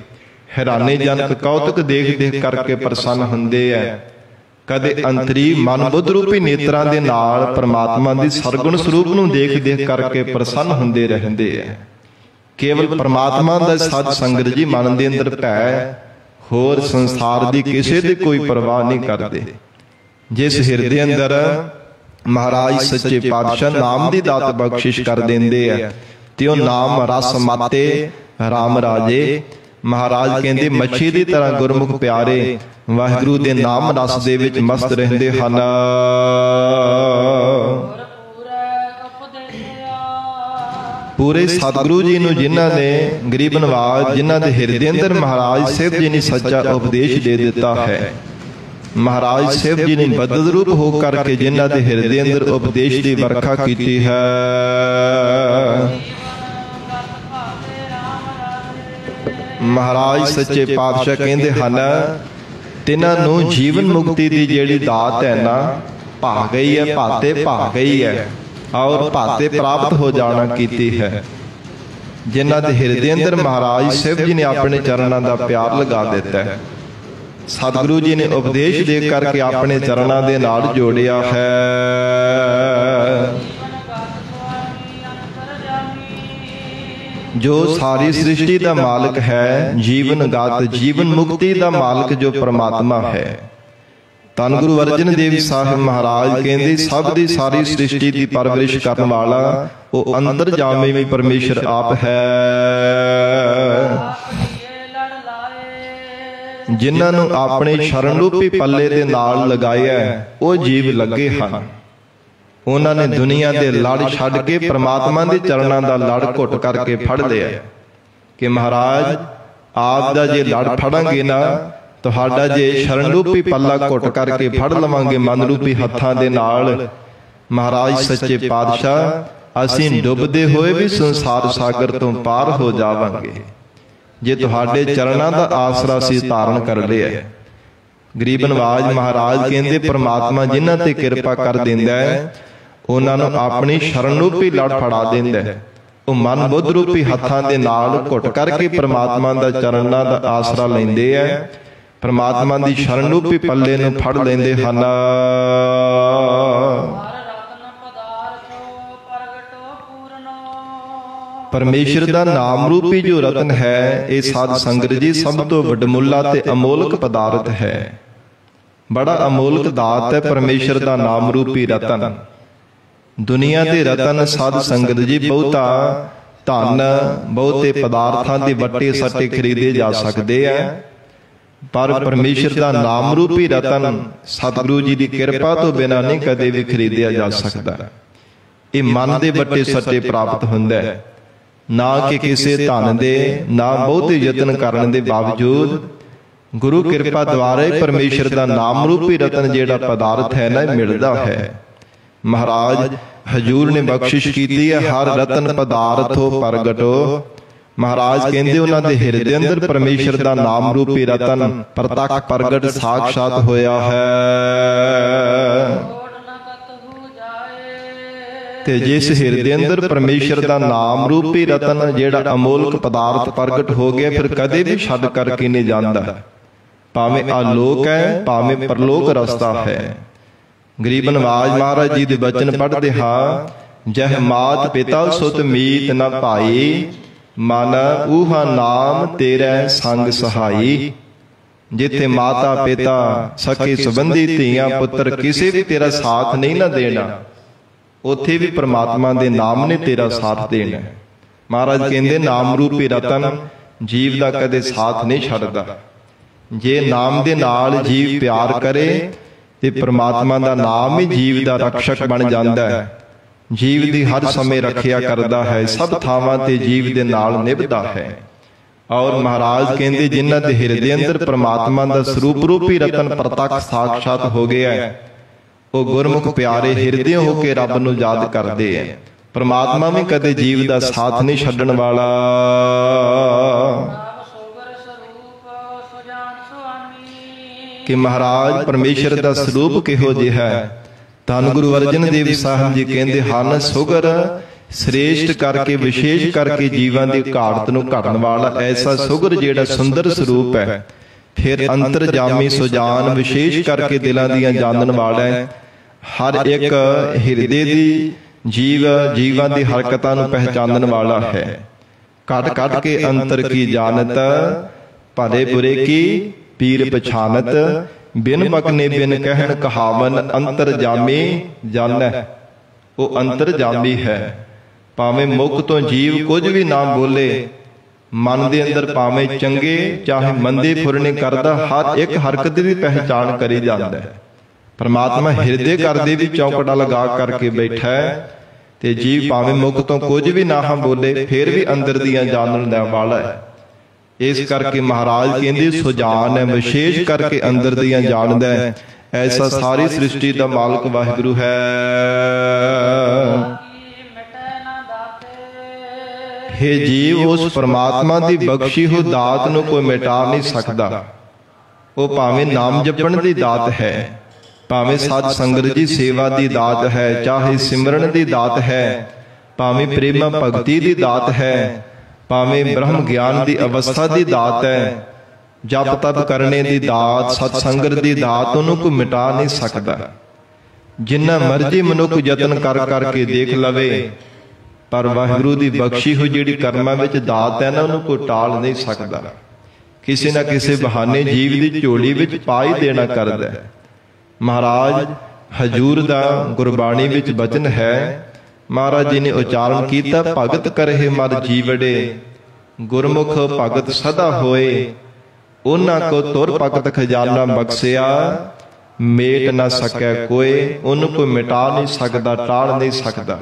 B: ਹੈਰਾਨੀਜਨਕ ਕੌਤਕ ਦੇਖ ਦੇਖ ਕਰਕੇ ਪ੍ਰਸੰਨ ਹੁੰਦੇ ਆ। ਕਦੇ ਅੰਤਰੀ ਮਨ ਬੁੱਧ ਰੂਪੀ ਨੇਤਰਾਂ ਦੇ ਨਾਲ ਪਰਮਾਤਮਾ ਦੀ ਸਰਗੁਣ ਸਰੂਪ ਨੂੰ ਦੇਖ ਦੇਖ ਕਰਕੇ ਪ੍ਰਸੰਨ ਹੁੰਦੇ ਰਹਿੰਦੇ ਆ। ਕੇਵਲ ਪਰਮਾਤਮਾ ਦਾ ਸਾਧ ਸੰਗਤ ਜੀ ਮਨ ਦੇ ਅੰਦਰ ਭੈ, ਹੋਰ ਸੰਸਾਰ ਦੀ ਕਿਸੇ ਦੀ ਕੋਈ ਪਰਵਾਹ ਨਹੀਂ ਕਰਦੇ। ਜਿਸ ਹਿਰਦੇ ਅੰਦਰ ਮਹਾਰਾਜ ਸੱਚੇ ਪਾਤਸ਼ਾਹ ਨਾਮ ਦੀ ਦਾਤ ਬਖਸ਼ਿਸ਼ ਕਰ ਦਿੰਦੇ ਆ ਤੇ ਉਹ ਨਾਮ ਰਸ ਮਾਤੇ ਰਾਮ ਰਾਜੇ। ਮਹਾਰਾਜ ਕਹਿੰਦੇ ਮੱਛੀ ਦੀ ਤਰ੍ਹਾਂ ਗੁਰਮੁਖ ਪਿਆਰੇ ਵਾਹਿਗੁਰੂ ਦੇ ਨਾਮ ਰਸ ਦੇ ਵਿੱਚ ਮਸਤ ਰਹਿੰਦੇ ਹਨ। ਪੂਰੇ ਸਤਿਗੁਰੂ ਜੀ ਨੂੰ ਜਿਨ੍ਹਾਂ ਨੇ ਗਰੀਬ ਨਵਾਜ਼ ਜਿਨ੍ਹਾਂ ਦੇ ਹਿਰਦੇ ਅੰਦਰ ਮਹਾਰਾਜ ਸਾਹਿਬ ਜੀ ਨੇ ਸੱਚਾ ਉਪਦੇਸ਼ ਦੇ ਦਿੱਤਾ ਹੈ। ਮਹਾਰਾਜ ਸਾਹਿਬ ਜੀ ਨੇ ਬਦਲ ਰੂਪ ਹੋ ਕਰਕੇ ਜਿਨ੍ਹਾਂ ਦੇ ਹਿਰਦੇ ਅੰਦਰ ਉਪਦੇਸ਼ ਦੀ ਵਰਖਾ ਕੀਤੀ ਹੈ। ਮਹਾਰਾਜ ਸੱਚੇ ਪਾਤਸ਼ਾਹ ਕਹਿੰਦੇ ਹਨ ਤਿਨਾਂ ਨੂੰ ਜੀਵਨ ਮੁਕਤੀ ਦੀ ਜਿਹੜੀ ਦਾਤ ਹੈ ਨਾ ਭਾ ਗਈ ਹੈ, ਭਾਤੇ ਭਾ ਗਈ ਹੈ ਔਰ ਭਾਤੇ ਪ੍ਰਾਪਤ ਹੋ ਜਾਣਾ ਕੀਤੀ ਹੈ। ਜਿਨ੍ਹਾਂ ਦੇ ਹਿਰਦੇ ਅੰਦਰ ਮਹਾਰਾਜ ਸਾਹਿਬ ਜੀ ਨੇ ਆਪਣੇ ਚਰਨਾਂ ਦਾ ਪਿਆਰ ਲਗਾ ਦਿੱਤਾ ਹੈ। ਸਤਿਗੁਰੂ ਜੀ ਨੇ ਉਪਦੇਸ਼ ਦੇ ਕਰਕੇ ਆਪਣੇ ਚਰਨਾਂ ਦੇ ਨਾਲ ਜੋੜਿਆ ਹੈ। ਜੋ ਸਾਰੀ ਸ੍ਰਿਸ਼ਟੀ ਦਾ ਮਾਲਕ ਹੈ, ਜੀਵਨ ਗਾਤ ਜੀਵਨ ਮੁਕਤੀ ਦਾ ਮਾਲਕ ਜੋ ਪ੍ਰਮਾਤਮਾ ਹੈ। ਧੰਨ ਗੁਰੂ ਅਰਜਨ ਦੇਵ ਸਾਹਿਬ ਮਹਾਰਾਜ ਕਹਿੰਦੇ ਸਭ ਦੀ ਸਾਰੀ ਸ੍ਰਿਸ਼ਟੀ ਦੀ ਪਰਵਰਿਸ਼ ਕਰਨ ਵਾਲਾ ਉਹ ਅੰਤਰਜਾਮੀ ਵੀ ਪਰਮੇਸ਼ਰ ਆਪ ਹੈ। ਜਿਨ੍ਹਾਂ ਨੂੰ ਆਪਣੇ ਸ਼ਰਨ ਰੂਪੀ ਪੱਲੇ ਦੇ ਨਾਲ ਲਗਾਇਆ ਉਹ ਜੀਵ ਲੱਗੇ ਹਨ। ਉਹਨਾਂ ਨੇ ਦੁਨੀਆ ਦੇ ਲੜ ਛੱਡ ਕੇ ਪ੍ਰਮਾਤਮਾ ਦੇ ਚਰਨਾਂ ਦਾ ਲੜ ਘੁੱਟ ਕਰਕੇ ਫੜ ਲਿਆ ਕਿ ਮਹਾਰਾਜ ਆਪ ਦਾ ਜੇ ਲੜ ਫੜਾਂਗੇ ਨਾ ਤੁਹਾਡਾ ਜੇ ਸ਼ਰਨ ਰੂਪੀ ਪੱਲਾ ਘੁੱਟ ਕਰਕੇ ਫੜ ਲਵਾਂਗੇ ਮਨ ਰੂਪੀ ਹੱਥਾਂ ਦੇ ਨਾਲ ਮਹਾਰਾਜ ਸੱਚੇ ਪਾਤਸ਼ਾਹ ਅਸੀਂ ਡੁੱਬਦੇ ਹੋਏ ਵੀ ਸੰਸਾਰ ਸਾਗਰ ਤੋਂ ਪਾਰ ਹੋ ਜਾਵਾਂਗੇ ਜੇ ਤੁਹਾਡੇ ਚਰਨਾਂ ਦਾ ਆਸਰਾ ਅਸੀਂ ਧਾਰਨ ਕਰ ਲਿਆ। ਗਰੀਬ ਨਵਾਜ਼ ਮਹਾਰਾਜ ਕਹਿੰਦੇ ਪ੍ਰਮਾਤਮਾ ਜਿਨ੍ਹਾਂ ਤੇ ਕਿਰਪਾ ਕਰ ਦਿੰਦਾ ਹੈ ਉਹਨਾਂ ਨੂੰ ਆਪਣੀ ਸ਼ਰਨ ਰੂਪੀ ਲੜ ਫੜਾ ਦਿੰਦਾ ਹੈ। ਉਹ ਮਨ ਬੁੱਧ ਰੂਪੀ ਹੱਥਾਂ ਦੇ ਨਾਲ ਘੁੱਟ ਕਰਕੇ ਪ੍ਰਮਾਤਮਾ ਦਾ ਚਰਨਾਂ ਦਾ ਆਸਰਾ ਲੈਂਦੇ ਆ, ਪ੍ਰਮਾਤਮਾ ਦੀ ਸ਼ਰਨ ਰੂਪੀ ਪੱਲੇ ਨੂੰ ਫੜ ਲੈਂਦੇ ਹਨ। ਪਰਮੇਸ਼ਰ ਦਾ ਨਾਮ ਰੂਪੀ ਜੋ ਰਤਨ ਹੈ ਇਹ ਸਾਧ ਸੰਗਤ ਜੀ ਸਭ ਤੋਂ ਵਡਮੁੱਲਾ ਤੇ ਅਮੋਲਕ ਪਦਾਰਥ ਹੈ। ਬੜਾ ਅਮੋਲਕ ਦਾਤ ਹੈ ਪਰਮੇਸ਼ਰ ਦਾ ਨਾਮ ਰੂਪੀ ਰਤਨ। ਦੁਨੀਆ ਦੇ ਰਤਨ ਸਾਧ ਸੰਗਤ ਜੀ ਬਹੁਤਾ ਧਨ ਬਹੁਤੇ ਪਦਾਰਥਾਂ ਦੇ ਵੱਟੇ ਸੱਟੇ ਖਰੀਦੇ ਜਾ ਸਕਦੇ ਆ ਪਰ ਪਰਮੇਸ਼ਰ ਦਾ ਨਾਮ ਰੂਪੀ ਰਤਨ ਸਤਿਗੁਰੂ ਜੀ ਦੀ ਕਿਰਪਾ ਤੋਂ ਬਿਨਾਂ ਨਹੀਂ ਕਦੇ ਵੀ ਖਰੀਦਿਆ ਜਾ ਸਕਦਾ। ਇਹ ਮਨ ਦੇ ਵੱਟੇ ਸੱਟੇ ਪ੍ਰਾਪਤ ਹੁੰਦਾ ਹੈ ਨਾ ਕਿ ਕਿਸੇ ਧਨ ਦੇ ਨਾ ਬਹੁਤੇ ਯਤਨ ਕਰਨ ਦੇ ਬਾਵਜੂਦ ਗੁਰੂ ਕਿਰਪਾ ਦੁਆਰਾ ਹੀ ਪਰਮੇਸ਼ਰ ਦਾ ਨਾਮ ਰੂਪੀ ਰਤਨ ਜਿਹੜਾ ਪਦਾਰਥ ਹੈ ਨਾ ਮਿਲਦਾ ਹੈ। ਮਹਾਰਾਜ ਹਜੂਰ ਨੇ ਬਖਸ਼ਿਸ਼ ਕੀਤੀ ਹੈ ਹਰ ਰਤਨ ਪਦਾਰਥੋ ਪ੍ਰਗਟੋ। ਮਹਾਰਾਜ ਕਹਿੰਦੇ ਉਹਨਾਂ ਦੇ ਹਿਰਦੇ ਅੰਦਰ ਪਰਮੇਸ਼ਰ ਦਾ ਨਾਮ ਰੂਪੀ ਰਤਨ ਪ੍ਰਤੱਖ ਪ੍ਰਗਟ ਸਾਖਸ਼ਾਤ ਹੋਇਆ ਹੈ। ਤੇ ਜਿਸ ਹਿਰਦੇ ਅੰਦਰ ਪਰਮੇਸ਼ਰ ਦਾ ਨਾਮ ਰੂਪੀ ਰਤਨ ਜਿਹੜਾ ਅਮੋਲਕ ਪਦਾਰਥ ਪ੍ਰਗਟ ਹੋ ਗਿਆ ਫਿਰ ਕਦੇ ਵੀ ਛੱਡ ਕਰਕੇ ਨਹੀਂ ਜਾਂਦਾ, ਭਾਵੇਂ ਆਲੋਕ ਹੈ ਭਾਵੇਂ ਪਰਲੋਕ ਰਸਤਾ ਹੈ। ਗਰੀਬ ਨਵਾਜ਼ ਮਹਾਰਾਜ ਜੀ ਦੇ ਬਚਨ ਪੜ੍ਹਦੇ ਹਾਂ ਜਹ ਮਾਤ ਪਿਤਾ ਸੁਤ ਮੀਤ ਨ ਭਾਈ ਮਨ ਊਹਾ ਨਾਮ ਤੇਰੇ ਸੰਗ ਸਹਾਈ। ਜਿੱਥੇ ਮਾਤਾ ਪਿਤਾ ਸਕੇ ਸੰਬੰਧੀ ਧੀਆਂ ਪੁੱਤਰ ਕਿਸੇ ਵੀ ਤੇਰਾ ਸਾਥ ਨਹੀਂ ਨਾ ਦੇਣਾ ਉੱਥੇ ਵੀ ਪ੍ਰਮਾਤਮਾ ਦੇ ਨਾਮ ਨੇ ਤੇਰਾ ਸਾਥ ਦੇਣਾ। ਮਹਾਰਾਜ ਕਹਿੰਦੇ ਨਾਮ ਰੂਪੀ ਰਤਨ ਜੀਵ ਦਾ ਕਦੇ ਸਾਥ ਨਹੀਂ ਛੱਡਦਾ। ਜੇ ਨਾਮ ਦੇ ਨਾਲ ਜੀਵ ਪਿਆਰ ਕਰੇ ਤੇ ਪ੍ਰਮਾਤਮਾ ਦਾ ਨਾਮ ਹੀ ਜੀਵ ਦਾ ਰਕਸ਼ਕ ਬਣ ਜਾਂਦਾ ਹੈ। ਜੀਵ ਦੀ ਹਰ ਸਮੇਂ ਰੱਖਿਆ ਕਰਦਾ ਹੈ, ਸਭ ਥਾਵਾਂ ਤੇ ਜੀਵ ਦੇ ਨਾਲ ਨਿਭਦਾ ਹੈ। ਔਰ ਮਹਾਰਾਜ ਕਹਿੰਦੇ ਜਿਨ੍ਹਾਂ ਦੇ ਹਿਰਦੇ ਅੰਦਰ ਪ੍ਰਮਾਤਮਾ ਦਾ ਸਰੂਪ ਰੂਪੀ ਰਤਨ ਪ੍ਰਤੱਖ ਸਾਖਸ਼ਾਤ ਹੋ ਗਿਆ ਹੈ ਉਹ ਗੁਰਮੁਖ ਪਿਆਰੇ ਹਿਰਦੇ ਹੋ ਕੇ ਰੱਬ ਨੂੰ ਯਾਦ ਕਰਦੇ ਹੈ। ਪ੍ਰਮਾਤਮਾ ਵੀ ਕਦੇ ਜੀਵ ਦਾ ਸਾਥ ਨਹੀਂ ਛੱਡਣ ਵਾਲਾ। ਕਿ ਮਹਾਰਾਜ ਪਰਮੇਸ਼ਰ ਦਾ ਸਰੂਪ ਕਿਹੋ ਜਿਹਾ ਹੈ। ਧੰਨ ਗੁਰੂ ਅਰਜਨ ਦੇਵ ਸਾਹਿਬ ਜੀ ਕਹਿੰਦੇ ਹਨ ਸੁਗਰ ਸ੍ਰੇਸ਼ਟ ਕਰਕੇ ਵਿਸ਼ੇਸ਼ ਕਰਕੇ ਜੀਵਾਂ ਦੀ ਘਾੜਤ ਨੂੰ ਘੜਨ ਵਾਲਾ ਐਸਾ ਸੁਗਰ ਜਿਹੜਾ ਸੁੰਦਰ ਸਰੂਪ ਹੈ। ਫਿਰ ਅੰਤਰਜਾਮੀ ਸੁਜਾਨ ਵਿਸ਼ੇਸ਼ ਕਰਕੇ ਦਿਲਾਂ ਦੀਆਂ ਜਾਣਨ ਵਾਲਾ ਹੈ। ਹਰ ਇੱਕ ਹਿਰਦੇ ਦੀ ਜੀਵਾਂ ਦੀ ਹਰਕਤਾਂ ਨੂੰ ਪਹਿਚਾਨਣ ਵਾਲਾ ਹੈ। ਕੱਢ ਕੱਢ ਕੇ ਅੰਤਰ ਕੀ ਜਾਣਤ ਭਲੇ ਬੁਰੇ ਕੀ ਪੀਰ ਪਛਾਨਤ। ਬਿਨ ਬਕਨੇ ਬਿਨ ਕਹਿਣ ਕਹਾਵਨ ਅੰਤਰ ਜਾਮੀ ਜਾਣੈ। ਉਹ ਅੰਤਰ ਜਾਮੀ ਹੈ। ਭਾਵੇਂ ਮੁਖ ਤੋਂ ਜੀਵ ਕੁਝ ਵੀ ਨਾ ਬੋਲੇ, ਮਨ ਦੇ ਅੰਦਰ ਭਾਵੇਂ ਚੰਗੇ ਚਾਹੇ ਮੰਦੇ ਫੁਰਨੇ ਕਰਦਾ, ਹਰ ਇੱਕ ਹਰਕਤ ਦੀ ਪਹਿਚਾਣ ਕਰੀ ਜਾਂਦਾ ਹੈ। ਪਰਮਾਤਮਾ ਹਿਰਦੇ ਘਰ ਦੇ ਵੀ ਚੌਕੜਾ ਲਗਾ ਕਰਕੇ ਬੈਠਾ ਹੈ, ਤੇ ਜੀਵ ਭਾਵੇਂ ਮੁਖ ਤੋਂ ਕੁਝ ਵੀ ਨਾ ਬੋਲੇ, ਫਿਰ ਵੀ ਅੰਦਰ ਦੀਆਂ ਜਾਣਨ ਦਾ ਵਾਲਾ ਹੈ। ਇਸ ਕਰਕੇ ਮਹਾਰਾਜ ਕਹਿੰਦੇ ਸੁਜਾਨ ਹੈ, ਵਿਸ਼ੇਸ਼ ਕਰਕੇ ਅੰਦਰ ਦੀਆਂ ਜਾਣਦਾ ਹੈ। ਐਸਾ ਸਾਰੀ ਸ੍ਰਿਸ਼ਟੀ ਦਾ ਮਾਲਕ ਵਾਹਿਗੁਰੂ ਹੈ। हे ਜੀਵ, ਉਸ ਪਰਮਾਤਮਾ ਦੀ ਬਖਸ਼ੀ ਹੋਈ ਦਾਤ ਨੂੰ ਕੋਈ ਮਿਟਾ ਨਹੀਂ ਸਕਦਾ। ਉਹ ਭਾਵੇਂ ਨਾਮ ਜਪਣ ਦੀ ਦਾਤ ਹੈ, ਭਾਵੇਂ ਸਤ ਸੰਗਤ ਦੀ ਸੇਵਾ ਦੀ ਦਾਤ ਹੈ, ਚਾਹੇ ਸਿਮਰਨ ਦੀ ਦਾਤ ਹੈ, ਭਾਵੇਂ ਪ੍ਰੇਮ ਭਗਤੀ ਦੀ ਦਾਤ ਹੈ, ਭਾਵੇਂ ਬ੍ਰਹਮ ਗਿਆਨ ਦੀ ਅਵਸਥਾ ਦੀ ਦਾਤ ਹੈ, ਜਪ ਤਪ ਕਰਨੇ ਦੀ ਦਾਤ, ਸਤ ਸੰਗਤ ਦੀ ਦਾਤ, ਉਹਨੂੰ ਕੋਈ ਮਿਟਾ ਨਹੀਂ ਸਕਦਾ। ਜਿੰਨਾ ਮਰਜ਼ੀ ਮਨੁੱਖ ਯਤਨ ਕਰ ਕਰਕੇ ਦੇਖ ਲਵੇ, ਪਰ ਵਾਹਿਗੁਰੂ ਦੀ ਬਖਸ਼ੀ ਹੋਈ ਜਿਹੜੀ ਕਰਮਾਂ ਵਿੱਚ ਦਾਤ ਹੈ ਨਾ, ਉਹਨੂੰ ਕੋਈ ਟਾਲ ਨਹੀਂ ਸਕਦਾ। ਕਿਸੇ ਨਾ ਕਿਸੇ ਬਹਾਨੇ ਜੀਵ ਦੀ ਝੋਲੀ ਵਿੱਚ ਪਾ ਹੀ ਦੇਣਾ ਕਰਦਾ ਹੈ। ਮਹਾਰਾਜ ਹਜੂਰ ਦਾ ਗੁਰਬਾਣੀ ਵਿੱਚ ਬਚਨ ਹੈ, ਮਹਾਰਾਜ ਜੀ ਨੇ ਉਚਾਰਨ ਕੀਤਾ, ਭਗਤ ਕਰਹਿ ਮਰ ਜੀਵੜੇ, ਗੁਰਮੁਖ ਭਗਤ ਸਦਾ ਹੋਏ, ਉਹਨਾਂ ਕੋ ਤੁਰ ਭਗਤ ਖਜ਼ਾਨਾ ਬਖਸ਼ਿਆ, ਮੇਟ ਨਾ ਸਕੈ ਕੋਏ। ਉਹਨੂੰ ਕੋਈ ਮਿਟਾ ਨਹੀਂ ਸਕਦਾ, ਟਾਲ ਨਹੀਂ ਸਕਦਾ।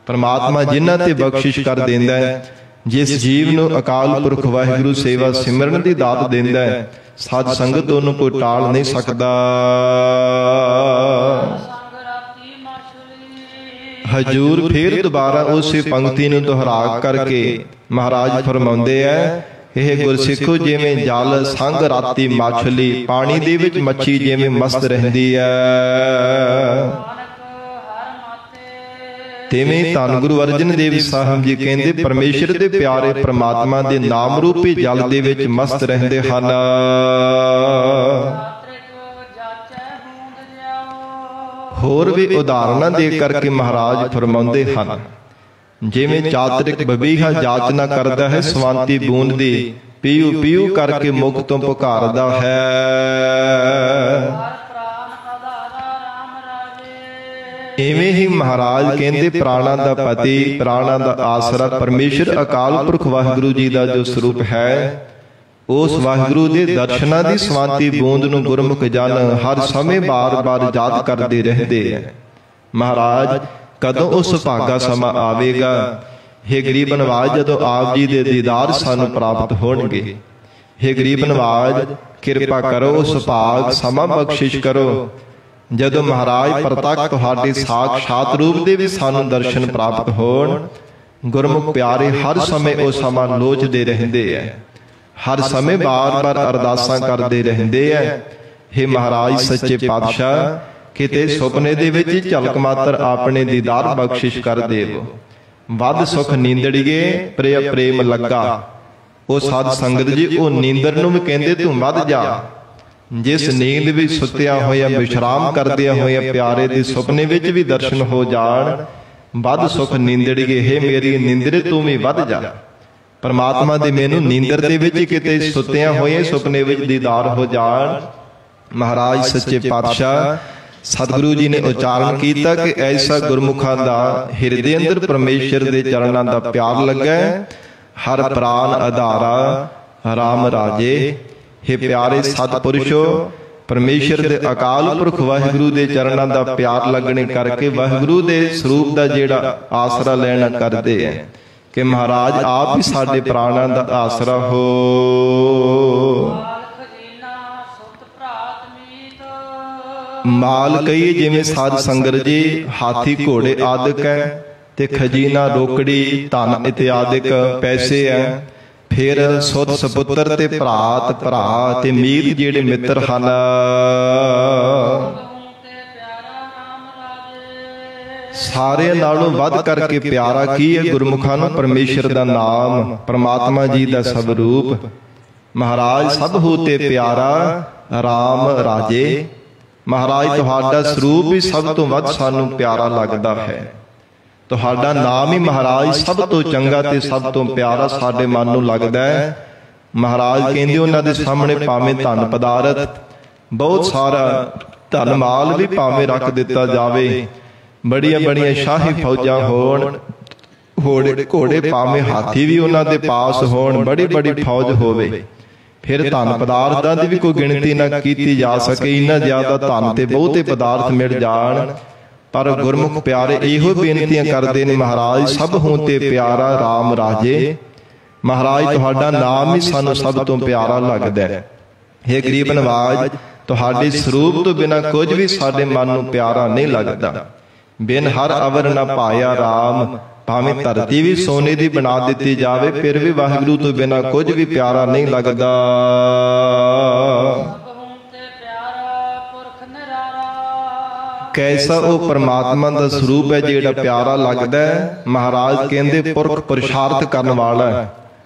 B: ਪਰਮਾਤਮਾ ਜਿਨ੍ਹਾਂ ਤੇ ਬਖਸ਼ਿਸ਼ ਕਰ ਦਿੰਦਾ ਹੈ, ਜਿਸ ਜੀਵ ਨੂੰ ਅਕਾਲ ਪੁਰਖ ਵਾਹਿਗੁਰੂ ਸੇਵਾ ਸਿਮਰਨ ਦੀ ਦਾਤ ਦਿੰਦਾ ਹੈ, ਸਤ ਸੰਗਤ ਉਹਨੂੰ ਕੋਈ ਟਾਲ ਨਹੀਂ ਸਕਦਾ। ਹਜੂਰ ਫਿਰ ਦੁਬਾਰਾ ਉਸੇ ਪੰਕਤੀ ਨੂੰ ਦੁਹਰਾ ਕਰਕੇ ਮਹਾਰਾਜ ਫਰਮਾਉਂਦੇ ਐ, ਇਹ ਗੁਰਸਿੱਖੋ ਜਿਵੇਂ ਜਲ ਸੰਗ ਰਾਤੀ ਮਾਛਲੀ, ਪਾਣੀ ਦੇ ਵਿੱਚ ਮੱਛੀ ਜਿਵੇਂ ਮਸਤ ਰਹਿੰਦੀ ਹੈ, ਤਿਵੇਂ ਧੰਨ ਗੁਰੂ ਅਰਜਨ ਦੇਵ ਸਾਹਿਬ ਜੀ ਕਹਿੰਦੇ ਪਰਮੇਸ਼ਰ ਦੇ ਪਿਆਰੇ ਪ੍ਰਮਾਤਮਾ ਦੇ ਨਾਮ ਰੂਪੀ ਜਲ ਦੇ ਵਿੱਚ ਮਸਤ ਰਹਿੰਦੇ ਹਨ। ਹੋਰ ਵੀ ਉਦਾਹਰਨਾਂ ਦੇ ਕਰਕੇ ਮਹਾਰਾਜ ਫਰਮਾਉਂਦੇ ਹਨ, ਜਿਵੇਂ ਚਾਤਰਿਕ ਬਬੀਹਾ ਜਾਚਨਾ ਕਰਦਾ ਹੈ ਸਵਾਂਤੀ ਬੂੰਦ ਦੀ, ਪੀਊ ਪੀਊ ਕਰਕੇ ਮੁਖ ਤੋਂ ਪੁਕਾਰਦਾ ਹੈ। ਇਵੇਂ ਹੀ ਮਹਾਰਾਜ ਕਹਿੰਦੇ ਪ੍ਰਾਣਾਂ ਦਾ ਪਤੀ, ਪ੍ਰਾਣਾਂ ਦਾ ਆਸਰਾ ਪਰਮੇਸ਼ਰ ਅਕਾਲ ਪੁਰਖ ਵਾਹਿਗੁਰੂ ਜੀ ਦਾ ਜੋ ਸਰੂਪ ਹੈ, ਉਸ ਵਾਹਿਗੁਰੂ ਦੇ ਦਰਸ਼ਨਾਂ ਦੀ ਸਵਾਂਤੀ ਬੂੰਦ ਨੂੰ ਗੁਰਮੁਖ ਜਨ ਹਰ ਸਮੇਂ ਬਾਰ-ਬਾਰ ਯਾਦ ਕਰਦੇ ਰਹਿੰਦੇ ਹੈ। ਮਹਾਰਾਜ ਕਦੋਂ ਉਸ ਭਾਗਾ ਸਮਾਂ ਆਵੇਗਾ, हे ਗਰੀਬ ਨਵਾਜ, ਜਦੋਂ ਆਪ ਜੀ ਦੇ ਦੀਦਾਰ ਸਾਨੂੰ ਪ੍ਰਾਪਤ ਹੋਣਗੇ। हे ਗਰੀਬ ਨਵਾਜ, ਕਿਰਪਾ ਕਰੋ, ਉਸ ਭਾਗ ਸਮਾਂ ਬਖਸ਼ਿਸ਼ ਕਰੋ, ਜਦੋਂ ਮਹਾਰਾਜ ਪ੍ਰਤੱਖ ਤੁਹਾਡੇ ਸਾਖਸ਼ਾਤ ਰੂਪ ਦੇ ਵੀ ਸਾਨੂੰ ਦਰਸ਼ਨ ਪ੍ਰਾਪਤ ਹੋਣ। ਗੁਰਮੁਖ ਪਿਆਰੇ ਹਰ ਸਮੇਂ ਉਹ ਸਮਾਂ ਲੋਚਦੇ ਰਹਿੰਦੇ ਹੈ, ਹਰ ਸਮੇਂ ਬਾਰ-ਬਾਰ ਅਰਦਾਸਾਂ ਕਰਦੇ ਰਹਿੰਦੇ ਹੈ, हे ਮਹਾਰਾਜ ਸੱਚੇ ਪਾਤਸ਼ਾਹ, ਕਿਤੇ ਸੁਪਨੇ ਦੇ ਵਿੱਚ ਝਲਕ ਮਾਤਰ ਆਪਣੇ ਦੀਦਾਰ ਬਖਸ਼ਿਸ਼ ਕਰ ਦੇਵੋ। ਵੱਧ ਸੁਖ ਨੀਂਦੜੀਏ ਪ੍ਰਿਆ ਪ੍ਰੇਮ ਲੱਗਾ। ਉਹ ਸਾਧ ਸੰਗਤ ਜੀ, ਉਹ ਨੀਂਦਰ ਨੂੰ ਵੀ ਕਹਿੰਦੇ ਤੂੰ ਵੱਧ ਜਾ। ਜਿਸ ਨੀਂਦ ਵਿੱਚ ਸੁੱਤਿਆ ਹੋਇਆ ਵਿਸ਼ਰਾਮ ਕਰਦਿਆਂ ਹੋਇਆ ਪਿਆਰੇ ਦੇ ਸੁਪਨੇ ਵਿੱਚ ਵੀ ਦਰਸ਼ਨ ਹੋ ਜਾਣ, ਵੱਧ ਸੁਖ ਨੀਂਦੜੀਏ, हे ਮੇਰੀ ਨੀਂਦਰੇ ਤੂੰ ਵੀ ਵੱਧ ਜਾ। ਪਰਮਾਤਮਾ ਦੇ ਮੈਨੂੰ ਨੀਂਦਰ ਦੇ ਵਿੱਚ ਕਿਤੇ ਸੁੱਤਿਆਂ ਹੋਏ ਸੁਪਨੇ ਵਿੱਚ ਦੀਦਾਰ ਹੋ ਜਾਣ। ਮਹਾਰਾਜ ਸੱਚੇ ਪਾਤਸ਼ਾਹ ਸਤਿਗੁਰੂ ਜੀ ਨੇ ਉਚਾਰਨ ਕੀਤਾ ਕਿ ਐਸਾ ਗੁਰਮੁਖਾਂ ਦਾ ਹਿਰਦੇ ਅੰਦਰ ਪਰਮੇਸ਼ਰ ਦੇ ਚਰਨਾਂ ਦਾ ਪਿਆਰ ਲੱਗਾ, ਹਰ ਪ੍ਰਾਨ ਆਧਾਰਾ ਰਾਮ ਰਾਜੇ। हे ਪਿਆਰੇ ਸਤਿਪੁਰਸ਼ੋ, ਪਰਮੇਸ਼ਰ ਦੇ ਅਕਾਲ ਪੁਰਖ ਵਾਹਿਗੁਰੂ ਦੇ ਚਰਨਾਂ ਦਾ ਪਿਆਰ ਲੱਗਣੇ ਕਰਕੇ ਵਾਹਿਗੁਰੂ ਦੇ ਸਰੂਪ ਦਾ ਜਿਹੜਾ ਆਸਰਾ ਲੈਣਾ ਕਰਦੇ ਹੈ ਕਿ ਮਹਾਰਾਜ ਆਪ ਹੀ ਸਾਡੇ ਪ੍ਰਾਣਾਂ ਦਾ ਆਸਰਾ ਹੋ। ਮਾਲ ਕਹੀਏ ਜਿਵੇਂ ਸਾਧ ਸੰਗਤ ਜੀ, ਹਾਥੀ ਘੋੜੇ ਆਦਿਕ ਹੈ, ਤੇ ਖਜ਼ੀਨਾ ਰੋਕੜੀ ਧਨ ਇਤਿਆਦਿਕ ਪੈਸੇ ਹੈ। ਫਿਰ ਸੁੱਤ ਸਪੁੱਤਰ ਤੇ ਭਰਾਤ ਭਰਾ ਤੇ ਮੀਤ ਜਿਹੜੇ ਮਿੱਤਰ ਹਨ। ਸਾਰਿਆਂ ਨਾਲੋਂ ਵੱਧ ਕਰਕੇ ਪਿਆਰਾ ਕੀ ਹੈ ਗੁਰਮੁਖਾਂ ਨੂੰ? ਪਰਮੇਸ਼ਰ ਦਾ ਨਾਮ, ਪਰਮਾਤਮਾ ਜੀ ਦਾ ਸਵਰੂਪ। ਮਹਾਰਾਜ ਸਭ ਹੋ ਤੇ ਪਿਆਰਾ ਰਾਮ ਰਾਜੇ। ਮਹਾਰਾਜ ਤੁਹਾਡਾ ਸਰੂਪ ਹੀ ਸਭ ਤੋਂ ਵੱਧ ਸਾਨੂੰ ਪਿਆਰਾ ਲੱਗਦਾ ਹੈ। ਤੁਹਾਡਾ ਨਾਮ ਹੀ ਮਹਾਰਾਜ ਸਭ ਤੋਂ ਚੰਗਾ ਤੇ ਸਭ ਤੋਂ ਪਿਆਰਾ ਸਾਡੇ ਮਨ ਨੂੰ ਲੱਗਦਾ ਹੈ। ਮਹਾਰਾਜ ਕਹਿੰਦੇ ਉਹਨਾਂ ਦੇ ਸਾਹਮਣੇ ਭਾਵੇਂ ਧਨ ਪਦਾਰਥ, ਬਹੁਤ ਸਾਰਾ ਧਨ ਮਾਲ ਵੀ ਭਾਵੇਂ ਰੱਖ ਦਿੱਤਾ ਜਾਵੇ, ਬੜੀਆਂ ਬੜੀਆਂ ਸ਼ਾਹੀ ਫੌਜਾਂ ਹੋਣ, ਘੋੜੇ ਭਾਵੇਂ ਹਾਥੀ ਵੀ ਉਹਨਾਂ ਦੇ ਪਾਸ ਹੋਣ, ਬੜੀ ਬੜੀ ਫੌਜ ਹੋਵੇ, ਫਿਰ ਧਨ ਪਦਾਰਥਾਂ ਦੀ ਵੀ ਕੋਈ ਗਿਣਤੀ ਨਾ ਕੀਤੀ ਜਾ ਸਕੇ। ਇੰਨਾ ਜ਼ਿਆਦਾ ਧਨ ਤੇ ਬਹੁਤੇ ਪਦਾਰਥ ਮਿਲ ਜਾਣ, ਪਰ ਗੁਰਮੁਖ ਪਿਆਰੇ ਇਹੋ ਬੇਨਤੀਆਂ ਕਰਦੇ ਨੇ, ਮਹਾਰਾਜ ਸਭ ਹੋਂ ਤੇ ਪਿਆਰਾ RAM ਰਾਜੇ। ਮਹਾਰਾਜ ਤੁਹਾਡਾ ਨਾਮ ਹੀ ਸਾਨੂੰ ਸਭ ਤੋਂ ਪਿਆਰਾ ਲੱਗਦਾ ਹੈ। हे ਗਰੀਬ ਨਵਾਜ, ਤੁਹਾਡੇ ਸਰੂਪ ਤੋਂ ਬਿਨਾਂ ਕੁਝ ਵੀ ਸਾਡੇ ਮਨ ਨੂੰ ਪਿਆਰਾ ਨਹੀਂ ਲੱਗਦਾ। ਬਿਨ ਹਰ ਅਵਰ ਨਾ ਪਾਇਆ RAM, ਭਾਵੇਂ ਧਰਤੀ ਵੀ ਸੋਨੇ ਦੀ ਬਣਾ ਦਿੱਤੀ ਜਾਵੇ, ਫਿਰ ਵੀ ਵਾਹਿਗੁਰੂ ਤੋਂ ਬਿਨਾਂ ਕੁਝ ਵੀ ਪਿਆਰਾ ਨਹੀਂ ਲੱਗਦਾ। ਕੈਸਾ ਉਹ ਪਰਮਾਤਮਾ ਦਾ ਸਰੂਪ ਹੈ ਜਿਹੜਾ ਪਿਆਰਾ ਲੱਗਦਾ ਹੈ। ਮਹਾਰਾਜ ਕਹਿੰਦੇ ਪੁਰਖ ਪੁਰਸ਼ਾਰਥ ਕਰਨ ਵਾਲਾ ਹੈ,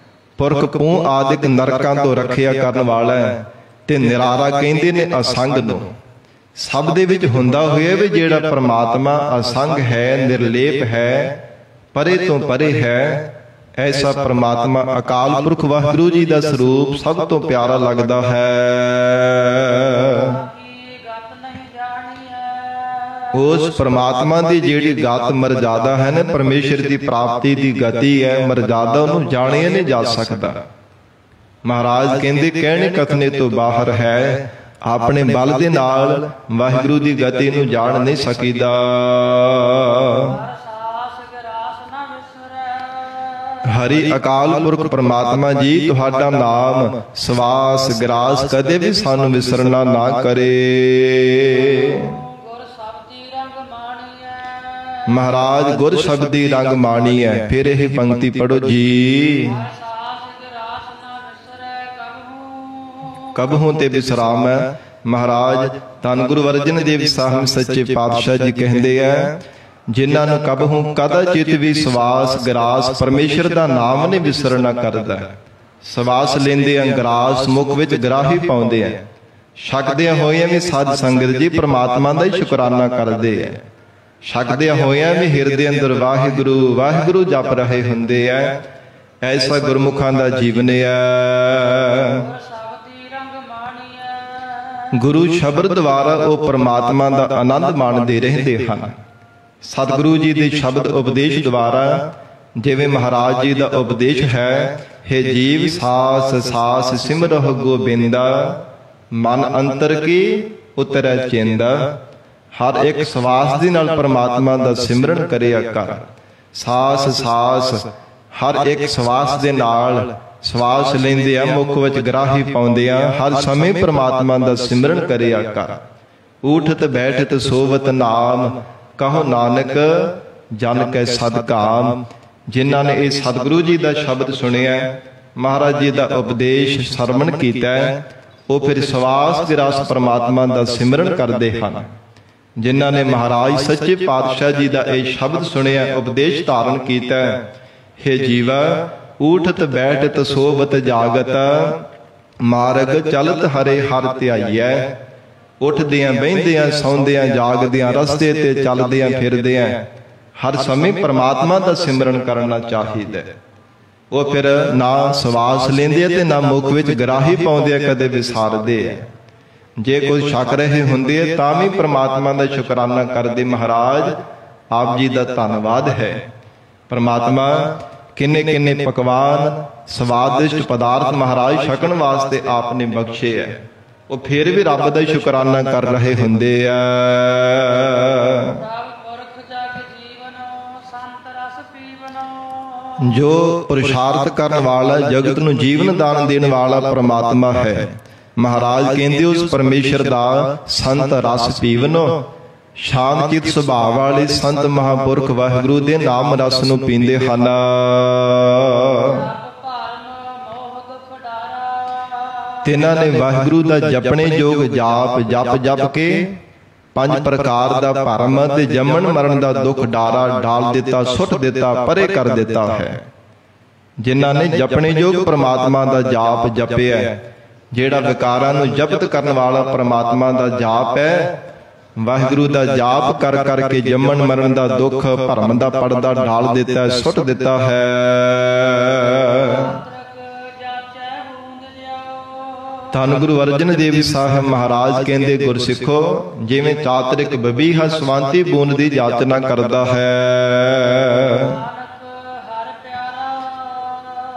B: ਪੁਰਖ ਪੂੰ ਆਦਿਕ ਨਰਕਾਂ ਤੋਂ ਰੱਖਿਆ ਕਰਨ ਵਾਲਾ ਹੈ, ਤੇ ਨਿਰਾਰਾ ਕਹਿੰਦੇ ਨੇ ਅਸੰਗ ਨੂੰ। ਸਭ ਦੇ ਵਿੱਚ ਹੁੰਦਾ ਹੋਇਆ ਵੀ ਜਿਹੜਾ ਪਰਮਾਤਮਾ ਅਸੰਗ ਹੈ, ਨਿਰਲੇਪ ਹੈ, ਪਰੇ ਤੋਂ ਪਰੇ ਹੈ, ਐਸਾ ਪਰਮਾਤਮਾ ਅਕਾਲ ਪੁਰਖ ਵਾਹਿਗੁਰੂ ਜੀ ਦਾ ਸਰੂਪ ਸਭ ਤੋਂ ਪਿਆਰਾ ਲੱਗਦਾ ਹੈ। ਉਸ ਪਰਮਾਤਮਾ ਦੀ ਜਿਹੜੀ ਗਤ ਮਰਜ਼ਾਦਾ ਹੈ ਨਾ, ਪਰਮੇਸ਼ਰ ਦੀ ਪ੍ਰਾਪਤੀ ਦੀ ਗਤੀ ਹੈ, ਮਰਜ਼ਾਦਾ ਉਹਨੂੰ ਜਾਣਿਆ ਨਹੀਂ ਜਾ ਸਕਦਾ। ਮਹਾਰਾਜ ਕਹਿੰਦੇ ਕਹਿਣੇ ਕਥਨੇ ਤੋਂ ਬਾਹਰ ਹੈ, ਆਪਣੇ ਬਲ ਦੇ ਨਾਲ ਵਾਹਿਗੁਰੂ ਦੀ ਗਤੀ ਨੂੰ ਜਾਣ ਨਹੀਂ ਸਕੀਦਾ। ਹਰੀ ਅਕਾਲ ਪੁਰਖ ਪਰਮਾਤਮਾ ਜੀ, ਤੁਹਾਡਾ ਨਾਮ ਸਵਾਸ ਗਰਾਸ ਕਦੇ ਵੀ ਸਾਨੂੰ ਵਿਸਰਨਾ ਨਾ ਕਰੇ। ਮਹਾਰਾਜ ਗੁਰ ਸ਼ਬਦੀ ਰੰਗ ਮਾਣੀ ਹੈ। ਫਿਰ ਇਹ ਪੰਕਤੀ ਪੜੋ ਜੀ, ਕਬਹੂ ਤੇ ਵਿਸਰਾਮ ਹੈ। ਮਹਾਰਾਜ ਧੰਨ ਗੁਰੂ ਅਰਜਨ ਦੇਵ ਸਾਹਿਬ ਸੱਚੇ ਪਾਤਸ਼ਾਹ ਜੀ ਕਹਿੰਦੇ ਆ, ਜਿਨ੍ਹਾਂ ਨੂੰ ਕਬਹੂ ਕਦਾਚਿਤ ਵੀ ਸਵਾਸ ਗਰਾਸ ਪਰਮੇਸ਼ਰ ਦਾ ਨਾਮ ਨਹੀਂ ਵਿਸਰਨਾ ਕਰਦਾ। ਸਵਾਸ ਲੈਂਦੇ ਆ, ਗਰਾਸ ਮੁਖ ਵਿੱਚ ਗਰਾਹੀ ਪਾਉਂਦੇ ਆ, ਛਕਦਿਆਂ ਹੋਇਆਂ ਵੀ ਸਾਧ ਸੰਗਤ ਜੀ ਪਰਮਾਤਮਾ ਦਾ ਹੀ ਸ਼ੁਕਰਾਨਾ ਕਰਦੇ ਆ, ਛਕਦਿਆਂ ਹੋਇਆਂ ਵੀ ਹਿਰਦੇ ਅੰਦਰ ਵਾਹਿਗੁਰੂ ਵਾਹਿਗੁਰੂ ਜਪ ਰਹੇ ਹੁੰਦੇ ਆ। ਐਸਾ ਗੁਰਮੁਖਾਂ ਦਾ ਜੀਵਨ ਹੈ। ਗੁਰੂ ਸ਼ਬਦ ਦੁਆਰਾ ਉਹ ਪਰਮਾਤਮਾ ਦਾ ਆਨੰਦ ਮਾਣਦੇ ਰਹਿੰਦੇ ਹਨ। ਸਤਿਗੁਰੂ ਜੀ ਦੇ ਸ਼ਬਦ ਉਪਦੇਸ਼ ਦੁਆਰਾ, ਜਿਵੇਂ ਮਹਾਰਾਜ ਜੀ ਦਾ ਉਪਦੇਸ਼ ਹੈ, हे ਜੀਵ ਸਾਸ ਸਾਸ ਸਿਮਰਹੁ ਗੋਬਿੰਦਾ, ਮਨ ਅੰਤਰ ਕੀ ਉਤਰੈ ਚਿੰਦਾ। ਹਰ ਇੱਕ ਸਵਾਸ ਦੇ ਨਾਲ ਪਰਮਾਤਮਾ ਦਾ ਸਿਮਰਨ ਕਰਿਆ ਕਰ। ਸਾਸ ਸਾਸ ਹਰ ਇੱਕ ਸਵਾਸ ਦੇ ਨਾਲ, ਸਵਾਸ ਲੈਂਦੇ ਆ ਮੁਖ ਵਿੱਚ ਗਰਾਹੀ ਪਾਉਂਦੇ ਆ, ਹਰ ਸਮੇਂ ਪਰਮਾਤਮਾ ਦਾ ਸਿਮਰਨ ਕਰਿਆ ਕਰ। ਊਠਤ ਬੈਠਤ ਸੋਵਤ ਨਾਮ, ਕਹੋ ਨਾਨਕ ਜਨ ਕੈ ਸਦਕਾਮ। ਜਿਨ੍ਹਾਂ ਨੇ ਇਹ ਸਤਿਗੁਰੂ ਜੀ ਦਾ ਸ਼ਬਦ ਸੁਣਿਆ, ਮਹਾਰਾਜ ਜੀ ਦਾ ਉਪਦੇਸ਼ ਸਰਵਣ ਕੀਤਾ, ਉਹ ਫਿਰ ਸਵਾਸ ਗਰਾਸ ਪਰਮਾਤਮਾ ਦਾ ਸਿਮਰਨ ਕਰਦੇ ਹਨ। ਜਿਨ੍ਹਾਂ ਨੇ ਮਹਾਰਾਜ ਸੱਚੇ ਪਾਤਸ਼ਾਹ ਜੀ ਦਾ ਇਹ ਸ਼ਬਦ ਸੁਣਿਆ, ਉਪਦੇਸ਼ ਧਾਰਨ ਕੀਤਾ, हे ਜੀਵਾ ਊਠਤ ਬੈਠਤ ਸੋਵਤ ਜਾਗਤ, ਮਾਰਗ ਚਲਤ ਹਰੇ ਹਰ ਧਿਆਈਐ। ਉੱਠਦਿਆਂ ਬਹਿੰਦਿਆਂ ਸੌਂਦਿਆਂ ਜਾਗਦਿਆਂ ਰਸਤੇ ਤੇ ਚੱਲਦਿਆਂ ਫਿਰਦਿਆਂ ਹਰ ਸਮੇਂ ਪਰਮਾਤਮਾ ਦਾ ਸਿਮਰਨ ਕਰਨਾ ਚਾਹੀਦਾ। ਉਹ ਫਿਰ ਨਾ ਸਵਾਸ ਲੈਂਦੇ ਤੇ ਨਾ ਮੁਖ ਵਿੱਚ ਗਰਾਹੀ ਪਾਉਂਦੇ, ਕਦੇ ਵਿਸਾਰਦੇ ਆ। ਜੇ ਕੋਈ ਛਕ ਰਹੇ ਹੁੰਦੇ ਤਾਂ ਵੀ ਪਰਮਾਤਮਾ ਦਾ ਸ਼ੁਕਰਾਨਾ ਕਰਦੇ। ਮਹਾਰਾਜ ਆਪ ਜੀ ਦਾ ਧੰਨਵਾਦ ਹੈ। ਪਰਮਾਤਮਾ ਕਿੰਨੇ ਕਿੰਨੇ ਪਕਵਾਨ ਸਵਾਦਿਸ਼ਟ ਪਦਾਰਥ ਮਹਾਰਾਜ ਛਕਣ ਵਾਸਤੇ ਆਪ ਨੇ ਬਖਸ਼ੇ ਹੈ, ਉਹ ਫਿਰ ਵੀ ਰੱਬ ਦਾ ਸ਼ੁਕਰਾਨਾ ਕਰ ਰਹੇ ਹੁੰਦੇ ਆ। ਜੋ ਪੁਰਸ਼ਾਰਥ ਕਰਨ ਵਾਲਾ, ਜਗਤ ਨੂੰ ਜੀਵਨ ਦਾਨ ਦੇਣ ਵਾਲਾ ਪਰਮਾਤਮਾ ਹੈ। ਮਹਾਰਾਜ ਕਹਿੰਦੇ ਉਸ ਪਰਮੇਸ਼ਰ ਦਾ ਸੰਤ ਰਸ ਪੀਵਨੋ। ਸ਼ਾਂਤ ਚਿਤ ਸੁਭਾਅ ਵਾਲੇ ਸੰਤ ਮਹਾਂਪੁਰਖ ਵਾਹਿਗੁਰੂ ਦੇ ਨਾਮ ਰਸ ਨੂੰ ਪੀਂਦੇ ਹਨ। ਤਿਨਾਂ ਨੇ ਵਾਹਿਗੁਰੂ ਦਾ ਜਪਣੇ ਯੋਗ ਜਾਪ ਜਪ ਜਪ ਕੇ 5 ਪ੍ਰਕਾਰ ਦਾ ਭਰਮ ਤੇ ਜੰਮਣ ਮਰਨ ਦਾ ਦੁੱਖ ਡਾਰਾ ਡਾਲ ਦਿੱਤਾ, ਸੁੱਟ ਦਿੱਤਾ, ਪਰੇ ਕਰ ਦਿੱਤਾ ਹੈ। ਜਿਨ੍ਹਾਂ ਨੇ ਜਪਣੇ ਯੋਗ ਪ੍ਰਮਾਤਮਾ ਦਾ ਜਾਪ ਜਪਿਆ, ਜਿਹੜਾ ਵਿਕਾਰਾਂ ਨੂੰ ਜ਼ਬਤ ਕਰਨ ਵਾਲਾ ਪ੍ਰਮਾਤਮਾ ਦਾ ਜਾਪ ਹੈ, ਵਾਹਿਗੁਰੂ ਦਾ ਜਾਪ ਕਰ ਕਰਕੇ ਜੰਮਣ ਮਰਨ ਦਾ ਦੁੱਖ ਭਰਮ ਦਾ ਪਰਦਾ ਢਾਲ ਦਿੱਤਾ, ਸੁੱਟ ਦਿੱਤਾ ਹੈ। ਧੰਨ ਗੁਰੂ ਅਰਜਨ ਦੇਵ ਸਾਹਿਬ ਮਹਾਰਾਜ ਕਹਿੰਦੇ, ਗੁਰਸਿੱਖੋ, ਜਿਵੇਂ ਚਾਤਰਿਕ ਬਬੀਹਾ ਸਵਾਂਤੀ ਬੂੰਦ ਦੀ ਜਾਚਨਾ ਕਰਦਾ ਹੈ,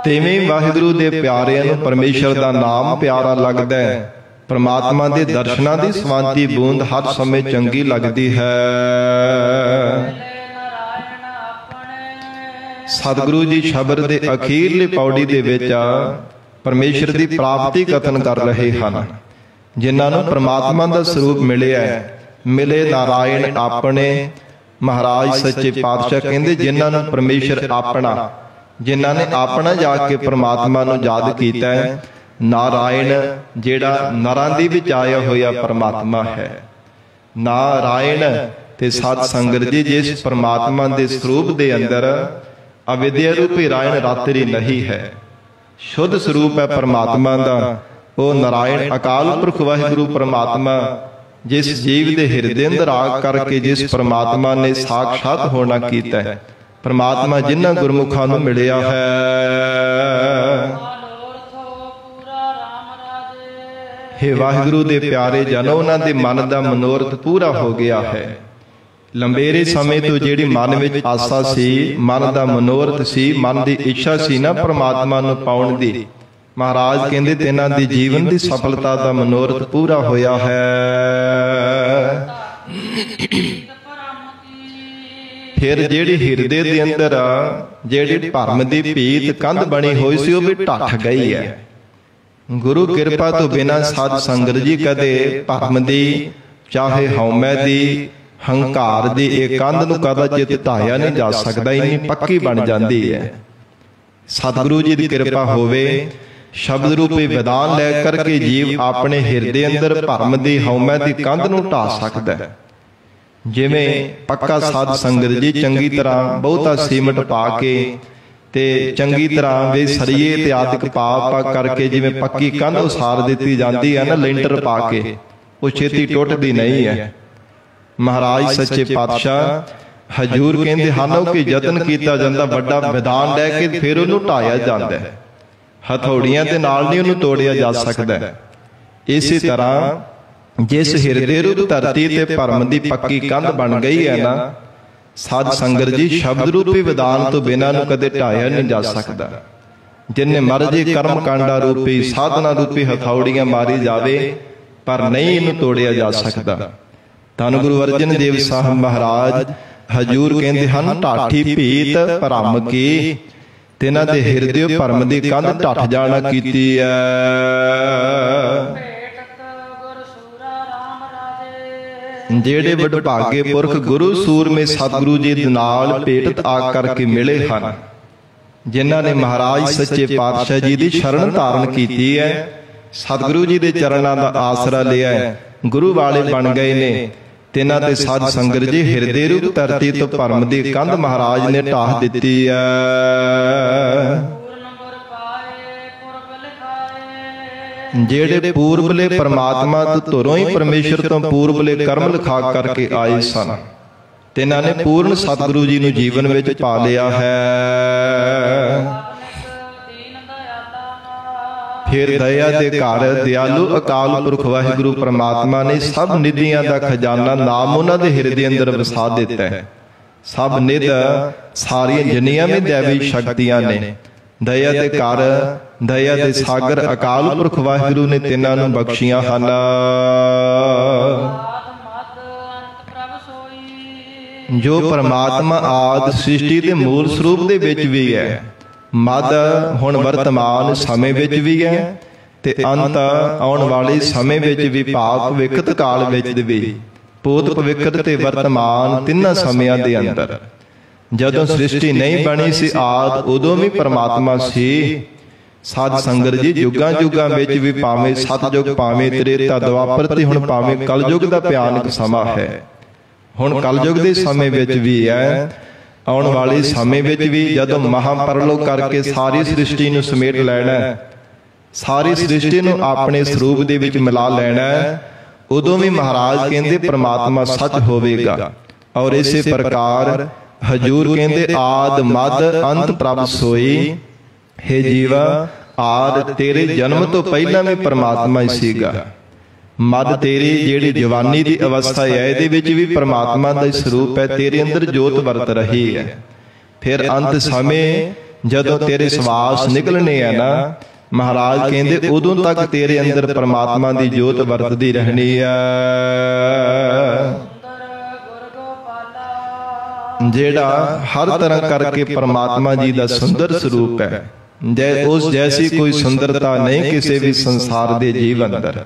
B: ਤਿਵੇਂ ਵਾਹਿਗੁਰੂ ਦੇ ਪਿਆਰਿਆਂ ਨੂੰ ਪਰਮੇਸ਼ਰ ਦਾ ਨਾਮ ਪਿਆਰਾ ਲੱਗਦਾ ਹੈ। ਪ੍ਰਮਾਤਮਾ ਦੇ ਦਰਸ਼ਨਾਂ ਦੀ ਸਵਾਂਤੀ ਬੂੰਦ ਹਰ ਸਮੇਂ ਚੰਗੀ ਲੱਗਦੀ ਹੈ। ਸਤਿਗੁਰੂ ਜੀ ਸ਼ਬਦ ਦੇ ਅਖੀਰਲੀ ਪੌੜੀ ਦੇ ਵਿੱਚ ਪਰਮੇਸ਼ਰ ਦੀ ਪ੍ਰਾਪਤੀ ਕਥਨ ਕਰ ਰਹੇ ਹਨ। ਜਿਨ੍ਹਾਂ ਨੂੰ ਪ੍ਰਮਾਤਮਾ ਦਾ ਸਰੂਪ ਮਿਲਿਆ ਹੈ, ਮਿਲੇ ਨਾਰਾਇਣ ਆਪਣੇ। ਮਹਾਰਾਜ ਸੱਚੇ ਪਾਤਸ਼ਾਹ ਕਹਿੰਦੇ, ਜਿਨ੍ਹਾਂ ਨੂੰ ਪਰਮੇਸ਼ਰ ਆਪਣਾ, ਜਿਨ੍ਹਾਂ ਨੇ ਆਪਣਾ ਜਾ ਕੇ ਪ੍ਰਮਾਤਮਾ ਨੂੰ ਯਾਦ ਕੀਤਾ ਹੈ। ਨਾਰਾਇਣ ਜਿਹੜਾ ਨਰਾਂ ਦੇ ਵਿੱਚ ਆਇਆ ਹੋਇਆ ਪ੍ਰਮਾਤਮਾ ਹੈ। ਨਾਰਾਇਣ ਤੇ ਸਤ ਸੰਗਤ ਜੀ, ਜਿਸ ਪ੍ਰਮਾਤਮਾ ਦੇ ਸਰੂਪ ਦੇ ਅੰਦਰ ਅਵਿਦਿਆ ਰੂਪੀ ਰਾਇਣ ਰਾਤਰੀ ਨਹੀਂ ਹੈ, ਸ਼ੁੱਧ ਸਰੂਪ ਹੈ ਪ੍ਰਮਾਤਮਾ ਦਾ। ਉਹ ਨਾਰਾਇਣ ਅਕਾਲ ਪੁਰਖ ਵਾਹਿਗੁਰੂ ਪ੍ਰਮਾਤਮਾ, ਜਿਸ ਜੀਵ ਦੇ ਹਿਰਦੇ ਅੰਦਰ ਆ ਕਰਕੇ ਜਿਸ ਪ੍ਰਮਾਤਮਾ ਨੇ ਸਾਖਸ਼ਾਤ ਹੋਣਾ ਕੀਤਾ ਹੈ, ਪ੍ਰਮਾਤਮਾ ਜਿਨ੍ਹਾਂ ਗੁਰਮੁਖਾਂ ਨੂੰ ਮਿਲਿਆ ਹੈ। ਹੇ ਵਾਹਿਗੁਰੂ ਦੇ ਪਿਆਰੇ ਜਨੋ, ਉਹਨਾਂ ਦੇ ਮਨ ਦਾ ਮਨੋਰਥ ਪੂਰਾ ਹੋ ਗਿਆ ਹੈ। ਲੰਬੇਰੇ ਸਮੇਂ ਤੋਂ ਜਿਹੜੀ ਮਨ ਵਿੱਚ ਆਸਾ ਸੀ, ਮਨ ਦਾ ਮਨੋਰਥ ਸੀ, ਮਨ ਦੀ ਇੱਛਾ ਸੀ ਨਾ ਪ੍ਰਮਾਤਮਾ ਨੂੰ ਪਾਉਣ ਦੀ, ਮਹਾਰਾਜ ਕਹਿੰਦੇ ਤਿੰਨਾਂ ਦੀ ਜੀਵਨ ਦੀ ਸਫਲਤਾ ਦਾ ਮਨੋਰਥ ਪੂਰਾ ਹੋਇਆ ਹੈ। ਫਿਰ ਜਿਹੜੀ ਹਿਰਦੇ ਦੇ ਅੰਦਰ ਜਿਹੜੀ ਭਰਮ ਦੀ ਭੀਤ ਕੰਧ ਬਣੀ ਹੋਈ ਸੀ, ਉਹ ਵੀ ਢੱਠ ਗਈ ਹੈ। ਗੁਰੂ ਕਿਰਪਾ ਤੋਂ ਬਿਨਾਂ ਸਾਧ ਸੰਗਤ ਜੀ ਕਦੇ ਭਰਮ ਦੀ, ਚਾਹੇ ਹਉਮੈ ਦੀ, ਹੰਕਾਰ ਦੀ ਇਹ ਕੰਧ ਨੂੰ ਕਦਾਚਿਤ ਢਾਇਆ ਨਹੀਂ ਜਾ ਸਕਦਾ, ਇੰਨੀ ਪੱਕੀ ਬਣ ਜਾਂਦੀ ਹੈ। ਸਤਿਗੁਰੂ ਜੀ ਦੀ ਕਿਰਪਾ ਹੋਵੇ, ਸ਼ਬਦ ਰੂਪੀ ਵਿਧਾਨ ਲੈ ਕਰਕੇ ਜੀਵ ਆਪਣੇ ਹਿਰਦੇ ਅੰਦਰ ਭਰਮ ਦੀ, ਹਉਮੈ ਦੀ ਕੰਧ ਨੂੰ ਢਾ ਸਕਦਾ ਹੈ। ਜਿਵੇਂ ਪੱਕਾ ਸਾਧ ਸੰਗਤ ਜੀ ਚੰਗੀ ਤਰ੍ਹਾਂ ਬਹੁਤਾ ਸੀਮਟ ਪਾ ਕੇ ਤੇ ਚੰਗੀ ਤਰ੍ਹਾਂ ਵੇ ਸਰੀਏ ਤੇ ਆਦਿਕ ਪਾ ਕਰਕੇ ਜਿਵੇਂ ਪੱਕੀ ਕੰਧ ਉਸਾਰ ਦਿੱਤੀ ਜਾਂਦੀ ਹੈ ਨਾ, ਲੈਂਟਰ ਪਾ ਕੇ, ਉਹ ਛੇਤੀ ਟੁੱਟਦੀ ਨਹੀਂ ਹੈ। ਮਹਾਰਾਜ ਸੱਚੇ ਪਾਤਸ਼ਾਹ ਹਜੂਰ ਕਹਿੰਦੇ ਹਨ ਕਿ ਯਤਨ ਕੀਤਾ ਜਾਂਦਾ, ਵੱਡਾ ਵਿਧਾਨ ਲੈ ਕੇ ਫਿਰ ਉਹਨੂੰ ਢਾਇਆ ਜਾਂਦਾ ਹੈ। ਹਥੌੜੀਆਂ ਦੇ ਨਾਲ ਨਹੀਂ ਉਹਨੂੰ ਤੋੜਿਆ ਜਾ ਸਕਦਾ। ਇਸੇ ਤਰ੍ਹਾਂ ਜਿਸ ਹਿਰਦੇ ਰੂਪ ਧਰਤੀ ਤੇ ਭਰਮ ਦੀ ਪੱਕੀ ਕੰਧ ਬਣ ਗਈ ਹੈ ਨਾ, ਸਾਧ ਸੰਗਤ ਜੀ, ਸ਼ਬਦ ਰੂਪੀ ਵਿਧਾਨ ਤੋਂ ਬਿਨਾਂ ਨੂੰ ਕਦੇ ਢਾਇਆ ਨਹੀਂ ਜਾ ਸਕਦਾ। ਜਿੰਨੇ ਮਰਜ਼ੀ ਕਰਮ ਕਾਂਡਾ ਰੂਪੀ, ਸਾਧਨਾ ਰੂਪੀ ਹਥੌੜੀਆਂ ਮਾਰੀ ਜਾਵੇ, ਪਰ ਨਹੀਂ ਇਹਨੂੰ ਤੋੜਿਆ ਜਾ ਸਕਦਾ। ਧੰਨ ਗੁਰੂ ਅਰਜਨ ਦੇਵ ਸਾਹਿਬ ਮਹਾਰਾਜ ਹਜੂਰ ਕਹਿੰਦੇ ਹਨ, ਢਾਠੀ ਭੀਤ ਭਰਮ ਕੀ, ਤਿਨਾਂ ਦੇ ਹਿਰਦੇ ਭਰਮ ਦੀ ਕੰਧ ਢੱਠ ਜਾਣਾ ਕੀਤੀ ਹੈ। ਜਿਹੜੇ ਵਡਭਾਗੇ ਪੁਰਖ ਗੁਰੂ ਸੂਰਮੇ ਸਤਿਗੁਰੂ ਜੀ ਦੇ ਨਾਲ ਭੇਟਤ ਆ ਕਰਕੇ ਮਿਲੇ ਹਨ, ਜਿਨ੍ਹਾਂ ਨੇ ਮਹਾਰਾਜ ਸੱਚੇ ਪਾਤਸ਼ਾਹ ਜੀ ਦੀ ਸ਼ਰਨ ਧਾਰਨ ਕੀਤੀ ਹੈ, ਸਤਿਗੁਰੂ ਜੀ ਦੇ ਚਰਨਾਂ ਦਾ ਆਸਰਾ ਲਿਆ ਹੈ, ਗੁਰੂ ਵਾਲੇ ਬਣ ਗਏ ਨੇ, ਤਿਨਾਂ ਤੇ ਸਾਧ ਸੰਗਤ ਜੀ ਹਿਰਦੇ ਰੂਪ ਧਰਤੀ ਤੋਂ ਭਰਮ ਦੀ ਕੰਧ ਮਹਾਰਾਜ ਨੇ ਢਾਹ ਦਿੱਤੀ ਹੈ। ਜਿਹੜੇ ਪੂਰਬਲੇ ਪ੍ਰਮਾਤਮਾ ਤੋਂ ਧੁਰੋਂ ਹੀ ਪਰਮੇਸ਼ਰ ਤੋਂ ਪੂਰਬਲੇ ਕਰਮ ਲਿਖਾ ਕਰਕੇ ਆਏ ਸਨ, ਤਿਨਾਂ ਨੇ ਪੂਰਨ ਸਤਿਗੁਰੂ ਜੀ ਨੂੰ ਜੀਵਨ ਵਿੱਚ ਪਾ ਲਿਆ ਹੈ। ਫਿਰ ਦਇਆ ਦੇ ਘਰ ਦਿਆਲੂ ਅਕਾਲ ਪੁਰਖ ਵਾਹਿਗੁਰੂ ਪ੍ਰਮਾਤਮਾ ਨੇ ਸਭ ਨਿਧੀਆਂ ਦਾ ਖਜ਼ਾਨਾ ਨਾਮ ਉਹਨਾਂ ਦੇ ਹਿਰਦੇ ਅੰਦਰ ਵਸਾ ਦਿੱਤਾ ਹੈ। ਸਭ ਨਿਧ ਸਾਰੀਆਂ ਜਿੰਨੀਆਂ ਵੀ ਦੇਵੀ ਸ਼ਕਤੀਆਂ ਨੇ, ਦਇਆ ਦੇ ਘਰ, ਦਇਆ ਦੇ ਸਾਗਰ ਅਕਾਲ ਪੁਰਖ ਵਾਹਿਗੁਰੂ ਨੇ ਤਿੰਨਾਂ ਨੂੰ ਬਖਸ਼ੀਆਂ ਹਨ। ਜੋ ਪਰਮਾਤਮਾ ਆਦਿ ਸ੍ਰਿਸ਼ਟੀ ਦੇ ਮੂਲ ਸਰੂਪ ਦੇ ਵਿੱਚ ਵੀ ਹੈ, ਮਦ ਹੁਣ ਵਰਤਮਾਨ ਸਮੇਂ ਵਿੱਚ ਵੀ ਹੈ, ਤੇ ਅੰਤ ਆਉਣ ਵਾਲੇ ਸਮੇਂ ਵਿੱਚ ਵੀ, ਭਾਵ ਭਵਿੱਖਤ ਕਾਲ ਵਿੱਚ ਵੀ, ਭੂਤ ਭਵਿੱਖਤ ਤੇ ਵਰਤਮਾਨ ਤਿੰਨਾਂ ਸਮਿਆਂ ਦੇ ਅੰਦਰ। ਜਦੋਂ ਸ੍ਰਿਸ਼ਟੀ ਨਹੀਂ ਬਣੀ ਸੀ ਆਦਿ, ਉਦੋਂ ਵੀ ਪਰਮਾਤਮਾ ਸੀ। ਸਾਧ ਸੰਗਤ ਜੀ, ਯੁੱਗਾਂ ਯੁੱਗਾਂ ਵਿੱਚ ਵੀ, ਭਾਵੇਂ ਸਤਯੁਗ, ਭਾਵੇਂ ਤ੍ਰੇਤਾ, ਦੁਆਪਰ ਤੇ ਹੁਣ ਭਾਵੇਂ ਕਲਯੁਗ ਦਾ ਭਿਆਨਕ ਸਮਾਂ ਹੈ, ਹੁਣ ਕਲਯੁਗ ਦੇ ਸਮੇਂ ਵਿੱਚ ਵੀ ਹੈ, ਆਉਣ ਵਾਲੇ ਸਮੇਂ ਵਿੱਚ ਵੀ, ਜਦੋਂ ਮਹਾਪਰਲੋ ਕਰਕੇ ਸਾਰੀ ਸ੍ਰਿਸ਼ਟੀ ਨੂੰ ਸਮੇਟ ਲੈਣਾ, ਸਾਰੀ ਸ੍ਰਿਸ਼ਟੀ ਨੂੰ ਆਪਣੇ ਸਰੂਪ ਦੇ ਵਿੱਚ ਮਿਲਾ ਲੈਣਾ, ਉਦੋਂ ਵੀ ਮਹਾਰਾਜ ਕਹਿੰਦੇ ਪ੍ਰਮਾਤਮਾ ਸੱਚ ਹੋਵੇਗਾ। ਔਰ ਇਸੇ ਪ੍ਰਕਾਰ ਹਜੂਰ ਕਹਿੰਦੇ, ਆਦ ਮਦ ਅੰਤ ਪ੍ਰਭ ਸੋਈ, ਹੇ ਜੀਵਾ ਆਦ ਤੇਰੇ ਜਨਮ ਤੋਂ ਪਹਿਲਾਂ ਵੀ ਪਰਮਾਤਮਾ ਹੀ ਸੀਗਾ। ਮਦ ਤੇਰੀ ਜਿਹੜੀ ਜਵਾਨੀ ਦੀ ਅਵਸਥਾ ਹੈ ਇਹਦੇ ਵਿੱਚ ਵੀ ਪਰਮਾਤਮਾ ਦਾ ਸਰੂਪ ਹੈ, ਤੇਰੇ ਅੰਦਰ ਜੋਤ ਵਰਤ ਰਹੀ ਹੈ। ਫਿਰ ਅੰਤ ਸਮੇਂ ਜਦੋਂ ਤੇਰੇ ਸਵਾਸ ਨਿਕਲਣੇ ਆ ਨਾ, ਮਹਾਰਾਜ ਕਹਿੰਦੇ ਉਦੋਂ ਤੱਕ ਤੇਰੇ ਅੰਦਰ ਪਰਮਾਤਮਾ ਦੀ ਜੋਤ ਵਰਤਦੀ ਰਹਿਣੀ ਆ। ਜਿਹੜਾ ਹਰ ਤਰ੍ਹਾਂ ਕਰਕੇ ਪਰਮਾਤਮਾ ਜੀ ਦਾ ਸੁੰਦਰ ਸਰੂਪ ਹੈ, ਉਸ ਜੈਸੀ ਕੋਈ ਸੁੰਦਰਤਾ ਨਹੀਂ ਕਿਸੇ ਵੀ ਸੰਸਾਰ ਦੇ ਜੀਵ ਅੰਦਰ।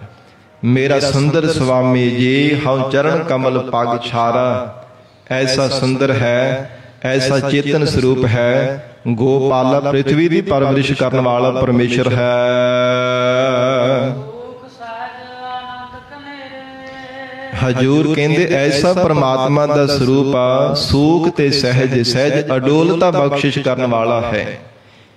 B: ਮੇਰਾ ਸੁੰਦਰ ਸੁਆਮੀ ਜੀ ਹਉ ਚਰਨ ਕਮਲ ਪਗ ਛਾਰਾ, ਐਸਾ ਸੁੰਦਰ ਹੈ, ਐਸਾ ਚੇਤਨ ਸਰੂਪ ਹੈ। ਗੋਪਾਲਾ ਪ੍ਰਿਥਵੀ ਦੀ ਪਰਵਰਿਸ਼ ਕਰਨ ਵਾਲਾ ਪਰਮੇਸ਼ਰ ਹੈ। ਹਜੂਰ ਕਹਿੰਦੇ ਐਸਾ ਪਰਮਾਤਮਾ ਦਾ ਸਰੂਪ ਆ, ਸੂਖ ਤੇ ਸਹਿਜ ਸਹਿਜ ਅਡੋਲਤਾ ਬਖਸ਼ਿਸ਼ ਕਰਨ ਵਾਲਾ ਹੈ।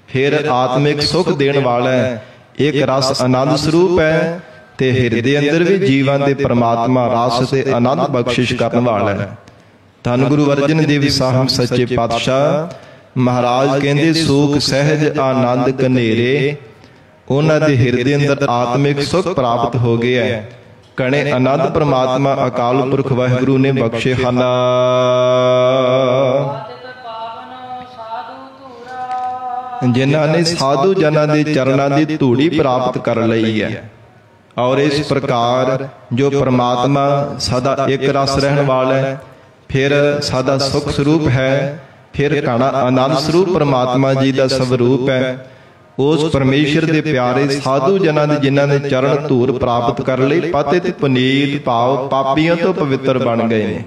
B: ਫਿਰ ਆਤਮਿਕ ਸੁਖ ਦੇਣ ਵਾਲਾ ਹੈ, ਇੱਕ ਰਸ ਆਨੰਦ ਸਰੂਪ ਹੈ, ਤੇ ਹਿਰਦੇ ਅੰਦਰ ਵੀ ਜੀਵਾਂ ਦੇ ਪਰਮਾਤਮਾ ਰਸ ਤੇ ਆਨੰਦ ਬਖਸ਼ਿਸ਼ ਕਰਨ ਵਾਲਾ ਹੈ। ਧੰਨ ਗੁਰੂ ਅਰਜਨ ਦੇਵ ਸਾਹਿਬ ਸੱਚੇ ਪਾਤਸ਼ਾਹ ਮਹਾਰਾਜ ਕਹਿੰਦੇ ਸੂਖ ਸਹਿਜ ਆਨੰਦ ਕਨੇਰੇ, ਉਹਨਾਂ ਦੇ ਹਿਰਦੇ ਅੰਦਰ ਆਤਮਿਕ ਸੁਖ ਪ੍ਰਾਪਤ ਹੋ ਗਿਆ ਹੈ। ਕਣੇ ਆਨੰਦ ਪਰਮਾਤਮਾ ਅਕਾਲ ਪੁਰਖ ਵਾਹਿਗੁਰੂ ਨੇ ਬਖਸ਼ੇ ਹਨ। ਜਿਨ੍ਹਾਂ ਨੇ ਸਾਧੂ ਜਨਾਂ ਦੇ ਚਰਨਾਂ ਦੀ ਧੂੜੀ ਪ੍ਰਾਪਤ ਕਰ ਲਈ ਹੈ। ਔਰ ਇਸ ਪ੍ਰਕਾਰ ਜੋ ਪਰਮਾਤਮਾ ਸਦਾ ਇੱਕ ਰਸ ਰਹਿਣ ਵਾਲਾ ਹੈ, ਫਿਰ ਸਦਾ ਸੁਖ ਸਰੂਪ ਹੈ, ਫਿਰ ਘਣਾ ਆਨੰਦ ਸਰੂਪ ਪਰਮਾਤਮਾ ਜੀ ਦਾ ਸਵਰੂਪ ਹੈ। ਉਸ ਪਰਮੇਸ਼ਰ ਦੇ ਪਿਆਰੇ ਸਾਧੂ ਜਨਾਂ ਦੇ ਜਿਨ੍ਹਾਂ ਨੇ ਚਰਨ ਧੂੜ ਪ੍ਰਾਪਤ ਕਰ ਲਈ, ਪਤਿਤ ਪੁਨੀਤ ਭਾਵ ਪਾਪੀਆਂ ਤੋਂ ਪਵਿੱਤਰ ਬਣ ਗਏ ਨੇ।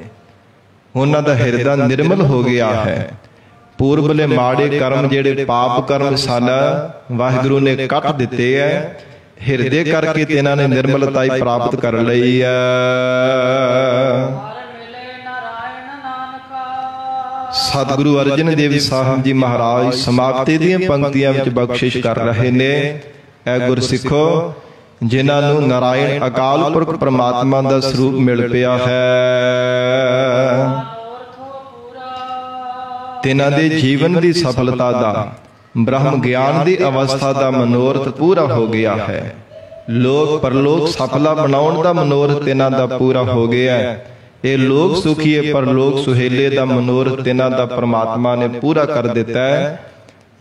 B: ਉਹਨਾਂ ਦਾ ਹਿਰਦਾ ਨਿਰਮਲ ਹੋ ਗਿਆ ਹੈ। ਪੂਰਬਲੇ ਮਾੜੇ ਕਰਮ ਜਿਹੜੇ ਪਾਪ ਕਰਮ ਸਨ, ਵਾਹਿਗੁਰੂ ਨੇ ਕੱਟ ਦਿੱਤੇ ਹੈ। ਹਿਰਦੇ ਕਰਕੇ ਤੇ ਇਹਨਾਂ ਨੇ ਨਿਰਮਲਤਾ ਹੀ ਪ੍ਰਾਪਤ ਕਰ ਲਈ ਹੈ। ਸਤਿਗੁਰੂ ਅਰਜਨ ਦੇਵ ਸਾਹਿਬ ਜੀ ਮਹਾਰਾਜ ਸਮਾਪਤੀ ਦੀਆਂ ਪੰਕਤੀਆਂ ਵਿੱਚ ਬਖਸ਼ਿਸ਼ ਕਰ ਰਹੇ ਨੇ। ਐ ਗੁਰਸਿੱਖੋ, ਜਿਨ੍ਹਾਂ ਨੂੰ ਨਾਰਾਇਣ ਅਕਾਲ ਪੁਰਖ ਪਰਮਾਤਮਾ ਦਾ ਸਰੂਪ ਮਿਲ ਪਿਆ ਹੈ, ਤਿਨਾਂ ਦੇ ਜੀਵਨ ਦੀ ਸਫਲਤਾ ਦਾ, ਬ੍ਰਹਮ ਗਿਆਨ ਦੀ ਅਵਸਥਾ ਦਾ ਮਨੋਰਥ ਪੂਰਾ ਹੋ ਗਿਆ ਹੈ। ਲੋਕ ਪਰਲੋਕ ਸਫਲਾ ਬਣਾਉਣ ਦਾ ਮਨੋਰਥ ਇਹਨਾਂ ਦਾ ਪੂਰਾ ਹੋ ਗਿਆ ਹੈ। ਇਹ ਲੋਕ ਸੁਖੀਏ ਪਰਲੋਕ ਸੁਹੇਲੇ ਦਾ ਮਨੋਰਥ ਇਹਨਾਂ ਦਾ ਪਰਮਾਤਮਾ ਨੇ ਪੂਰਾ ਕਰ ਦਿੱਤਾ ਹੈ।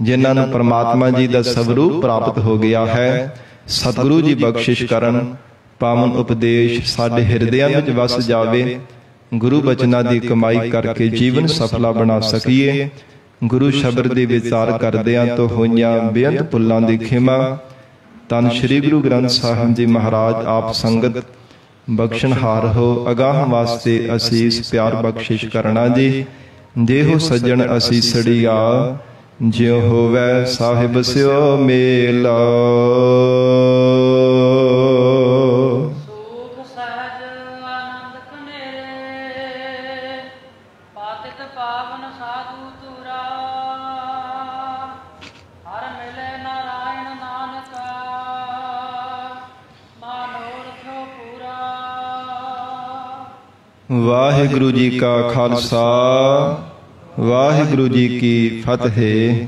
B: ਜਿਨ੍ਹਾਂ ਨੂੰ ਪਰਮਾਤਮਾ ਜੀ ਦਾ ਸਵਰੂਪ ਪ੍ਰਾਪਤ ਹੋ ਗਿਆ ਹੈ, ਸਤਿਗੁਰੂ ਜੀ ਬਖਸ਼ਿਸ਼ ਕਰਨ, ਪਾਵਨ ਉਪਦੇਸ਼ ਸਾਡੇ ਹਿਰਦਿਆਂ ਵਿੱਚ ਵਸ ਜਾਵੇ। ਗੁਰੂ ਬਚਨਾਂ ਦੀ ਕਮਾਈ ਕਰਕੇ ਜੀਵਨ ਸਫਲਾ ਬਣਾ ਸਕੀਏ। ਗੁਰੂ ਸ਼ਬਦ ਦੇ ਵਿਚਾਰ ਕਰਦਿਆਂ ਤੋਂ ਹੋਈਆਂ ਬੇਅੰਤ ਭੁੱਲਾਂ ਦੀ ਖਿਮਾ। ਧੰਨ ਸ਼੍ਰੀ ਗੁਰੂ ਗ੍ਰੰਥ ਸਾਹਿਬ ਜੀ ਮਹਾਰਾਜ ਆਪ ਸੰਗਤ ਬਖਸ਼ਣਹਾਰ ਹੋ। ਅਗਾਹ ਵਾਸਤੇ ਅਸੀਸ ਪਿਆਰ ਬਖਸ਼ਿਸ਼ ਕਰਨਾ ਜੀ। ਦੇਹੋ ਸੱਜਣ ਅਸੀਸੜੀਆ, ਜਿਉ ਹੋਵੈ ਸਾਹਿਬ ਸਿਓ ਮੇਲਾ। ਵਾਹਿਗੁਰੂ ਜੀ ਕਾ ਖਾਲਸਾ, ਵਾਹਿਗੁਰੂ ਜੀ ਕੀ ਫਤਿਹ।